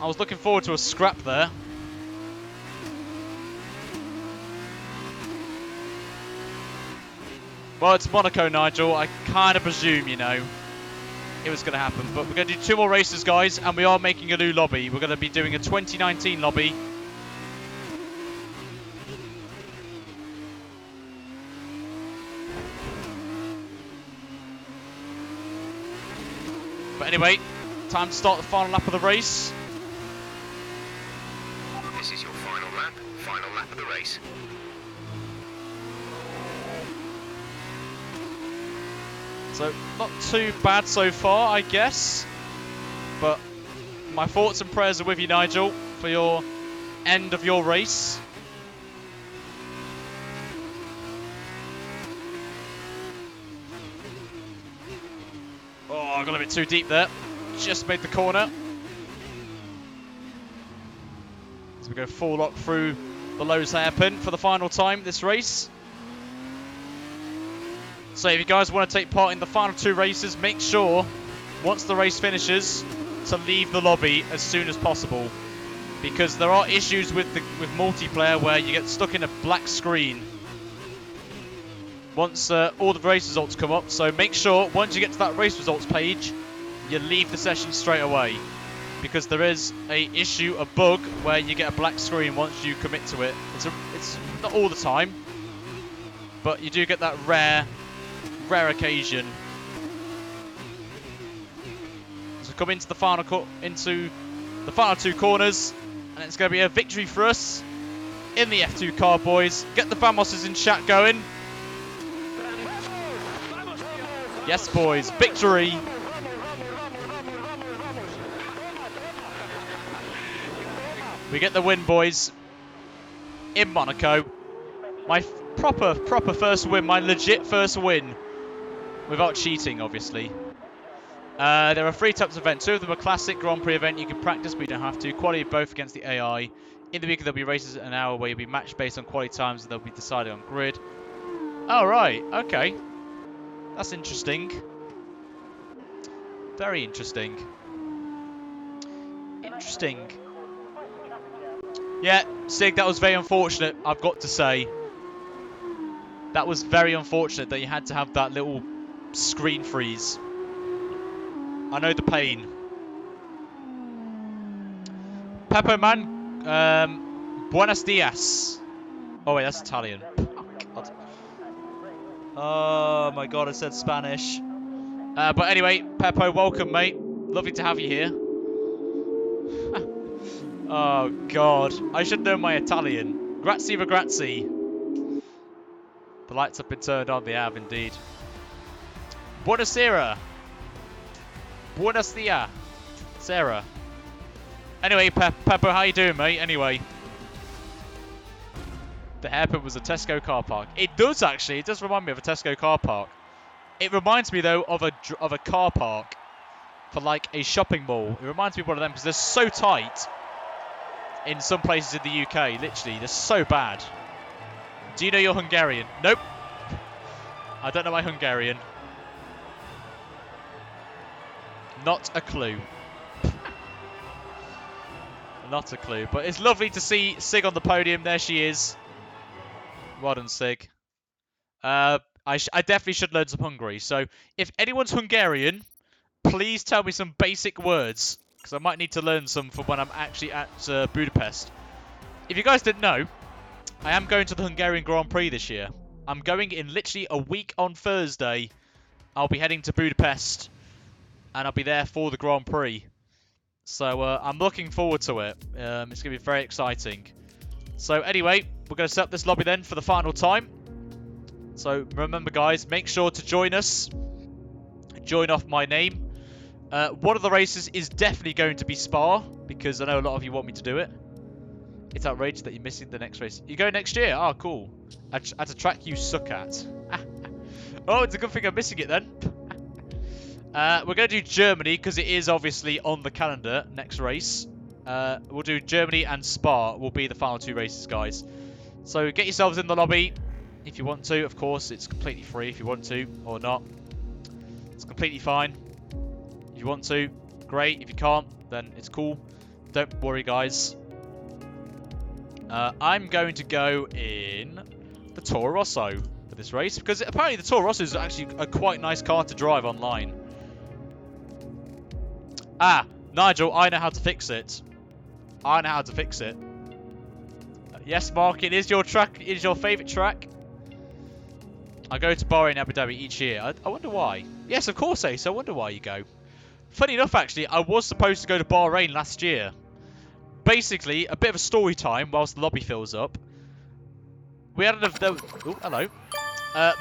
S1: I was looking forward to a scrap there. Well, it's Monaco, Nigel. I kind of presume, you know, it was going to happen. But we're going to do 2 more races, guys, and we are making a new lobby. We're going to be doing a 2019 lobby. But anyway, time to start the final lap of the race.
S3: This is your final lap of the race.
S1: So, not too bad so far, I guess. But my thoughts and prayers are with you, Nigel, for your end of your race. Oh, I got a bit too deep there. Just made the corner. So we go full lock through the Lowe's hairpin for the final time this race. So if you guys want to take part in the final 2 races, make sure, once the race finishes, to leave the lobby as soon as possible. Because there are issues with multiplayer where you get stuck in a black screen once all the race results come up. So make sure, once you get to that race results page, you leave the session straight away. Because there is a bug where you get a black screen once you commit to it. It's not all the time, but you do get that rare occasion. So come into the final 2 corners, and it's going to be a victory for us in the F2 car, boys. Get the Famoses in chat going. Yes, boys, victory. We get the win, boys, in Monaco. My proper first win, my legit first win. Without cheating, obviously. There are 3 types of events. 2 of them are classic Grand Prix event. You can practice, but you don't have to. Quality both against the AI. In the week, there'll be races at an hour where you'll be matched based on quality times, and they'll be decided on grid. Oh, right. Okay. That's interesting. Very interesting. Interesting. Yeah, Sig, that was very unfortunate, I've got to say. That was very unfortunate that you had to have that little screen freeze. I know the pain. Peppo Man, Buenos dias. Oh wait, that's Italian. Oh, God. Oh my God, I said Spanish. But anyway, Peppo, welcome, mate. Lovely to have you here. Oh God, I should know my Italian. Grazie, ragazzi. The lights have been turned on. They have indeed. Buonasera. Buenos dias, Sarah. Anyway, Peppo, how you doing, mate? Anyway. The hairpin was a Tesco car park. It does actually. It does remind me of a Tesco car park. It reminds me though of a car park for like a shopping mall. It reminds me of one of them because they're so tight in some places in the UK. Literally, they're so bad. Do you know you're Hungarian? Nope. I don't know my Hungarian. Not a clue. Not a clue. But it's lovely to see Sig on the podium. There she is. Well done, Sig. I definitely should learn some Hungary. So if anyone's Hungarian, please tell me some basic words. Because I might need to learn some for when I'm actually at Budapest. If you guys didn't know, I am going to the Hungarian Grand Prix this year. I'm going in literally a week on Thursday. I'll be heading to Budapest. And I'll be there for the Grand Prix. So I'm looking forward to it. It's going to be very exciting. So anyway, we're going to set up this lobby then for the final time. So remember guys, make sure to join us. Join off my name. One of the races is definitely going to be Spa. Because I know a lot of you want me to do it. It's outrageous that you're missing the next race. You go next year? Oh, cool. At a track you suck at. Oh, it's a good thing I'm missing it then. We're going to do Germany because it is obviously on the calendar, next race. We'll do Germany and Spa will be the final two races, guys. So get yourselves in the lobby if you want to. Of course, it's completely free if you want to or not. It's completely fine. If you want to, great. If you can't, then it's cool. Don't worry, guys. I'm going to go in the Toro Rosso for this race because apparently the Toro Rosso is actually a quite nice car to drive online. Ah, Nigel, I know how to fix it. I know how to fix it. Yes, Mark, it is your track. It is your favourite track. I go to Bahrain, Abu Dhabi each year. I wonder why. Yes, of course, Ace. I wonder why you go. Funny enough, actually, I was supposed to go to Bahrain last year. Basically, a bit of a story time whilst the lobby fills up. We had an... Oh, hello.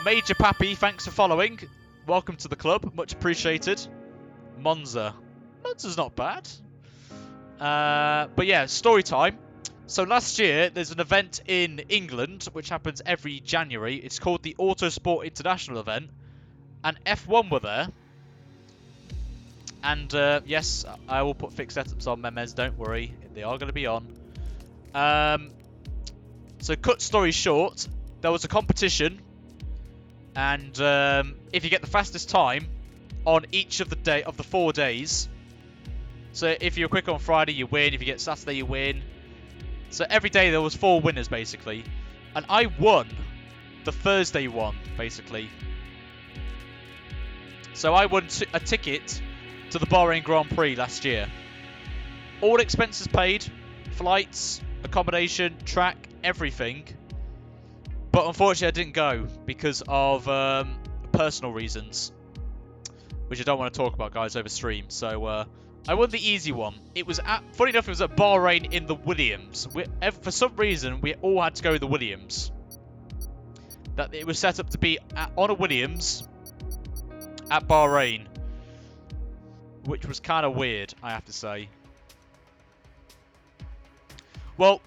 S1: Major Pappy, thanks for following. Welcome to the club. Much appreciated. Monza. Monza's not bad. But yeah, story time. So last year, there's an event in England, which happens every January. It's called the Autosport International event. And F1 were there. And yes, I will put fixed setups on memes, don't worry. They are going to be on. So cut story short, there was a competition. And if you get the fastest time on each of the 4 days... So if you're quick on Friday, you win. If you get Saturday, you win. So every day there was 4 winners, basically. And I won the Thursday one, basically. So I won a ticket to the Bahrain Grand Prix last year. All expenses paid. Flights, accommodation, track, everything. But unfortunately I didn't go because of personal reasons. Which I don't want to talk about, guys, over stream. So... I won the easy one. It was funny enough, it was at Bahrain in the Williams. For some reason, we all had to go with the Williams. That it was set up to be on a Williams at Bahrain, which was kind of weird, I have to say. Well,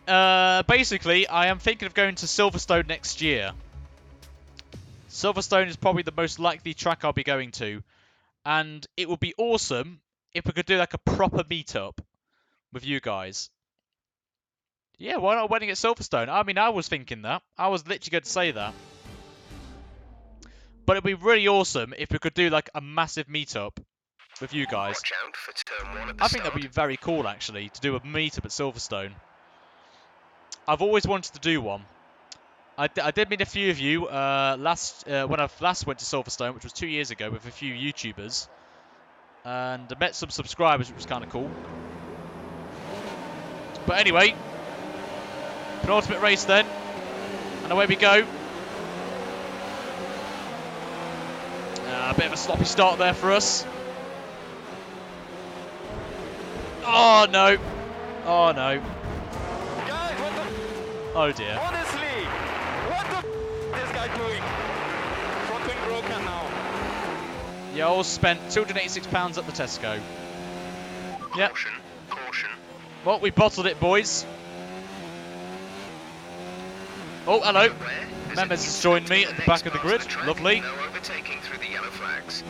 S1: basically, I am thinking of going to Silverstone next year. Silverstone is probably the most likely track I'll be going to, and it would be awesome if we could do like a proper meetup with you guys. Yeah, why not wedding at Silverstone? I mean, I was thinking that. I was literally going to say that. But it'd be really awesome if we could do like a massive meetup with you guys.
S3: Watch out for turn 1 at the
S1: I think that'd be very cool, actually, to do a meetup at Silverstone. I've always wanted to do one. I did meet a few of you when I last went to Silverstone, which was 2 years ago, with a few YouTubers. And I met some subscribers, which was kind of cool. But anyway, Penultimate race then. And away we go. A bit of a sloppy start there for us. Oh no. Oh no.
S9: Guys, what the...
S1: Oh dear.
S9: Honestly, what the f this guy doing? Something broken now.
S1: Yoels spent £286 at the Tesco. Yep.
S3: Caution, caution.
S1: Well, we bottled it, boys. Oh, hello. Members has joined me at the back of the grid. Lovely.
S3: No overtaking through the yellow flags.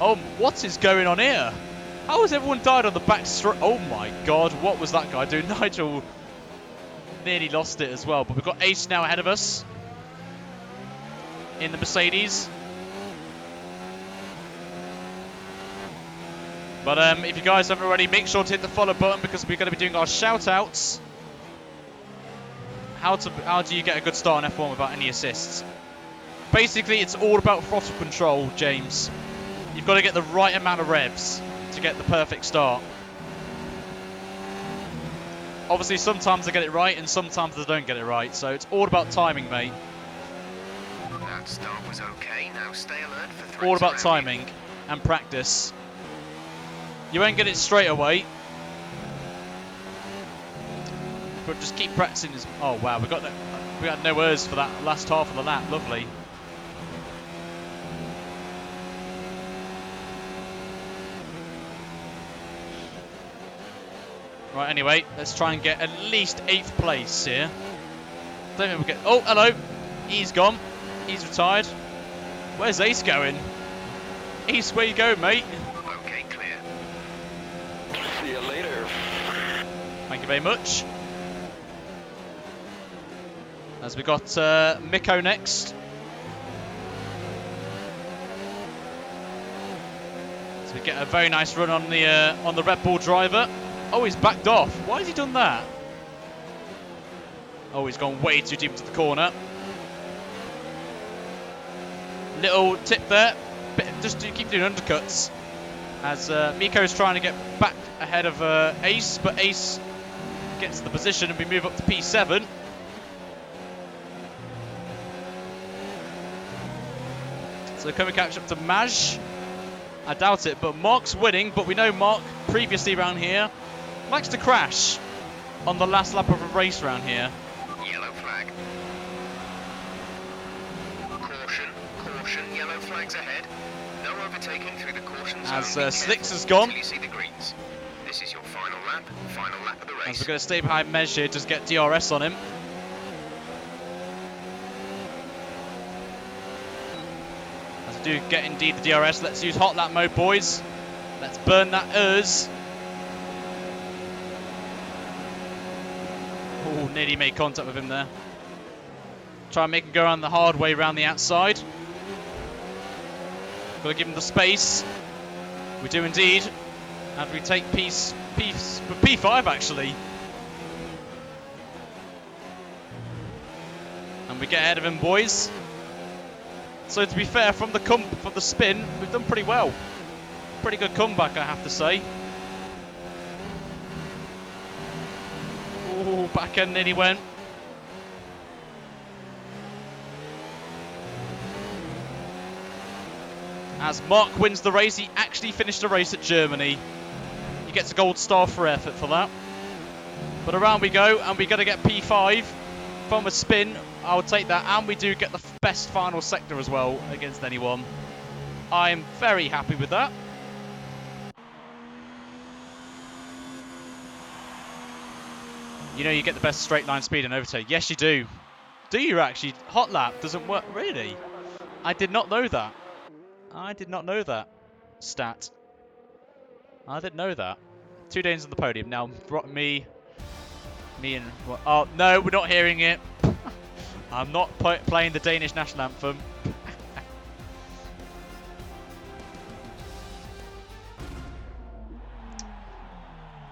S1: Oh, what is going on here? How has everyone died on the back straight? Oh my god, what was that guy doing? Nigel nearly lost it as well, but we've got Ace now ahead of us in the Mercedes. But if you guys haven't already, make sure to hit the follow button because we're going to be doing our shout-outs. How do you get a good start on F1 without any assists? Basically, it's all about throttle control, James. You've got to get the right amount of revs to get the perfect start. Obviously, sometimes they get it right and sometimes they don't get it right. So it's all about timing, mate.
S3: That start was okay. Now stay alert for threats
S1: All about
S3: around
S1: timing and practice. You won't get it straight away, but just keep practicing. Oh wow, we had no errors for that last half of the lap. Lovely. Right. Anyway, let's try and get at least 8th place here. Don't think we'll get. Oh, hello. He's gone. He's retired. Where's Ace going? Ace, where you going, mate?
S3: Okay, clear.
S9: See you later.
S1: Thank you very much. As we got Miko next. So we get a very nice run on the Red Bull driver. Oh, he's backed off. Why has he done that? Oh, he's gone way too deep into the corner. Little tip there. Just keep doing undercuts. As Miko's trying to get back ahead of Ace, but Ace gets the position and we move up to P7. So can we catch up to Maj? I doubt it, but Mark's winning, but we know Mark previously around here likes to crash on the last lap of a race around here.
S3: Yellow flag. Caution, caution, yellow flags ahead. No overtaking through the caution zone.
S1: As Slicks has gone.
S3: Until you see the greens. This is your final lap of the race.
S1: As we're going to stay behind Mej here, just get DRS on him. As we do get indeed the DRS, let's use hot lap mode, boys. Let's burn that ERS. Oh, nearly made contact with him there. Try and make him go around the hard way around the outside. Got to give him the space. We do indeed. And we take P5 actually. And we get ahead of him, boys. So to be fair, from the spin, we've done pretty well. Pretty good comeback, I have to say. Oh, back end nearly went. As Mark wins the race, he actually finished the race at Germany. He gets a gold star for effort for that. But around we go, and we're going to get P5 from a spin. I'll take that, and we do get the best final sector as well against anyone. I am very happy with that. You know you get the best straight line speed in overtake. Yes, you do. Do you actually? Hot lap doesn't work. Really? I did not know that. I did not know that stat. I didn't know that. 2 Danes on the podium. Now, me and... Oh, no, we're not hearing it. I'm not playing the Danish national anthem.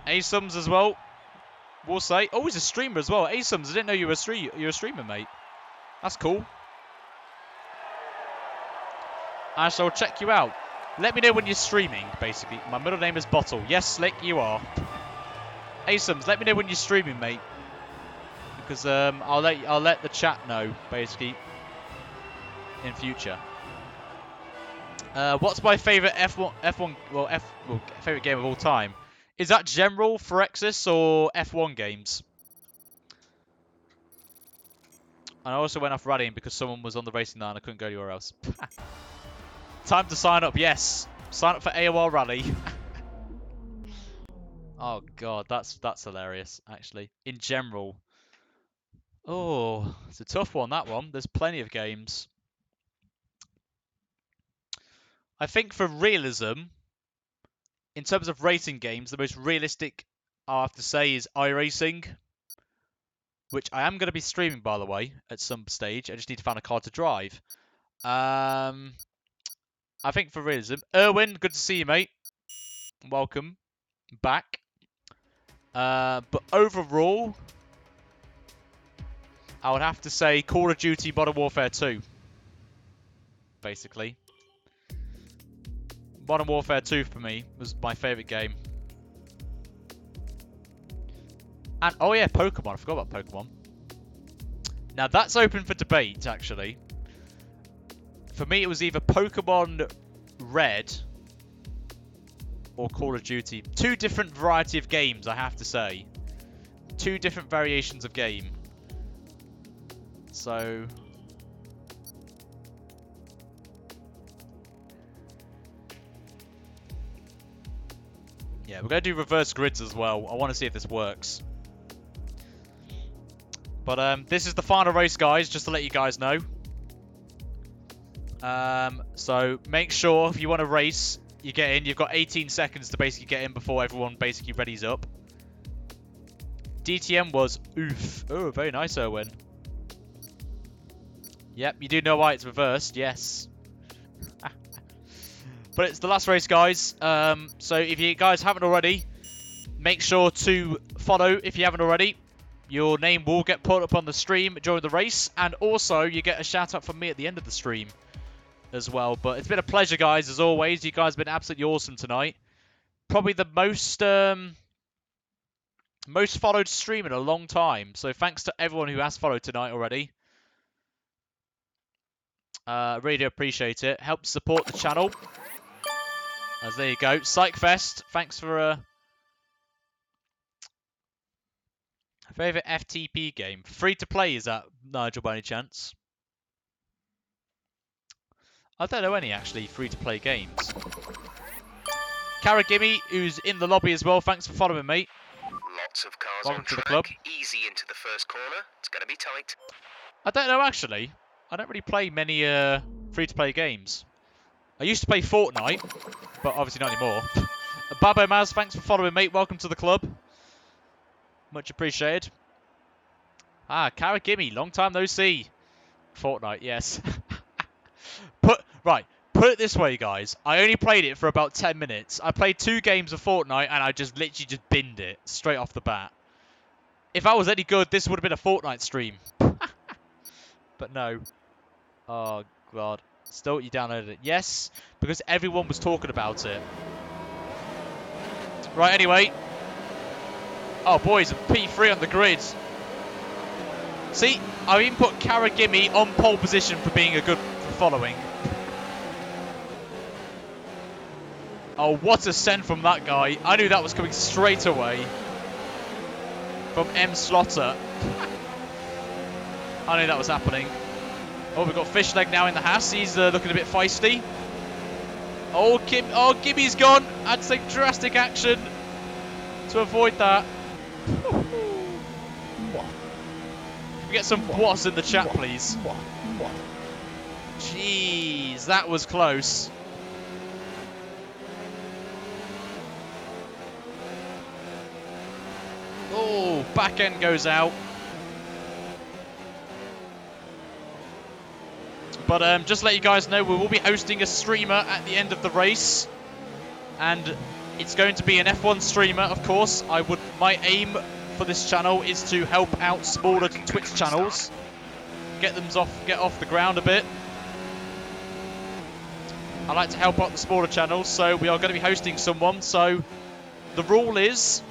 S1: Asums as well. We'll say. Oh, he's a streamer as well. Asums, I didn't know you were a streamer, mate. That's cool. I shall check you out. Let me know when you're streaming, basically. My middle name is Bottle. Yes, Slick, you are. Asums, let me know when you're streaming, mate. because I'll let the chat know basically in future. What's my favorite favorite game of all time? Is that general Phyrexis or F1 games? And I also went off rallying because someone was on the racing line and I couldn't go anywhere else. Time to sign up, yes. Sign up for AOR Rally. Oh god, that's hilarious, actually. In general. Oh, it's a tough one, that one. There's plenty of games. I think for realism, in terms of racing games, the most realistic I have to say is iRacing, which I am going to be streaming, by the way, at some stage. I just need to find a car to drive. I think for realism, Erwin, good to see you, mate. Welcome back. But overall, I would have to say Call of Duty Modern Warfare 2, basically. Modern Warfare 2 for me was my favourite game. And, oh yeah, Pokemon. I forgot about Pokemon. Now, that's open for debate, actually. For me, it was either Pokemon Red or Call of Duty. Two different variety of games, I have to say. Two different variations of game. So... yeah, we're going to do reverse grids as well. I want to see if this works. But this is the final race, guys, just to let you guys know. So make sure if you want to race, you get in. You've got 18 seconds to basically get in before everyone basically readies up. DTM was oof. Oh, very nice, Erwin. Yep, you do know why it's reversed. Yes. But it's the last race, guys. So if you guys haven't already, make sure to follow if you haven't already. Your name will get put up on the stream during the race. And also, you get a shout-out from me at the end of the stream as well. But it's been a pleasure, guys, as always. You guys have been absolutely awesome tonight. Probably the most followed stream in a long time. So thanks to everyone who has followed tonight already. Really do appreciate it. Help support the channel. As there you go. Psychfest, thanks for favourite FTP game. Free to play, is that, Nigel, by any chance? I don't know any, actually, free to play games. Karagimi, who's in the lobby as well, thanks for following, mate.
S3: Lots of cars
S1: Welcome
S3: on
S1: to the
S3: track.
S1: club.
S3: Easy into the first corner. It's going to be tight.
S1: I don't know, actually. I don't really play many free to play games. I used to play Fortnite, but obviously not anymore. Babo Maz, thanks for following, mate. Welcome to the club. Much appreciated. Ah, Karagimi, long time no see. Fortnite, yes. Put it this way, guys. I only played it for about 10 minutes. I played 2 games of Fortnite and I just literally just binned it straight off the bat. If I was any good, this would have been a Fortnite stream. But no. Oh, God. Still, you downloaded it. Yes, because everyone was talking about it. Right, anyway. Oh, boys, a P3 on the grid. See, I even put Karagimi on pole position for being a good following. Oh, what a send from that guy. I knew that was coming straight away. From M. Slaughter. I knew that was happening. Oh, we've got Fishleg now in the house. He's looking a bit feisty. Oh, Gibby's gone. Had to take drastic action to avoid that. Can we get some boss in the chat, please? Jeez, that was close. Oh, back end goes out. But just to let you guys know, we will be hosting a streamer at the end of the race. And it's going to be an F1 streamer, of course. My aim for this channel is to help out smaller Twitch channels. Get off the ground a bit. I like to help out the smaller channels, so we are going to be hosting someone. So the rule is,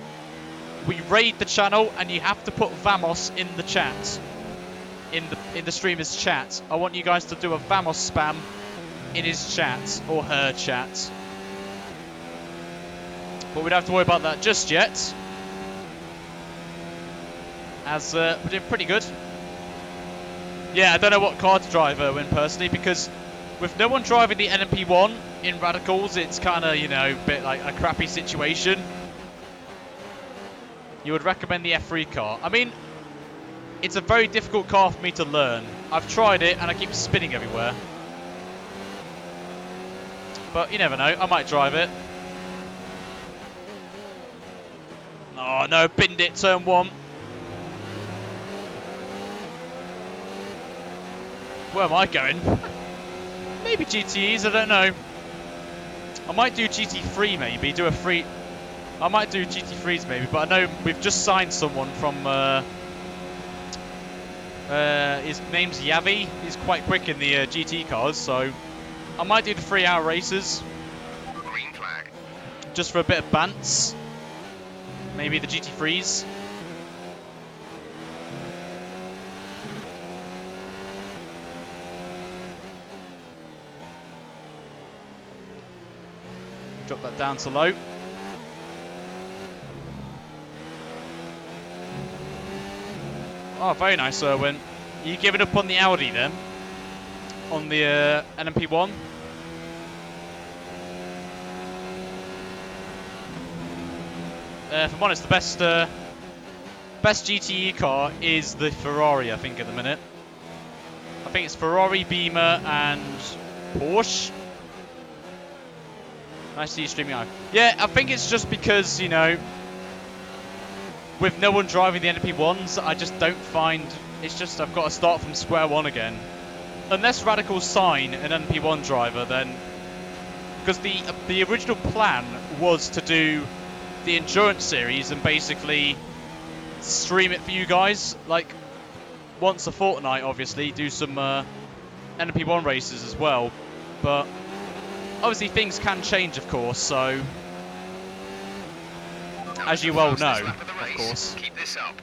S1: we raid the channel, and you have to put Vamos in the chat. In the streamer's chat. I want you guys to do a Vamos spam in his chat, or her chat. But we don't have to worry about that just yet. As we're doing pretty good. Yeah, I don't know what car to drive, Erwin, personally, because with no one driving the NMP1 in Radicals, it's kind of, you know, a bit like a crappy situation. You would recommend the F3 car. I mean, it's a very difficult car for me to learn. I've tried it, and I keep spinning everywhere. But you never know, I might drive it. Oh no, binned it, turn 1. Where am I going? Maybe GTEs, I don't know. I might do GT3 maybe, do a free... I might do GT3s maybe, but I know we've just signed someone from... his name's Yavi. He's quite quick in the GT cars, so... I might do the 3-hour races.
S3: Green flag.
S1: Just for a bit of bants. Maybe the GT3s. Drop that down to low. Oh, very nice, Erwin. Are you giving up on the Audi then? On the NMP1? If I'm honest, the best GTE car is the Ferrari, I think, at the minute. I think it's Ferrari, Beamer, and Porsche. Nice to see you streaming out. Yeah, I think it's just because, you know, with no one driving the NP1s, I just don't find... It's just I've got to start from square one again. Unless Radicals sign an NP1 driver, then... Because the original plan was to do the Endurance Series and basically stream it for you guys. Like, once a fortnight, obviously. Do some NP1 races as well. But... Obviously, things can change, of course, so... As you well know, of course.
S3: Keep this up.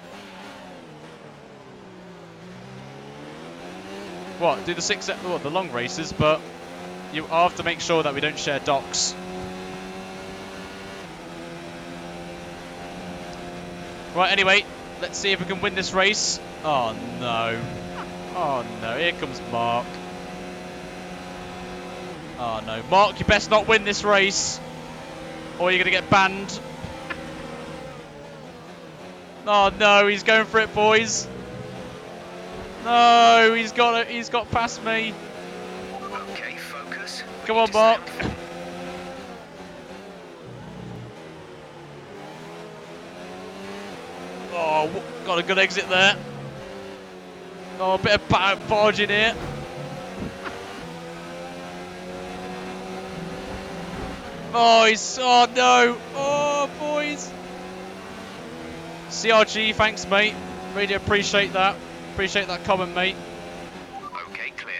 S1: What, do the long races, but you have to make sure that we don't share docks. Right, anyway, let's see if we can win this race. Oh, no. Oh, no, here comes Mark. Oh no, Mark, you best not win this race, or you're gonna get banned. Oh no, he's going for it, boys. No, he's got past me.
S3: Okay, focus.
S1: Come on, Mark. Oh, got a good exit there. Oh, a bit of barge in here. Oh no, oh boys. CRG, thanks mate, really appreciate that comment, mate.
S3: Okay, clear.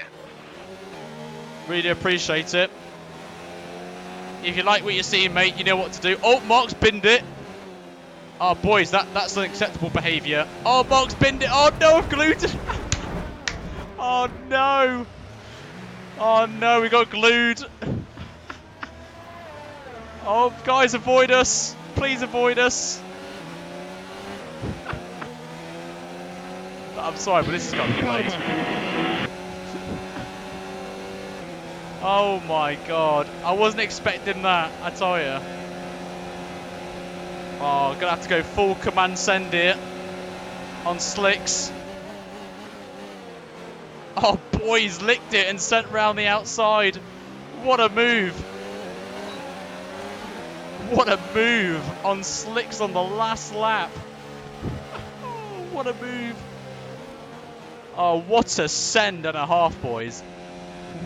S1: Really appreciate it. If you like what you're seeing, mate, you know what to do. Oh, Mark's binned it. Oh boys, that's unacceptable behaviour. Oh, Mark's binned it. Oh no, I've glued it. Oh no. Oh no, we got glued. Oh, guys, avoid us. Please avoid us. I'm sorry, but this is going to be late. Oh, my God. I wasn't expecting that, I tell you. Oh, going to have to go full command send here on slicks. Oh, boys, licked it and sent round the outside. What a move. What a move on slicks on the last lap. Oh, what a move. Oh, what a send and a half, boys.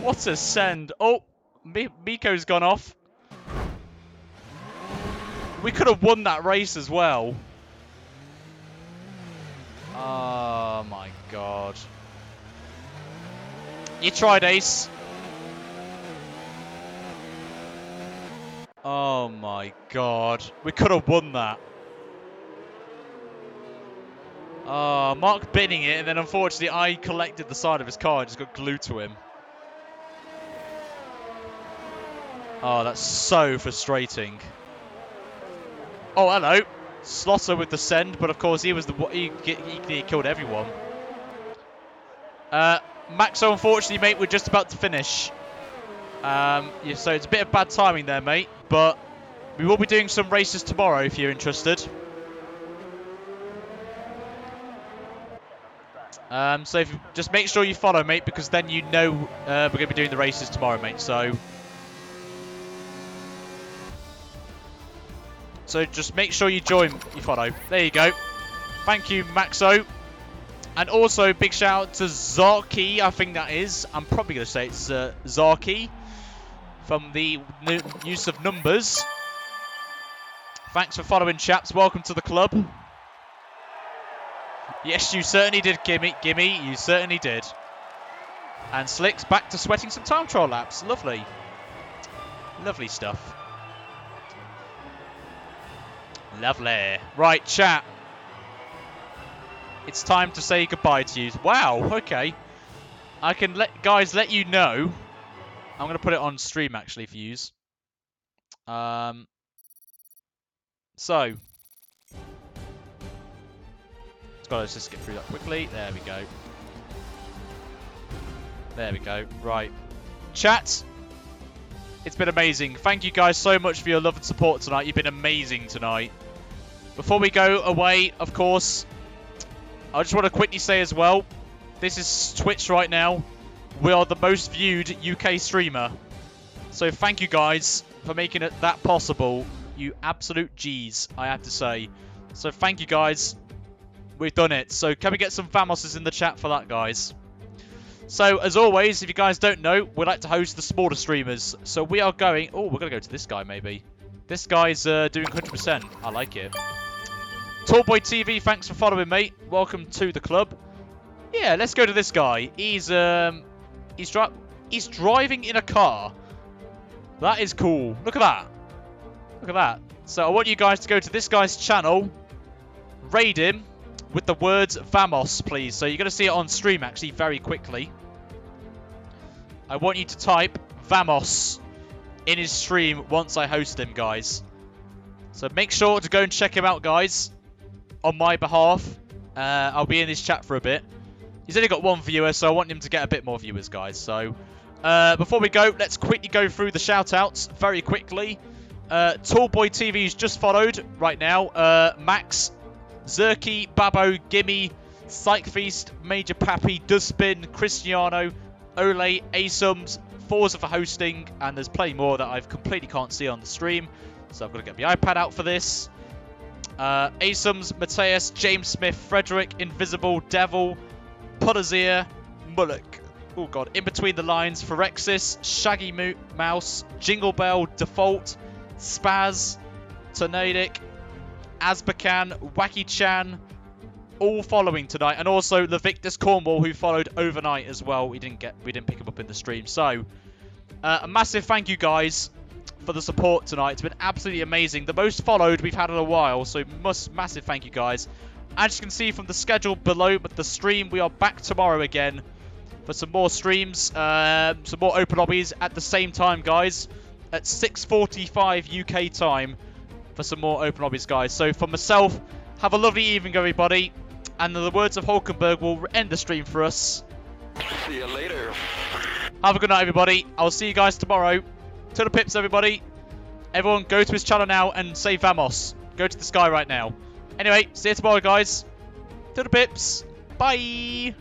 S1: What a send. Oh, Miko's gone off. We could have won that race as well. Oh, my God. You tried, Ace. Oh my God. We could have won that. Oh, Mark binning it, and then unfortunately I collected the side of his car and just got glued to him. Oh, that's so frustrating. Oh, hello. Slaughter with the send, but of course he was he killed everyone. Maxo, unfortunately, mate, we're just about to finish. Yeah, so it's a bit of bad timing there, mate, but we will be doing some races tomorrow if you're interested. So if you, just make sure you follow, mate, because then you know we're going to be doing the races tomorrow, mate. So just make sure you join, you follow. There you go. Thank you, Maxo. And also, big shout out to Zarky, I think that is. I'm probably going to say it's Zarky from the use of numbers. Thanks for following, chaps. Welcome to the club. Yes, you certainly did, Gimme. You certainly did. And Slick's back to sweating some time trial laps. Lovely. Lovely stuff. Lovely. Right, chat. It's time to say goodbye to you. Wow, okay. I can let you know. I'm going to put it on stream, actually, for yous. So. Let's just get through that quickly. There we go. There we go. Right. Chat. It's been amazing. Thank you guys so much for your love and support tonight. You've been amazing tonight. Before we go away, of course, I just want to quickly say as well, this is Twitch right now. We are the most viewed UK streamer. So thank you guys for making it that possible. You absolute G's, I have to say. So thank you guys. We've done it. So can we get some Famoses in the chat for that, guys? So as always, if you guys don't know, we like to host the smaller streamers. So we are going... Oh, we're going to go to this guy, maybe. This guy's doing 100%. I like it. Tallboy TV, thanks for following, mate. Welcome to the club. Yeah, let's go to this guy. He's driving in a car. That is cool. Look at that. Look at that. So I want you guys to go to this guy's channel, raid him with the words Vamos, please. So you're going to see it on stream, actually, very quickly. I want you to type Vamos in his stream once I host him, guys. So make sure to go and check him out, guys, on my behalf. I'll be in his chat for a bit. He's only got one viewer, so I want him to get a bit more viewers, guys. So before we go, let's quickly go through the shout-outs very quickly. Tallboy TV's just followed right now. Max, Zerky, Babbo, Gimme, Psych Feast, Major Pappy, Dustbin, Cristiano, Ole, Asums, Forza for hosting, and there's plenty more that I completely can't see on the stream. So I've got to get my iPad out for this. Asums, Mateus, James Smith, Frederick, Invisible, Devil, Pudazir, Mullock. Oh god, in between the lines, Phyrexis, Shaggy Mouse, Jingle Bell, Default, Spaz, Tornadic, Asbacan, Wacky Chan, all following tonight, and also the Victus Cornwall, who followed overnight as well. We didn't pick him up in the stream. So a massive thank you guys for the support tonight. It's been absolutely amazing. The most followed we've had in a while, so massive thank you guys. As you can see from the schedule below the stream, we are back tomorrow again for some more streams, some more open lobbies at the same time, guys, at 6:45 UK time for some more open lobbies, guys. So for myself, have a lovely evening, everybody. And in the words of Hulkenberg, will end the stream for us.
S9: See you later.
S1: Have a good night, everybody. I'll see you guys tomorrow. To the pips, everybody. Everyone, go to his channel now and say Vamos. Go to this guy right now. Anyway, see you tomorrow, guys. To the pips. Bye.